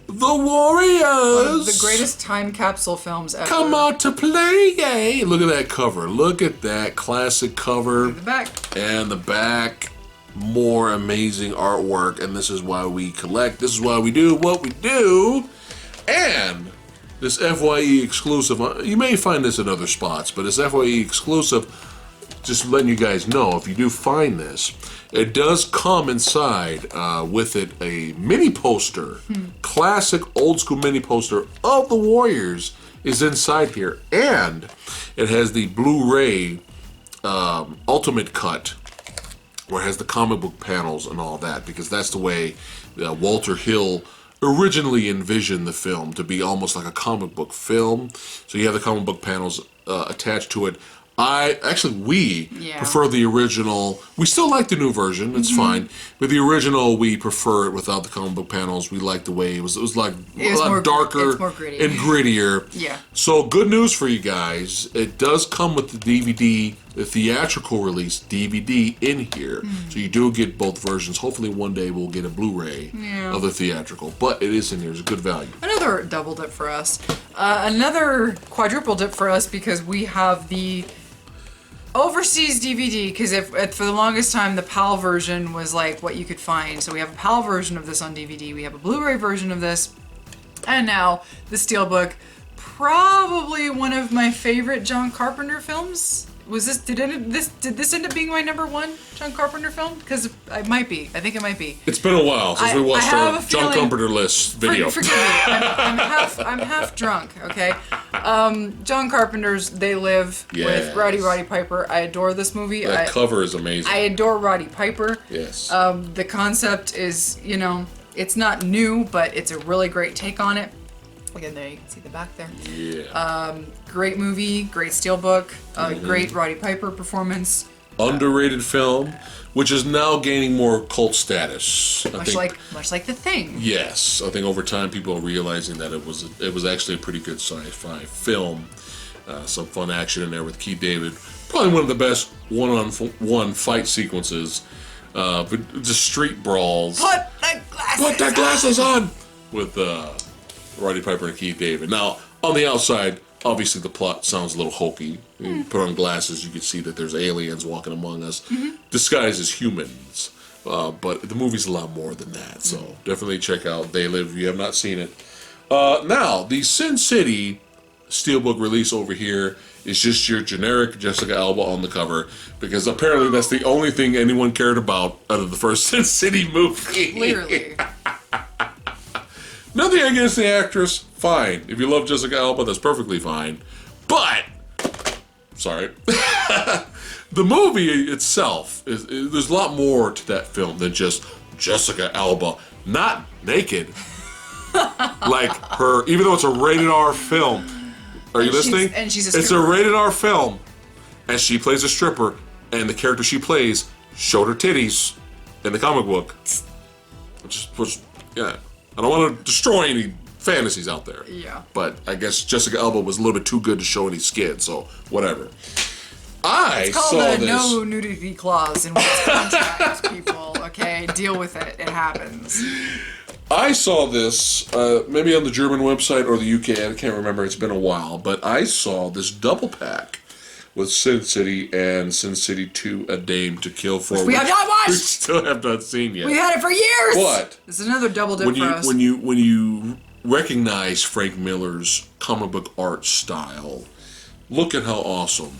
The Warriors. One of the greatest time capsule films ever. Come out to play, yay! Look at that cover. Look at that classic cover. The back. And the back. More amazing artwork. And this is why we collect. This is why we do what we do. And this FYE exclusive, you may find this in other spots, but this FYE exclusive, just letting you guys know, if you do find this, it does come inside with it a mini poster, classic old school mini poster of the Warriors is inside here, and it has the Blu-ray Ultimate Cut, where it has the comic book panels and all that, because that's the way Walter Hill originally envisioned the film to be almost like a comic book film. So you have the comic book panels attached to it. We prefer the original. We still like the new version, it's fine. But the original, we prefer it without the comic book panels. We like the way it was like a lot darker and grittier. Yeah. So good news for you guys. It does come with the DVD, the theatrical release DVD in here. So you do get both versions. Hopefully one day we'll get a Blu-ray of the theatrical. But it is in here. It's a good value. Another double dip for us. Another quadruple dip for us because we have the overseas DVD, because for the longest time the PAL version was like what you could find. So we have a PAL version of this on DVD, we have a Blu-ray version of this, and now the Steelbook. Probably one of my favorite John Carpenter films. Did this end up being my number one John Carpenter film? Because it might be. I think it might be. It's been a while since we watched our John Carpenter list video. Forgive me. I'm half drunk. Okay. John Carpenter's They Live with Roddy Piper. I adore this movie. That cover is amazing. I adore Roddy Piper. Yes. The concept is, it's not new, but it's a really great take on it. Again, there you can see the back there. Yeah. Great movie, great Steelbook, great Roddy Piper performance. Underrated film, which is now gaining more cult status. Much like The Thing. Yes, I think over time people are realizing that it was actually a pretty good sci-fi film. Some fun action in there with Keith David. Probably one of the best one-on-one fight sequences. But just street brawls. Put the glasses on! With Roddy Piper and Keith David. Now, on the outside, obviously the plot sounds a little hokey. You put on glasses, you can see that there's aliens walking among us, disguised as humans. But the movie's a lot more than that, so definitely check out They Live if you have not seen it. Now, the Sin City Steelbook release over here is just your generic Jessica Alba on the cover, because apparently that's the only thing anyone cared about out of the first Sin City movie. Clearly. Nothing against the actress, fine. If you love Jessica Alba, that's perfectly fine. But, sorry. The movie itself, there's a lot more to that film than just Jessica Alba, not naked. Like her, even though it's a rated R film. Are you listening? She's a stripper. It's a rated R film, and she plays a stripper, and the character she plays showed her titties in the comic book. Which, yeah. I don't want to destroy any fantasies out there. Yeah. But I guess Jessica Alba was a little bit too good to show any skin, so whatever. It's called the no nudity clause in one's contract, people. Okay, deal with it. It happens. I saw this maybe on the German website or the UK. I can't remember. It's been a while, but I saw this double pack with Sin City and Sin City 2: A Dame to Kill For. We have not watched. We still have not seen yet. We've had it for years. What? This is another double dip for us. When you recognize Frank Miller's comic book art style, look at how awesome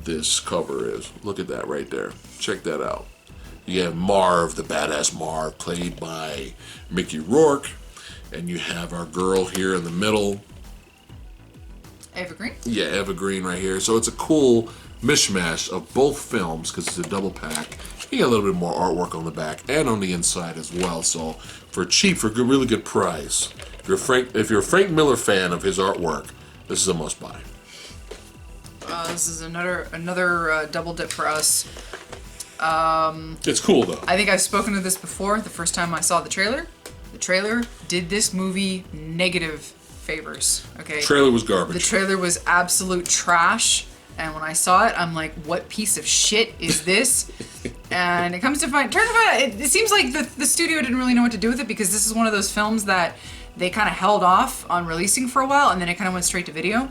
this cover is. Look at that right there. Check that out. You have Marv, the badass Marv, played by Mickey Rourke, and you have our girl here in the middle. Eva Green? Yeah, Eva Green right here. So it's a cool mishmash of both films because it's a double pack. You get a little bit more artwork on the back and on the inside as well. So for cheap, for a really good price, if you're a Frank Miller fan of his artwork, this is a must buy. This is another double dip for us. It's cool though. I think I've spoken to this before. The first time I saw the trailer did this movie negative favors. Okay. Trailer was garbage. The trailer was absolute trash. And when I saw it, I'm like, what piece of shit is this? And it turns out, it seems like the studio didn't really know what to do with it because this is one of those films that they kind of held off on releasing for a while and then it kind of went straight to video.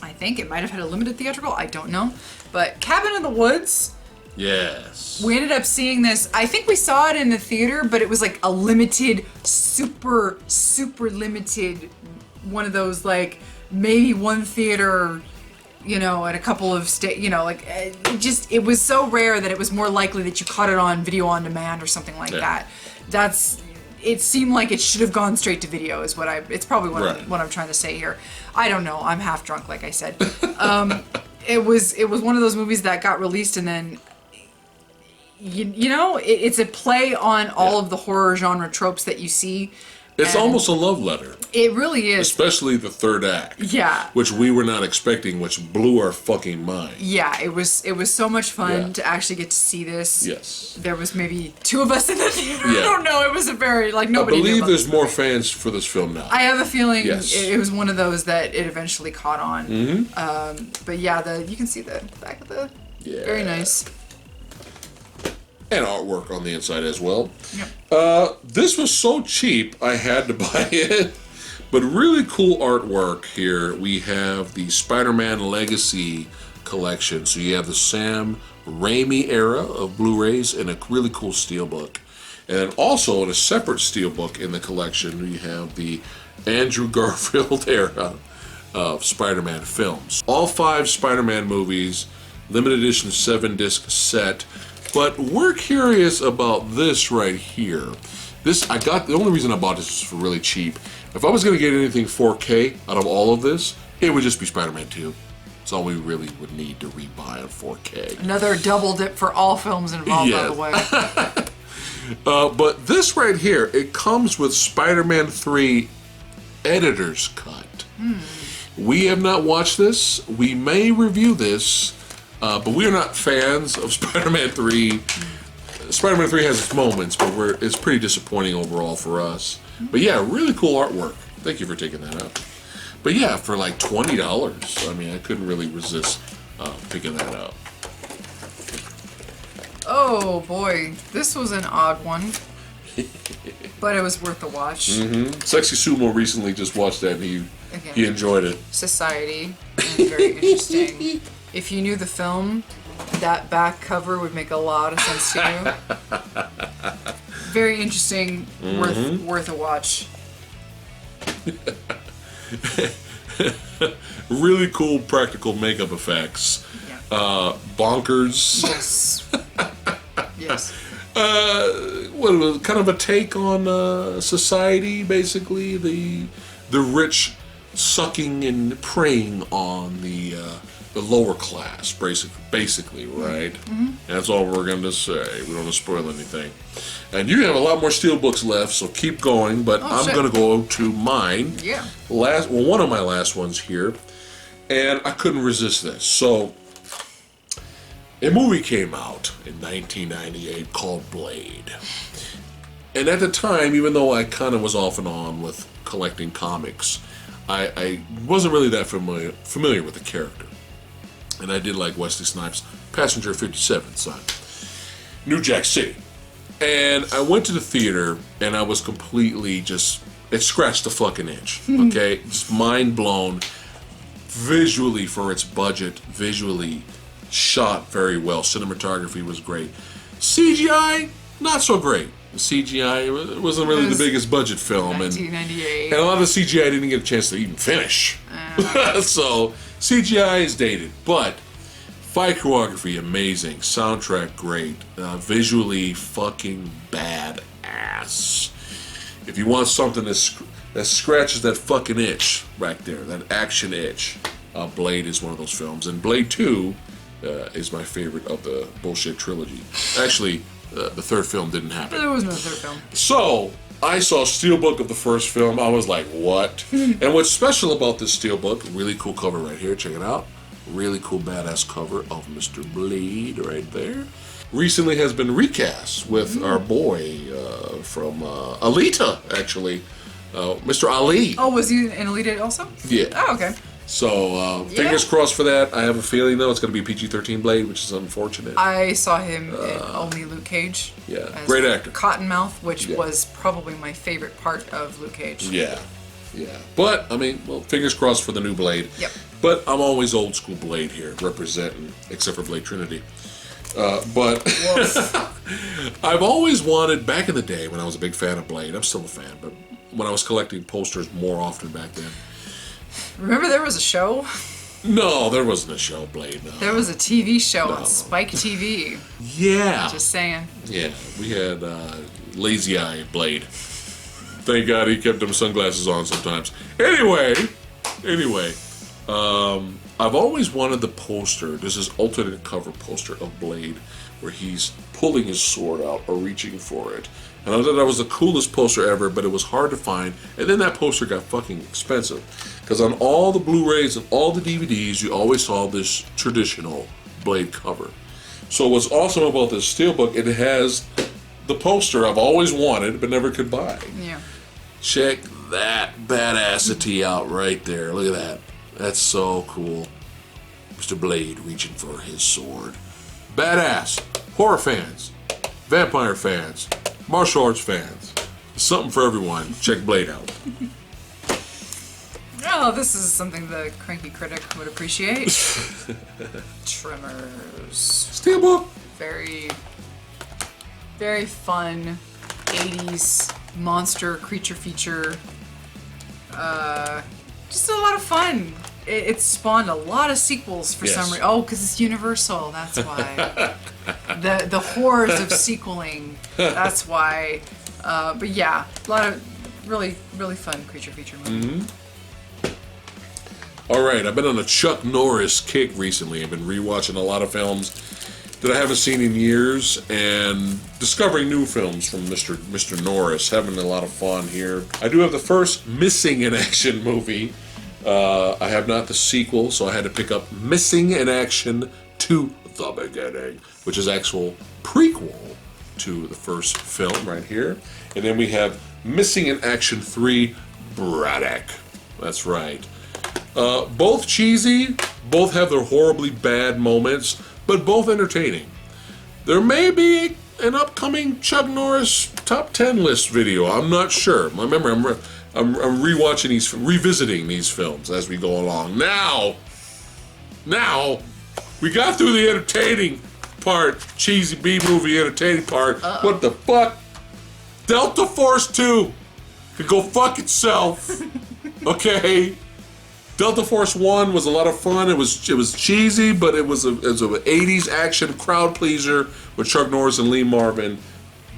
I think it might have had a limited theatrical, I don't know. But Cabin in the Woods. Yes. We ended up seeing this. I think we saw it in the theater, but it was like a limited, super, super limited one of those, like, maybe one theater, you know, at a couple of it was so rare that it was more likely that you caught it on video on demand or something like that. It seemed like it should have gone straight to video is it's probably what I'm trying to say here. I don't know. I'm half drunk, like I said. It was one of those movies that got released and then, it's a play on all of the horror genre tropes that you see. It's almost a love letter. It really is. Especially the third act. Yeah. Which we were not expecting, which blew our fucking mind. Yeah, it was so much fun to actually get to see this. Yes. There was maybe 2 of us in the theater. Yeah. I don't know. It was a very, nobody I believe knew there's more fans for this film now. I have a feeling Yes. it was one of those that it eventually caught on. Mm-hmm. But yeah, you can see the back of the... Yeah. Very nice. And artwork on the inside as well. Yep. This was so cheap, I had to buy it. But really cool artwork here. We have the Spider-Man Legacy collection. So you have the Sam Raimi era of Blu-rays and a really cool steelbook. And also in a separate steelbook in the collection, we have the Andrew Garfield era of Spider-Man films. All 5 Spider-Man movies, limited edition 7-disc set. But we're curious about this right here. The only reason I bought this is for really cheap. If I was going to get anything 4K out of all of this, it would just be Spider-Man 2. That's all we really would need to rebuy on 4K. Another double dip for all films involved, by the way. But this right here, it comes with Spider-Man 3 Editor's Cut. We have not watched this. We may review this. But we are not fans of Spider-Man 3. Spider-Man 3 has its moments, but it's pretty disappointing overall for us. But yeah, really cool artwork. Thank you for taking that up. But yeah, for like $20, I mean, I couldn't really resist picking that up. Oh boy, this was an odd one. But it was worth the watch. Sexy Sumo recently just watched that and he enjoyed it. Society, and very interesting. If you knew the film, that back cover would make a lot of sense to you. Very interesting, worth a watch. Really cool practical makeup effects. Yeah. Bonkers. Yes. Yes. What was kind of a take on society, basically the rich sucking and preying on the the lower class, basically, right? And that's all we're going to say. We don't want to spoil anything. And you have a lot more Steelbooks left, so keep going. But I'm going to go to mine. Yeah. One of my last ones here, and I couldn't resist this. So, a movie came out in 1998 called Blade. And at the time, even though I kind of was off and on with collecting comics, I wasn't really that familiar with the character. And I did like Wesley Snipes' Passenger 57, son. New Jack City. And I went to the theater, and I was completely it scratched the fucking itch, okay? Just mind blown. Visually, for its budget, visually shot very well. Cinematography was great. CGI, not so great. The CGI wasn't really the biggest budget film. 1998. And a lot of the CGI didn't get a chance to even finish. So, CGI is dated. But, fight choreography, amazing. Soundtrack, great. Visually, fucking badass. If you want something that scratches that fucking itch right there, that action itch, Blade is one of those films. And Blade 2 is my favorite of the bullshit trilogy. Actually, the third film didn't happen. There was no third film. So, I saw Steelbook of the first film. I was like, what? And what's special about this Steelbook, really cool cover right here, check it out. Really cool badass cover of Mr. Blade right there. Recently has been recast with our boy from Alita, actually. Mr. Ali. Oh, was he in Elite also? Yeah. Oh, okay. So, fingers crossed for that. I have a feeling, though, it's going to be PG-13 Blade, which is unfortunate. I saw him in only Luke Cage. Yeah, as great actor. Cottonmouth, which was probably my favorite part of Luke Cage. Yeah. But, I mean, well, fingers crossed for the new Blade. Yep. But I'm always old school Blade here, representing, except for Blade Trinity. But I've always wanted, back in the day when I was a big fan of Blade, I'm still a fan, but when I was collecting posters more often back then. Remember there was a show? No, there wasn't a show, Blade, no. There was a TV show on Spike TV. Yeah. Just saying. Yeah, we had Lazy Eye Blade. Thank God he kept them sunglasses on sometimes. Anyway, I've always wanted the poster. This is alternate cover poster of Blade, where he's pulling his sword out or reaching for it. And I thought that was the coolest poster ever, but it was hard to find. And then that poster got fucking expensive. Because on all the Blu-rays and all the DVDs, you always saw this traditional Blade cover. So what's awesome about this Steelbook, it has the poster I've always wanted, but never could buy. Yeah. Check that badassity out right there. Look at that. That's so cool. Mr. Blade reaching for his sword. Badass. Horror fans. Vampire fans. Martial arts fans. Something for everyone. Check Blade out. Oh, this is something the cranky critic would appreciate. Tremors. Steelbook. Very, very fun 80s monster creature feature. Just a lot of fun. It spawned a lot of sequels for some reason. Oh, because it's Universal. That's why. the horrors of sequeling. That's why. But yeah, a lot of really, really fun creature feature movie. All right, I've been on a Chuck Norris kick recently. I've been rewatching a lot of films that I haven't seen in years and discovering new films from Mr. Norris. Having a lot of fun here. I do have the first Missing in Action movie. I have not the sequel, so I had to pick up Missing in Action to the Beginning, which is actual prequel to the first film right here. And then we have Missing in Action 3 Braddock. That's right. Both cheesy, both have their horribly bad moments, but both entertaining. There may be an upcoming Chuck Norris top 10 list video. I'm not sure. Remember, I'm revisiting these films as we go along. Now, we got through the entertaining part, cheesy B-movie entertaining part. What the fuck? Delta Force 2 could go fuck itself. Okay? Delta Force 1 was a lot of fun. It was cheesy, but it was an 80s action crowd pleaser with Chuck Norris and Lee Marvin.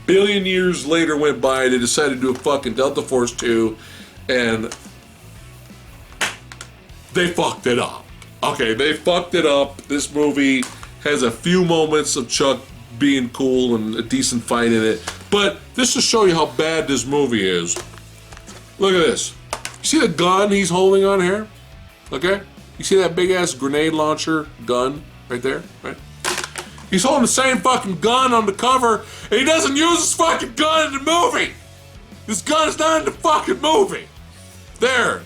Billion years later went by, they decided to do a fucking Delta Force 2, and they fucked it up. Okay, they fucked it up. This movie has a few moments of Chuck being cool and a decent fight in it. But this to show you how bad this movie is. Look at this. You see the gun he's holding on here? Okay? You see that big ass grenade launcher gun right there? Right? He's holding the same fucking gun on the cover, and he doesn't use his fucking gun in the movie. This gun's not in the fucking movie. There.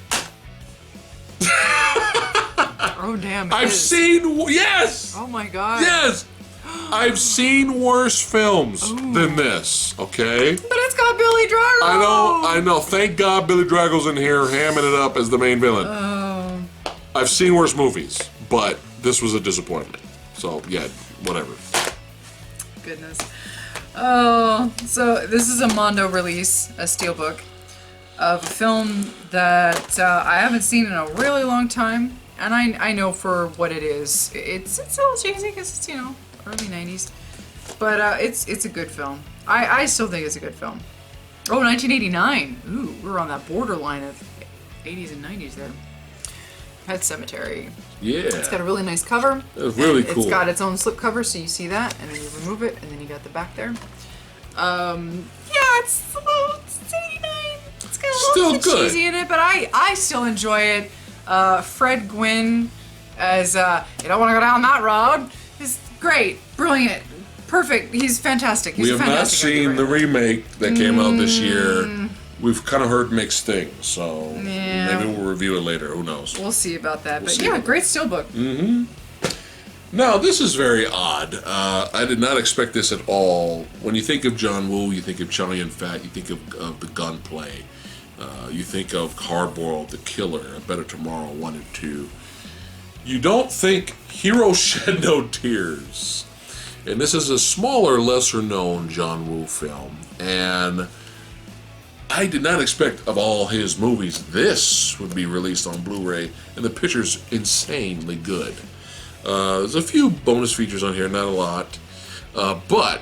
Oh damn! I've seen. Yes. Oh my god. Yes. I've seen worse films than this. Okay. But it's got Billy Drago. I know. Thank God Billy Drago's in here hamming it up as the main villain. I've seen worse movies, but this was a disappointment. So yeah, whatever. Goodness. Oh, so this is a Mondo release, a steelbook, of a film that I haven't seen in a really long time, and I know for what it is. It's a little cheesy because it's, you know, early 90s, but it's a good film. I still think it's a good film. Oh, 1989. Ooh, we're on that borderline of 80s and 90s there. Pet Cemetery. Yeah. It's got a really nice cover. It's really cool. It's got its own slip cover, so you see that, and then you remove it, and then you got the back there. Yeah, it's 89. It's got a little bit cheesy in it, but I still enjoy it. Fred Gwynn as you don't want to go down that road is great, brilliant, perfect. He's fantastic. He's we have not seen the remake that came out this year. We've kind of heard mixed things, so maybe we'll review it later. Who knows? We'll see about that. But yeah, great steelbook. Mm-hmm. Now, this is very odd. I did not expect this at all. When you think of John Woo, you think of Chow Yun-Fat, you think of the gunplay. You think of Hardboiled, The Killer, A Better Tomorrow 1 and 2. You don't think Hero Shed No Tears. And this is a smaller, lesser-known John Woo film. And I did not expect, of all his movies, this would be released on Blu-ray, and the picture's insanely good. There's a few bonus features on here, not a lot. But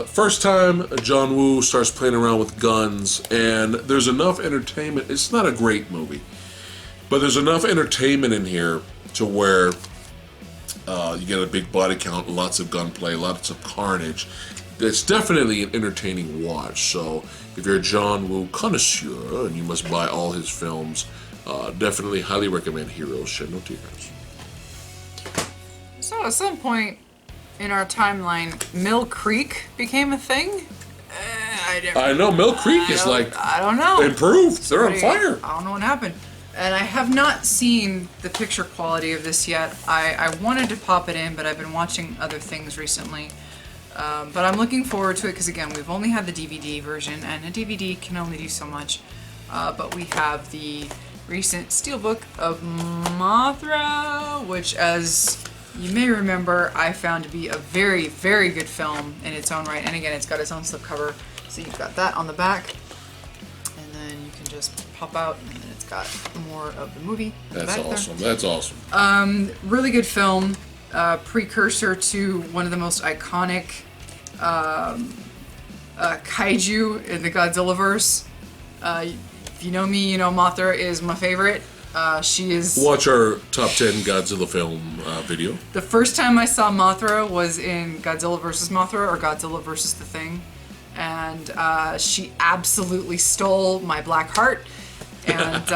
first time John Woo starts playing around with guns, and there's enough entertainment. It's not a great movie, but there's enough entertainment in here to where you get a big body count, lots of gunplay, lots of carnage. It's definitely an entertaining watch. So if you're a John Woo connoisseur and you must buy all his films, definitely highly recommend Heroes Shed No Tears. So at some point in our timeline, Mill Creek became a thing. I know Mill Creek is I don't know. Improved. They're on fire. I don't know what happened. And I have not seen the picture quality of this yet. I wanted to pop it in, but I've been watching other things recently. But I'm looking forward to it because, again, we've only had the DVD version, and a DVD can only do so much. But we have the recent steelbook of Mothra, which, as you may remember, I found to be a very, very good film in its own right. And again, it's got its own slipcover, so you've got that on the back, and then you can just pop out, and then it's got more of the movie. That's awesome. That's awesome. Really good film. Precursor to one of the most iconic kaiju in the Godzillaverse. If you know me, you know Mothra is my favorite. She is... Watch our top 10 Godzilla film video. The first time I saw Mothra was in Godzilla vs. Mothra, or Godzilla vs. The Thing. And she absolutely stole my black heart. And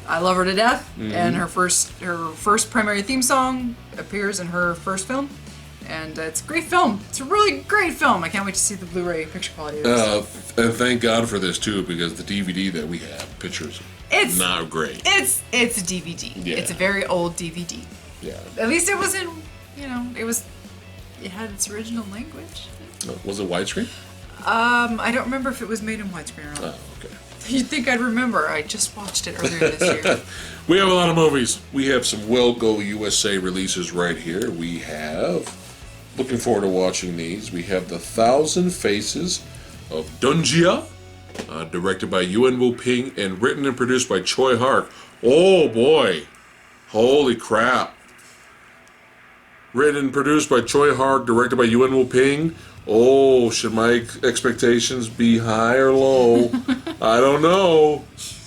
I love her to death. Mm-hmm. And her first primary theme song appears in her first film. And it's a great film. It's a really great film. I can't wait to see the Blu-ray picture quality of this. And thank God for this, too, because the DVD that we have, pictures, it's not great. It's a DVD. Yeah. It's a very old DVD. Yeah. At least it was in, it had its original language. Was it widescreen? I don't remember if it was made in widescreen or not. Oh, okay. You'd think I'd remember. I just watched it earlier this year. We have a lot of movies. We have some Well Go USA releases right here. We have, looking forward to watching these, we have The Thousand Faces of Dunjia, directed by Yuen Wu-ping and written and produced by Choi Hark. Oh boy. Holy crap. Written and produced by Choi Hark, directed by Yuen Wu-ping. Oh, should my expectations be high or low? I don't know.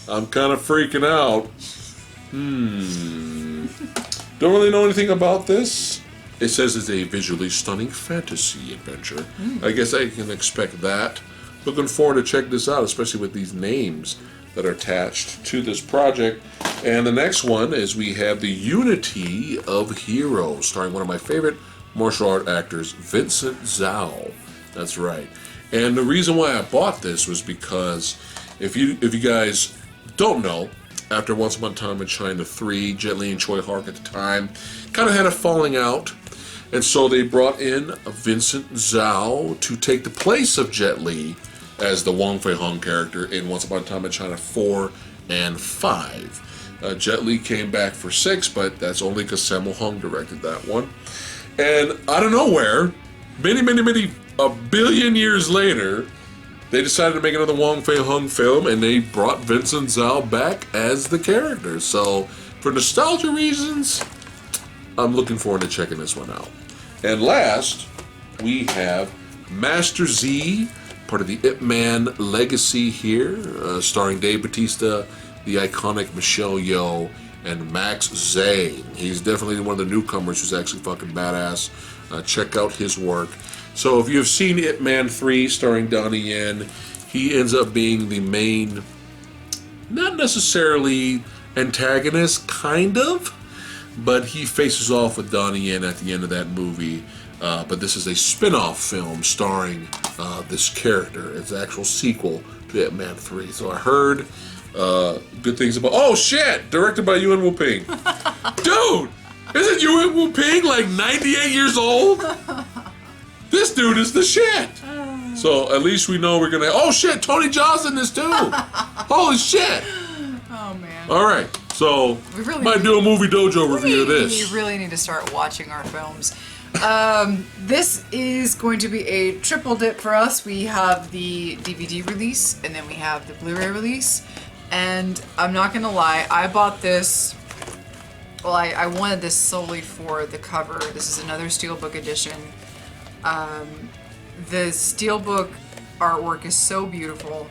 I'm kind of freaking out. Don't really know anything about this. It says it's a visually stunning fantasy adventure. I guess I can expect that. Looking forward to check this out, especially with these names that are attached to this project. And the next one is we have The Unity of Heroes, starring one of my favorite martial art actors, Vincent Zhao. That's right. And the reason why I bought this was because if you guys don't know, after Once Upon a Time in China 3, Jet Li and Choi Hark at the time kind of had a falling out. And so they brought in Vincent Zhao to take the place of Jet Li as the Wong Fei Hung character in Once Upon a Time in China 4 and 5. Jet Li came back for 6, but that's only because Sammo Hung directed that one. And out of nowhere, a billion years later, they decided to make another Wong Fei Hung film, and they brought Vincent Zhao back as the character. So, for nostalgia reasons, I'm looking forward to checking this one out. And last, we have Master Z, part of the Ip Man legacy here, starring Dave Bautista, the iconic Michelle Yeoh, and Max Zhang. He's definitely one of the newcomers who's actually fucking badass. Check out his work. So if you've seen Ip Man 3 starring Donnie Yen, he ends up being the main, not necessarily antagonist, kind of, but he faces off with Donnie Yen at the end of that movie. But this is a spin-off film starring this character. It's an actual sequel to Ip Man 3. So I heard good things about... Oh, shit! Directed by Yuen Woo-ping. Dude! Isn't Yuen Woo-ping like 98 years old? This dude is the shit! So at least we know we're gonna... Oh, shit! Tony Jaa's in this, too! Holy shit! Oh, man. Alright, so... We really might do a movie dojo review of this. We really need to start watching our films. This is going to be a triple dip for us. We have the DVD release, and then we have the Blu-ray release. And I'm not gonna lie, I bought this... Well, I wanted this solely for the cover. This is another Steelbook edition. The Steelbook artwork is so beautiful.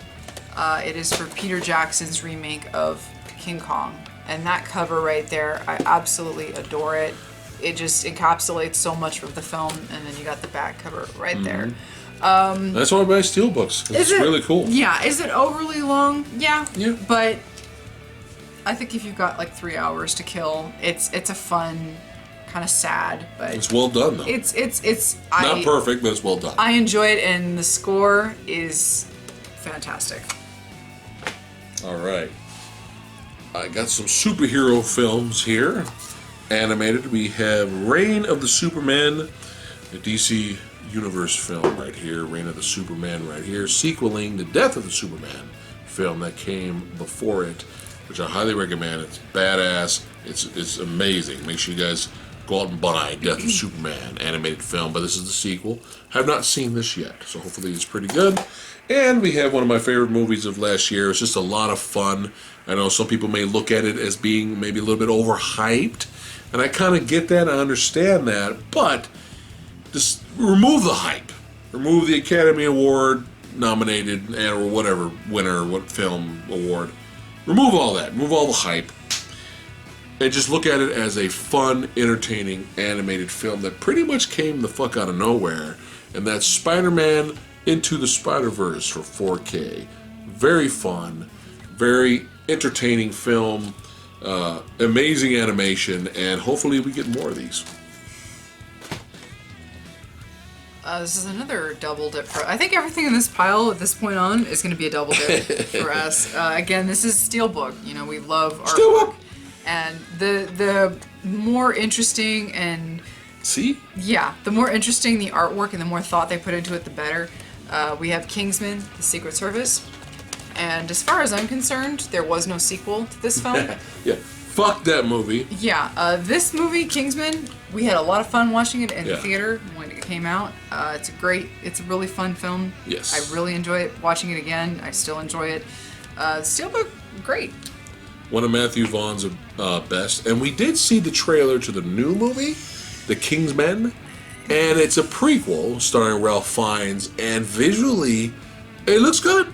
It is for Peter Jackson's remake of King Kong. And that cover right there, I absolutely adore it. It just encapsulates so much of the film, and then you got the back cover right there. That's why I buy Steelbooks, 'cause it's really cool. Yeah, is it overly long? Yeah. Yeah. But I think if you've got like 3 hours to kill, it's a fun, kind of sad, but It's well done, though. it's Not perfect, but it's well done. I enjoy it, and the score is fantastic. Alright. I got some superhero films here. Animated. We have Reign of the Superman, the DC Universe film right here. Reign of the Superman right here. Sequeling the Death of the Superman film that came before it, which I highly recommend. It's badass. It's amazing. Make sure you guys go out and buy Death of Superman animated film. But this is the sequel. Have not seen this yet, so hopefully it's pretty good. And we have one of my favorite movies of last year. It's just a lot of fun. I know some people may look at it as being maybe a little bit overhyped, and I kind of get that, I understand that, but just remove the hype. Remove the Academy Award nominated or whatever winner, what film award. Remove all that. Remove all the hype. And just look at it as a fun, entertaining, animated film that pretty much came the fuck out of nowhere. And that's Spider-Man Into the Spider-Verse for 4K. Very fun, very entertaining film. Amazing animation, and hopefully we get more of these. This is another double dip for... I think everything in this pile at this point on is going to be a double dip for us. Again, this is Steelbook. You know, we love artwork. And the more interesting and... See? Yeah, the more interesting the artwork and the more thought they put into it, the better. We have Kingsman, The Secret Service. And as far as I'm concerned, there was no sequel to this film. Yeah, fuck that movie. Yeah, this movie, Kingsman, we had a lot of fun watching it in the theater when it came out. It's a really fun film. Yes. I really enjoy it. Watching it again, I still enjoy it. Steelbook, great. One of Matthew Vaughn's best. And we did see the trailer to the new movie, The Kingsmen. And it's a prequel starring Ralph Fiennes. And visually, it looks good.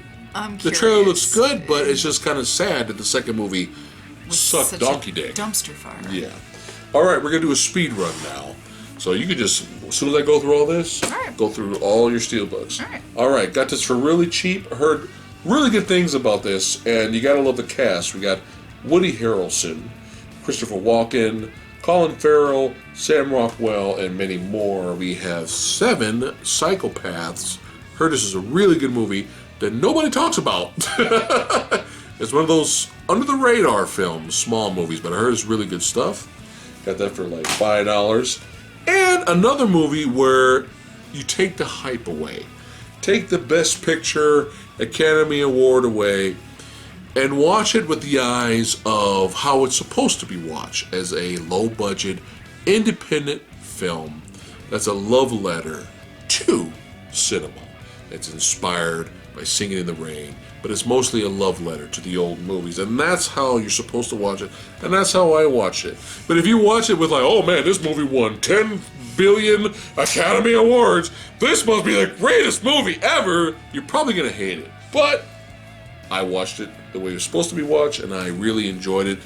The trailer looks good, but it's just kind of sad that the second movie sucked donkey dick. Dumpster fire. Yeah. All right, we're going to do a speed run now. So you can just, as soon as I go through all this, go through all your Steelbooks. All right, got this for really cheap. Heard really good things about this, and you got to love the cast. We got Woody Harrelson, Christopher Walken, Colin Farrell, Sam Rockwell, and many more. We have 7 Psychopaths. Heard this is a really good movie that nobody talks about. It's one of those under-the-radar films, small movies, but I heard it's really good stuff. Got that for like $5. And another movie where you take the hype away. Take the Best Picture Academy Award away and watch it with the eyes of how it's supposed to be watched, as a low-budget, independent film that's a love letter to cinema. It's inspired by Singing in the Rain, but it's mostly a love letter to the old movies, and that's how you're supposed to watch it, and that's how I watch it. But if you watch it with like, oh man, this movie won 10 billion Academy Awards, this must be the greatest movie ever, you're probably going to hate it. But I watched it the way it was supposed to be watched, and I really enjoyed it,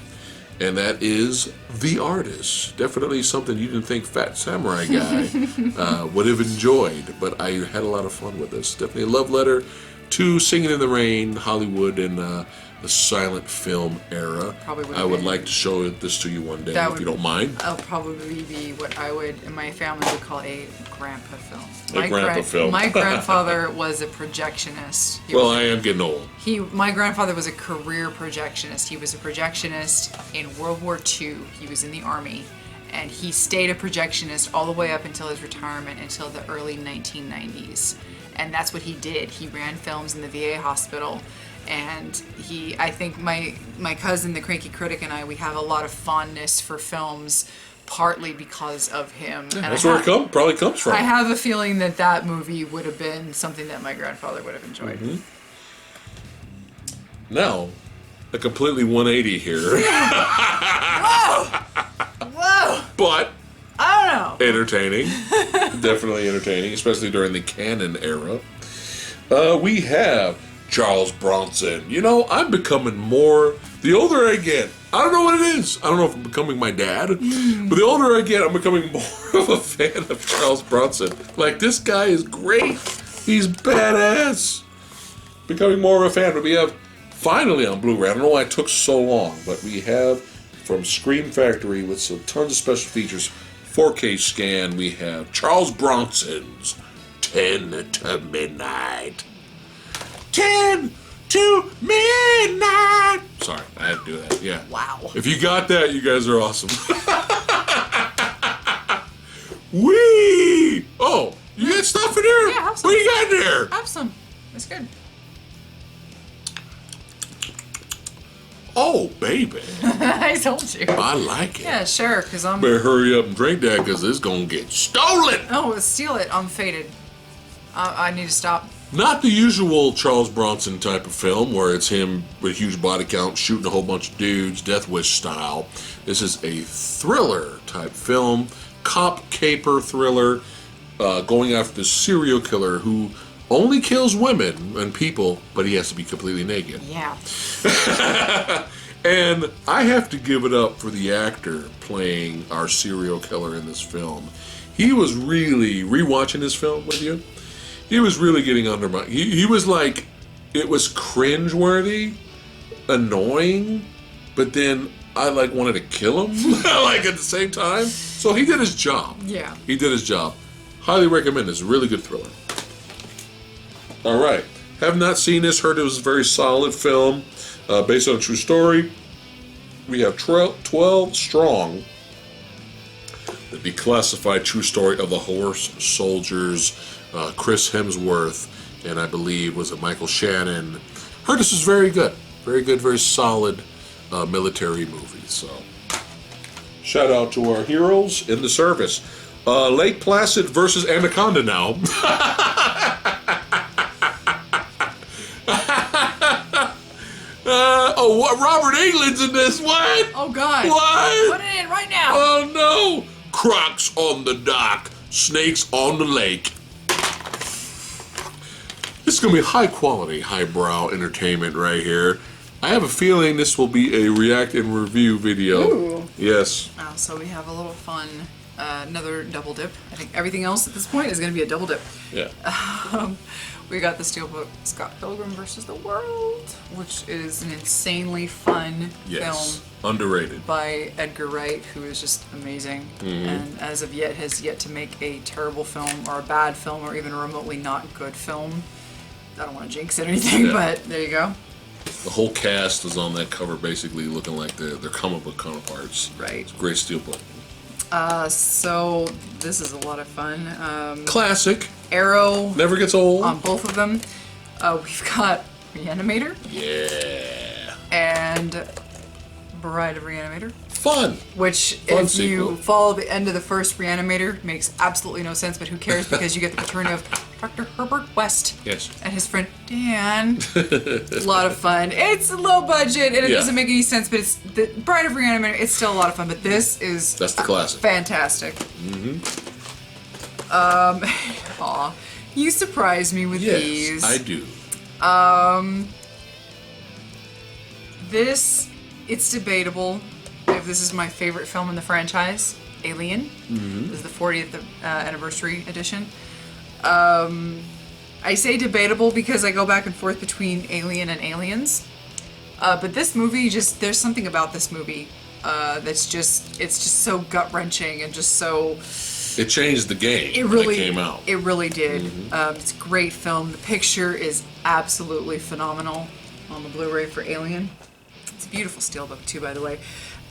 and that is The Artist. Definitely something you didn't think Fat Samurai Guy would have enjoyed, but I had a lot of fun with this. Definitely a love letter to Singing in the Rain, Hollywood, and the silent film era. I would like to show this to you one day, if you don't mind. That'll probably be what I would, and my family would call a grandpa film. My grandfather was a projectionist. I am getting old. My grandfather was a career projectionist. He was a projectionist in World War II. He was in the Army. And he stayed a projectionist all the way up until his retirement, until the early 1990s. And that's what he did. He ran films in the VA hospital. And I think my cousin, the Cranky Critic, and I, we have a lot of fondness for films, partly because of him. Yeah, that's where it probably comes from. I have a feeling that movie would have been something that my grandfather would have enjoyed. Mm-hmm. Now, a completely 180 here. Whoa! But I don't know. Entertaining. Definitely entertaining, especially during the Canon era. We have Charles Bronson. I'm becoming more, the older I get, I don't know what it is. I don't know if I'm becoming my dad, but the older I get, I'm becoming more of a fan of Charles Bronson. Like, this guy is great. He's badass. Becoming more of a fan. But we have, finally on Blu-ray, I don't know why it took so long, but we have from Scream Factory with some tons of special features, 4K scan, we have Charles Bronson's 10 to Midnight. 10 to midnight. Sorry, I had to do that. Yeah. Wow. If you got that, you guys are awesome. Wee! Oh, you got stuff in there? Yeah, have some. What you got in there? Have some. It's good. Oh, baby. I told you. I like it. Yeah, sure, because I'm... Better hurry up and drink that, because it's going to get stolen. Oh, steal it. I'm faded. I need to stop. Not the usual Charles Bronson type of film where it's him with a huge body count shooting a whole bunch of dudes, Death Wish style. This is a thriller type film, cop caper thriller, going after this serial killer who only kills women and people, but he has to be completely naked. Yeah. And I have to give it up for the actor playing our serial killer in this film. He was really, rewatching this film with you, he was really getting under my... He was like, it was cringeworthy, annoying, but then I like wanted to kill him, like at the same time. So he did his job. Yeah. He did his job. Highly recommend this. A really good thriller. All right. Have not seen this. Heard it was a very solid film based on a true story. We have 12 Strong, the declassified true story of the horse soldiers, Chris Hemsworth, and I believe was it Michael Shannon. Heard this is very good, very solid military movie. So, shout out to our heroes in the service. Lake Placid versus Anaconda now. Robert Englund's in this. What? Oh, God. What? Put it in right now. Oh, no. Crocs on the dock. Snakes on the lake. This is going to be high quality, highbrow entertainment right here. I have a feeling this will be a react and review video. Ooh. Yes. So we have a little fun, another double dip. I think everything else at this point is going to be a double dip. Yeah. We got the Steelbook Scott Pilgrim vs. the World, which is an insanely fun film. Underrated. By Edgar Wright, who is just amazing, and as of yet has yet to make a terrible film or a bad film or even a remotely not good film. I don't want to jinx it or anything, but there you go. The whole cast is on that cover, basically looking like they're comic book counterparts. Right. It's a great Steelbook. So this is a lot of fun. Classic. Arrow. Never gets old. On both of them. We've got Reanimator. Yeah. And Bride of Reanimator. Fun. Which, Fun if sequel. you follow the end of the first Reanimator, makes absolutely no sense, but who cares, because you get the return of Dr. Herbert West. Yes. And his friend Dan. A lot of fun. It's low budget, and it doesn't make any sense, but it's the Bride of Reanimator, it's still a lot of fun, but this is... That's the classic. Fantastic. Aw. You surprise me with these. Yes, I do. This, it's debatable if this is my favorite film in the franchise, Alien. This is the 40th anniversary edition. I say debatable because I go back and forth between Alien and Aliens. But this movie, there's something about this movie it's just so gut-wrenching and just so... It changed the game when it came out. It really did. It's a great film. The picture is absolutely phenomenal on the Blu-ray for Alien. It's a beautiful steelbook too, by the way.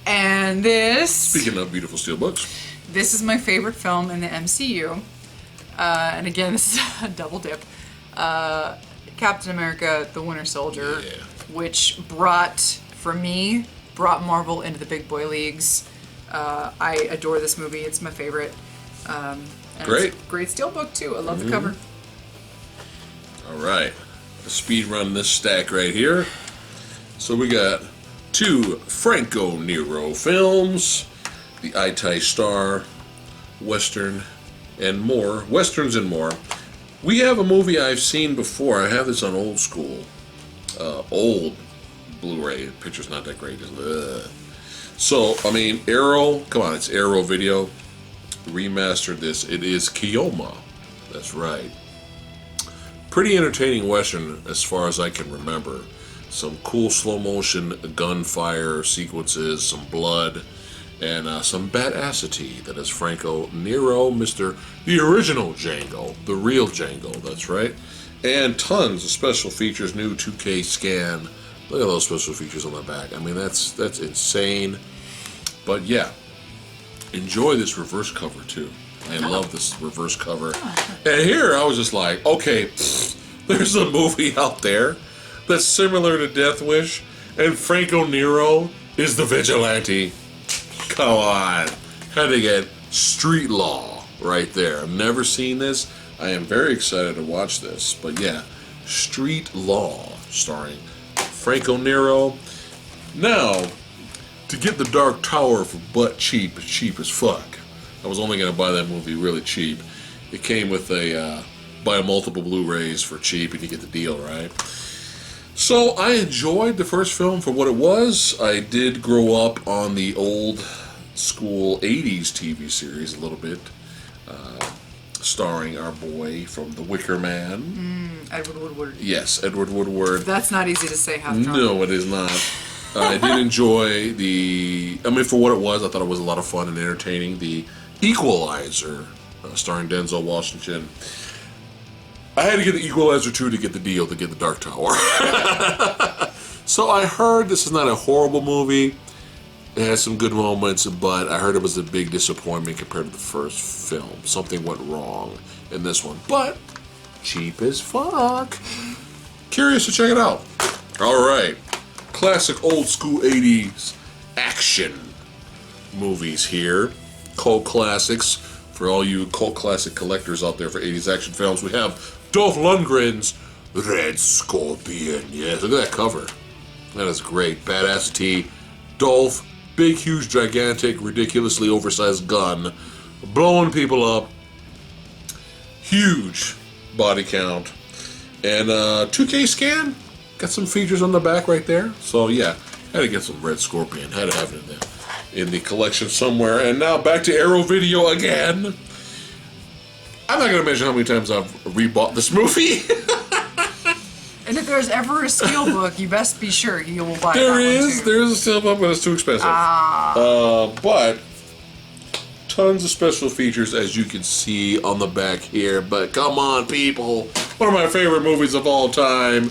And this... Speaking of beautiful steelbooks. This is my favorite film in the MCU. And again, this is a double dip. Captain America, The Winter Soldier, which brought Marvel into the big boy leagues. I adore this movie. It's my favorite. Great. It's a great steelbook too. I love the cover. All right. Speed run this stack right here. So we got 2 Franco Nero films, The Itai Star, Western, and more. Westerns and more. We have a movie I've seen before. I have this on old school. Old Blu-ray. Picture's not that great. So, I mean, Arrow. Come on, it's Arrow Video. Remastered this. It is Kiyoma. That's right. Pretty entertaining Western as far as I can remember. Some cool slow motion gunfire sequences, some blood, and some badassity. That is Franco Nero, the original Django, the real Django, that's right. And tons of special features, new 2K scan. Look at those special features on the back. I mean, that's insane. But yeah, enjoy this reverse cover too. I love this reverse cover. And here I was just like, okay, there's a movie out there that's similar to Death Wish, and Franco Nero is the vigilante. Come on. Had to get Street Law right there. I've never seen this. I am very excited to watch this. But yeah, Street Law, starring Franco Nero. Now, to get the Dark Tower for butt cheap as fuck. I was only going to buy that movie really cheap. It came with buy multiple Blu-rays for cheap and you get the deal, right? So I enjoyed the first film for what it was. I did grow up on the old school 80s TV series a little bit, starring our boy from The Wicker Man. Edward Woodward. Yes, Edward Woodward. That's not easy to say half drunk. No, it is not. I did enjoy for what it was, I thought it was a lot of fun and entertaining. The Equalizer, starring Denzel Washington. I had to get the Equalizer 2 to get the deal to get the Dark Tower. So I heard this is not a horrible movie. It has some good moments, but I heard it was a big disappointment compared to the first film. Something went wrong in this one, but cheap as fuck. Curious to check it out. All right. Classic old school 80s action movies here. Cult classics. For all you cult classic collectors out there for 80s action films, we have Dolph Lundgren's Red Scorpion. Yes, look at that cover. That is great. Badass T. Dolph, big, huge, gigantic, ridiculously oversized gun, blowing people up. Huge body count. And 2K scan? Got some features on the back right there. So yeah, had to get some Red Scorpion. Had to have it in the collection somewhere. And now back to Arrow Video again. I'm not going to mention how many times I've rebought this movie. And if there's ever a Steelbook, you best be sure you will buy There that is. one too. There is a Steelbook, but it's too expensive. But tons of special features, as you can see on the back here. But come on, people. One of my favorite movies of all time,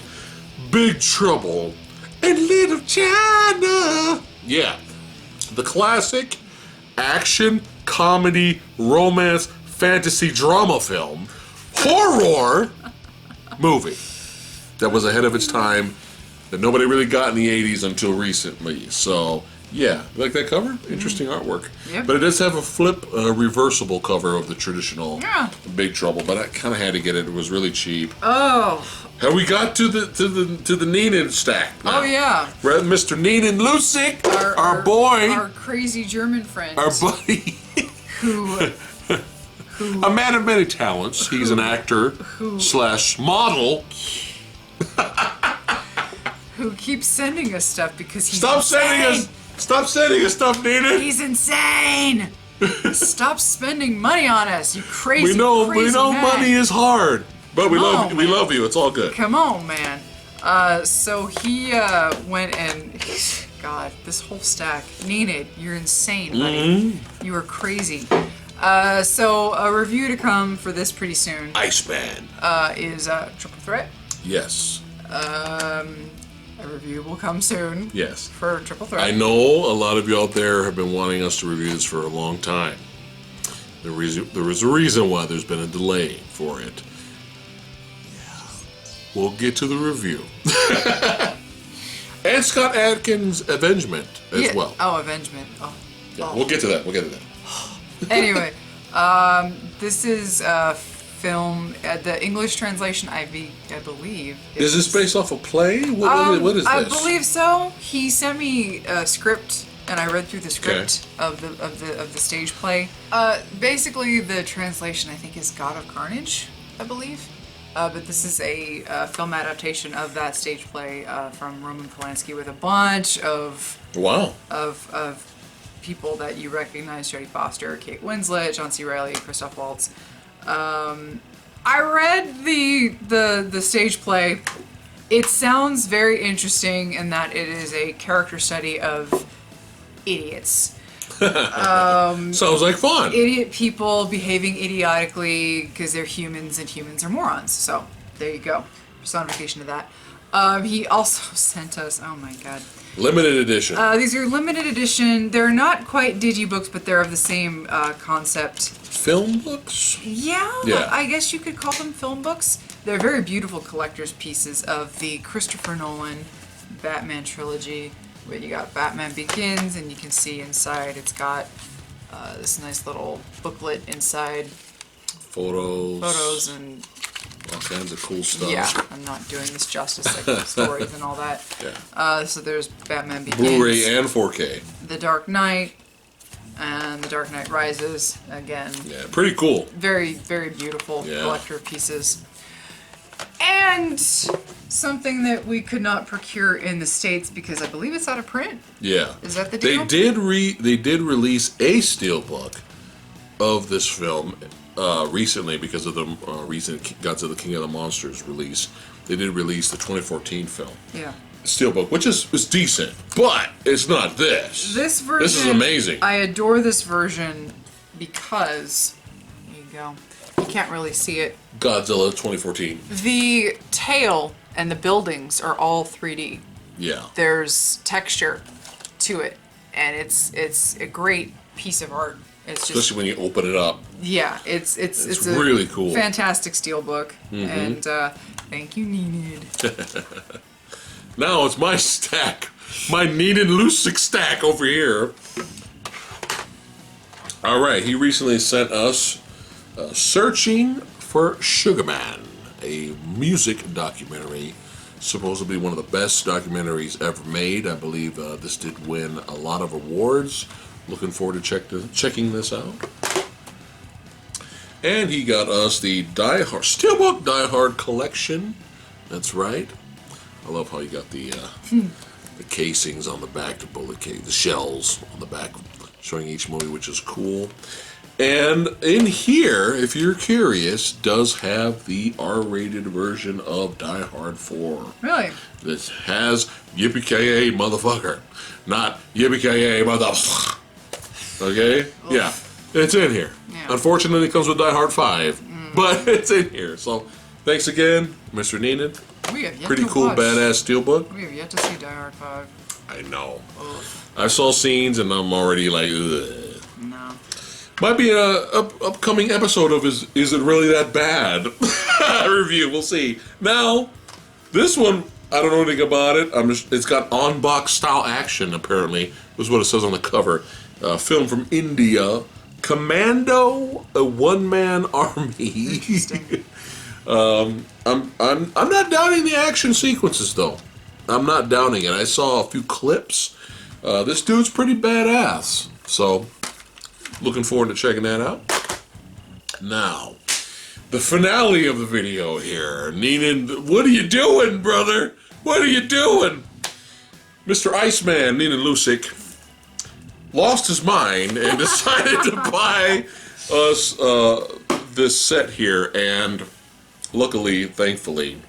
Big Trouble in Little China. Yeah. The classic action, comedy, romance, fantasy drama film, horror movie that was ahead of its time, that nobody really got in the 80s until recently. So, yeah, you like that cover? Interesting artwork. Yep. But it does have a flip, reversible cover of the traditional Big Trouble, but I kind of had to get it. It was really cheap. Oh. And we got to the Ninan stack now. Oh, yeah. We're at Mr. Ninan Lucic, our boy. Our crazy German friend. Our buddy. Who A man of many talents. He's an actor slash model. Who keeps sending us stuff because he's Stop insane. sending us stuff, Ninan. He's insane. Stop spending money on us, you crazy. We know man. money is hard, but we Come on, love you. It's all good. Come on, man. So he went and God, this whole stack. Ninan, you're insane, buddy. You are crazy. So a review to come for this pretty soon. Iceman. Is Triple Threat. Yes. A review will come soon. Yes. For Triple Threat. I know a lot of you out there have been wanting us to review this for a long time. There is a reason why there's been a delay for it. Yeah. We'll get to the review. And Scott Adkins' Avengement as well. Oh, Avengement. Yeah, we'll get to that. Anyway, this is film. The English translation, I believe. Is this based off a play? What is this? I believe so. He sent me a script, and I read through the script of the stage play. Basically, the translation I think is God of Carnage, I believe. But this is a film adaptation of that stage play from Roman Polanski with a bunch of of people that you recognize: Jodie Foster, Kate Winslet, John C. Reilly, Christoph Waltz. I read the stage play. It sounds very interesting in that it is a character study of idiots. Sounds like fun. Idiot people behaving idiotically because they're humans and humans are morons. So there you go. Personification of that. He also sent us, oh my god. Limited edition. These are limited edition. They're not quite digibooks, but they're of the same concept. Film books? Yeah, I guess you could call them film books. They're very beautiful collector's pieces of the Christopher Nolan Batman trilogy, where you got Batman Begins, and you can see inside it's got this nice little booklet inside. Photos and all kinds of cool stuff. yeah, I'm not doing this justice, like stories and all that. Yeah. So there's Batman Begins, Blu-ray and 4K. The Dark Knight, and The Dark Knight Rises again. Yeah, pretty cool. Very, very beautiful collector pieces. And something that we could not procure in the States because I believe it's out of print. Yeah. Is that the deal? They did release a steelbook of this film recently because of the recent Godzilla King of the Monsters release. They did release the 2014 film. Yeah. Steelbook, which is decent, but it's not this. This version. This is amazing. I adore this version because, there you go. You can't really see it. Godzilla 2014. The tail and the buildings are all 3D. Yeah. There's texture to it, and it's a great piece of art. It's just, especially when you open it up. Yeah, it's a really cool. Fantastic steelbook, and thank you, Ninan. Now it's my stack, my Ninan Lucic stack over here. All right, he recently sent us Searching for Sugar Man, a music documentary, supposedly one of the best documentaries ever made. I believe this did win a lot of awards. Looking forward to checking this out. And he got us the Steelbook Die Hard collection. That's right. I love how you got the casings on the back, the shells on the back, showing each movie, which is cool. And in here, if you're curious, does have the R-rated version of Die Hard 4. Really? This has yippee-ki-yay motherfucker, not yippee-ki-yay motherfucker. Okay? Oof. Yeah, it's in here. Yeah. Unfortunately, it comes with Die Hard 5, but it's in here. So, thanks again, Mr. Ninan. We have yet Pretty to cool, watch. Badass Steelbook. We have yet to see Die Hard 5. I know. Ugh. I saw scenes and I'm already like, ugh. No. Might be a upcoming episode of Is It Really That Bad? Review, we'll see. Now, this one, I don't know anything about it. It's got on-box style action, apparently. This is what it says on the cover. Film from India. Commando, a one-man army. Interesting. I'm not doubting the action sequences, though. I'm not doubting it. I saw a few clips. This dude's pretty badass. So, looking forward to checking that out. Now, the finale of the video here. Ninan, what are you doing, brother? What are you doing? Mr. Iceman, Ninan Lucic, lost his mind and decided to buy us this set here. And luckily, thankfully,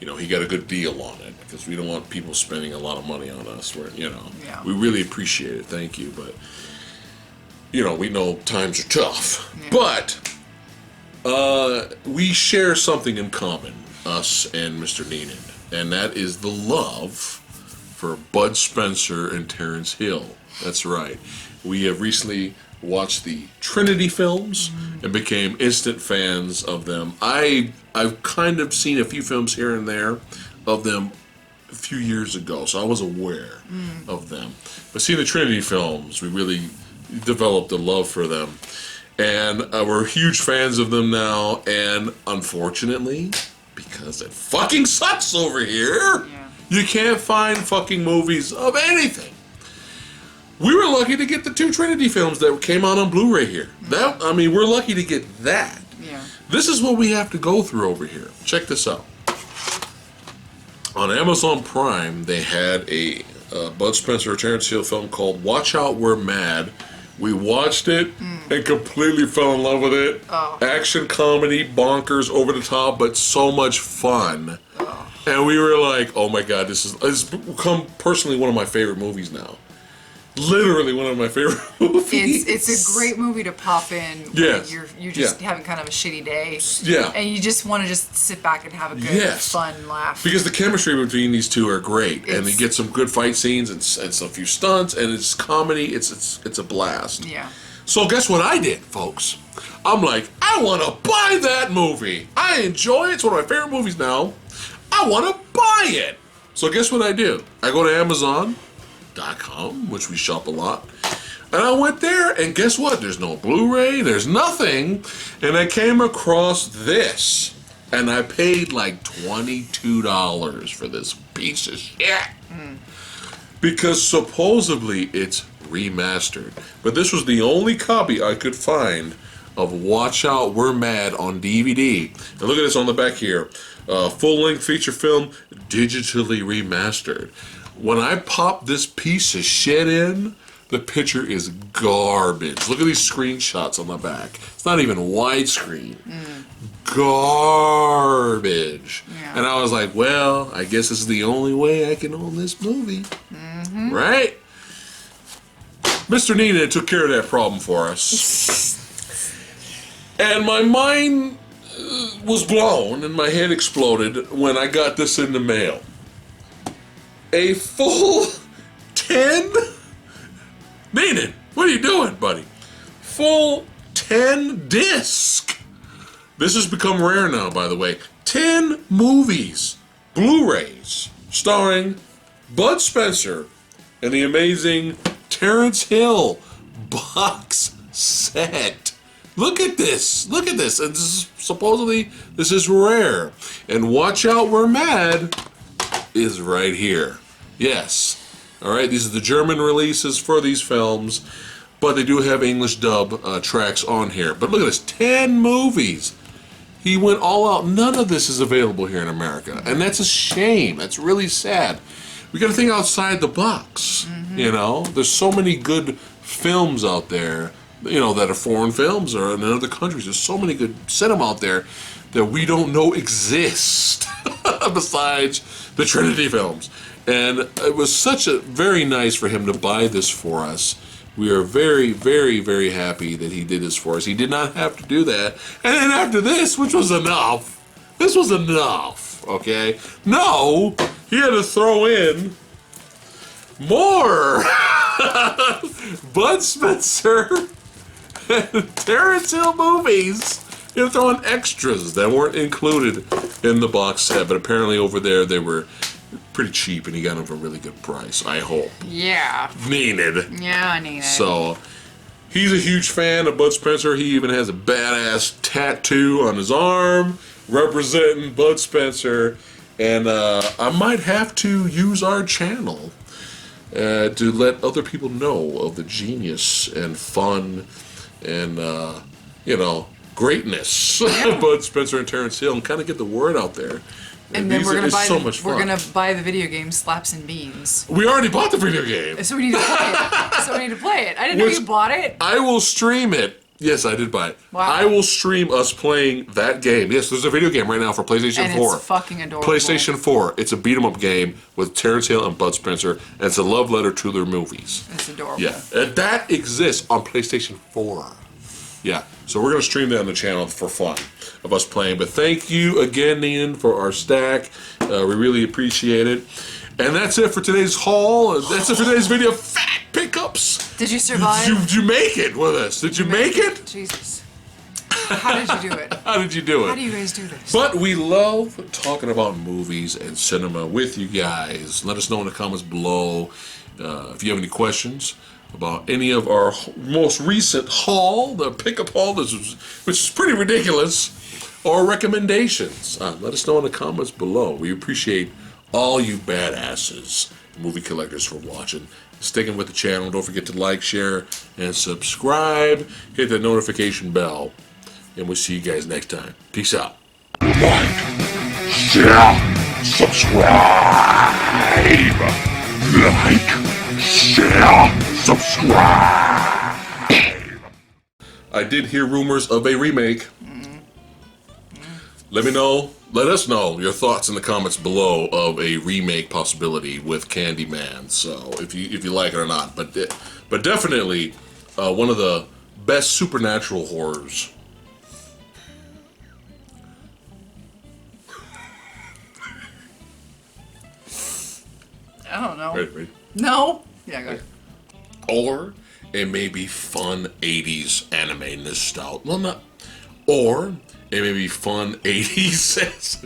you know, he got a good deal on it, because we don't want people spending a lot of money on us. Where, you know, yeah. We really appreciate it. Thank you, but you know, we know times are tough. Yeah. But we share something in common, us and Mr. Ninan, and that is the love for Bud Spencer and Terence Hill. That's right. We have recently watched the Trinity films and became instant fans of them. I've kind of seen a few films here and there of them a few years ago, so I was aware of them. But seeing the Trinity films, we really developed a love for them. And we're huge fans of them now, and unfortunately, because it fucking sucks over here, you can't find fucking movies of anything. We were lucky to get the 2 Trinity films that came out on Blu-ray here. We're lucky to get that. Yeah. This is what we have to go through over here. Check this out. On Amazon Prime, they had a Bud Spencer Terence Hill film called Watch Out, We're Mad. We watched it and completely fell in love with it. Oh. Action comedy, bonkers, over the top, but so much fun. Oh. And we were like, oh my god, it's become personally one of my favorite movies now. Literally one of my favorite movies. It's a great movie to pop in when you're just having kind of a shitty day. Yeah. And you just want to just sit back and have a good, fun laugh. Because the chemistry between these two are great. And they get some good fight scenes and some few stunts, and it's comedy. It's a blast. Yeah. So guess what I did, folks? I'm like, I want to buy that movie. I enjoy it. It's one of my favorite movies now. I want to buy it. So guess what I do? I go to Amazon.com, which we shop a lot, and I went there, and guess what? There's no Blu-ray, there's nothing, and I came across this, and I paid like $22 for this piece of shit, because supposedly it's remastered, but this was the only copy I could find of Watch Out, We're Mad on DVD. And look at this on the back here, full-length feature film, digitally remastered. When I pop this piece of shit in, the picture is garbage. Look at these screenshots on the back. It's not even widescreen. Garbage. Yeah. And I was like, well, I guess this is the only way I can own this movie. Right? Mr. Ninan took care of that problem for us. And my mind was blown and my head exploded when I got this in the mail. A full 10? Ninan, what are you doing, buddy? Full 10 disc. This has become rare now, by the way. 10 movies, Blu-rays, starring Bud Spencer and the amazing Terence Hill box set. Look at this. Look at this. And supposedly, this is rare. And Watch Out, We're Mad is right here. Yes. Alright, these are the German releases for these films, but they do have English dub tracks on here. But look at this, 10 movies. He went all out. None of this is available here in America, and that's a shame. That's really sad. We got to think outside the box. You know, there's so many good films out there, you know, that are foreign films or in other countries. There's so many good cinema out there that we don't know exist besides the Trinity films. And it was such a very nice for him to buy this for us. We are very, very, very happy that he did this for us. He did not have to do that. And then after this, which was enough, this was enough, okay? No, he had to throw in more Bud Spencer and Terence Hill movies. He had to throw in extras that weren't included in the box set, but apparently over there they were pretty cheap, and he got them for a really good price, I hope. Yeah. Needed. Yeah, needed. So, he's a huge fan of Bud Spencer. He even has a badass tattoo on his arm representing Bud Spencer. And I might have to use our channel to let other people know of the genius and fun and, you know, greatness of Bud Spencer and Terence Hill, and kind of get the word out there. And then we're gonna fun. buy the video game Slaps and Beans. We already bought the video game. So we need to play it. I didn't know you bought it. I will stream it. Yes, I did buy it. Wow. I will stream us playing that game. Yes, there's a video game right now for PlayStation 4. It's fucking adorable. PlayStation 4. It's a beat 'em up game with Terence Hill and Bud Spencer, and it's a love letter to their movies. It's adorable. Yeah, and that exists on PlayStation 4. Yeah, so we're going to stream that on the channel for fun of us playing. But thank you again, Ninan, for our stack. We really appreciate it. And that's it for today's haul. That's it for today's video. Phat pickups. Did you survive? Did you make it with us? Did you make it? Jesus. How did you do it? How did you do it? How do you guys do this? But we love talking about movies and cinema with you guys. Let us know in the comments below if you have any questions about any of our most recent haul, the pickup haul, which is pretty ridiculous, or recommendations. Let us know in the comments below. We appreciate all you badasses, movie collectors, for watching, sticking with the channel. Don't forget to like, share, and subscribe. Hit that notification bell, and we'll see you guys next time. Peace out. Like, share, subscribe. Like, share, subscribe. I did hear rumors of a remake. Let us know your thoughts in the comments below of a remake possibility with Candyman. So if you like it or not, but definitely one of the best supernatural horrors. I don't know. Ready? No? Yeah, go ahead. Or it may be fun 80s anime nostalgia. Well, not. Or it may be fun 80s.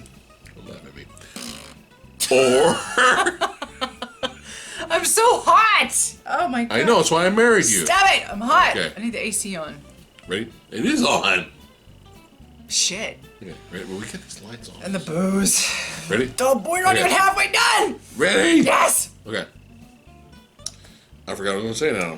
Don't laugh at me. Or. I'm so hot! Oh my god. I know, that's why I married you. Stop it! I'm hot. Okay. I need the AC on. Ready? It is on. Shit. Okay, ready? Well, we get these lights on. And the booze. Ready? Oh boy, we're not Okay. even halfway done! Ready? Yes! Okay. I forgot what I was going to say now.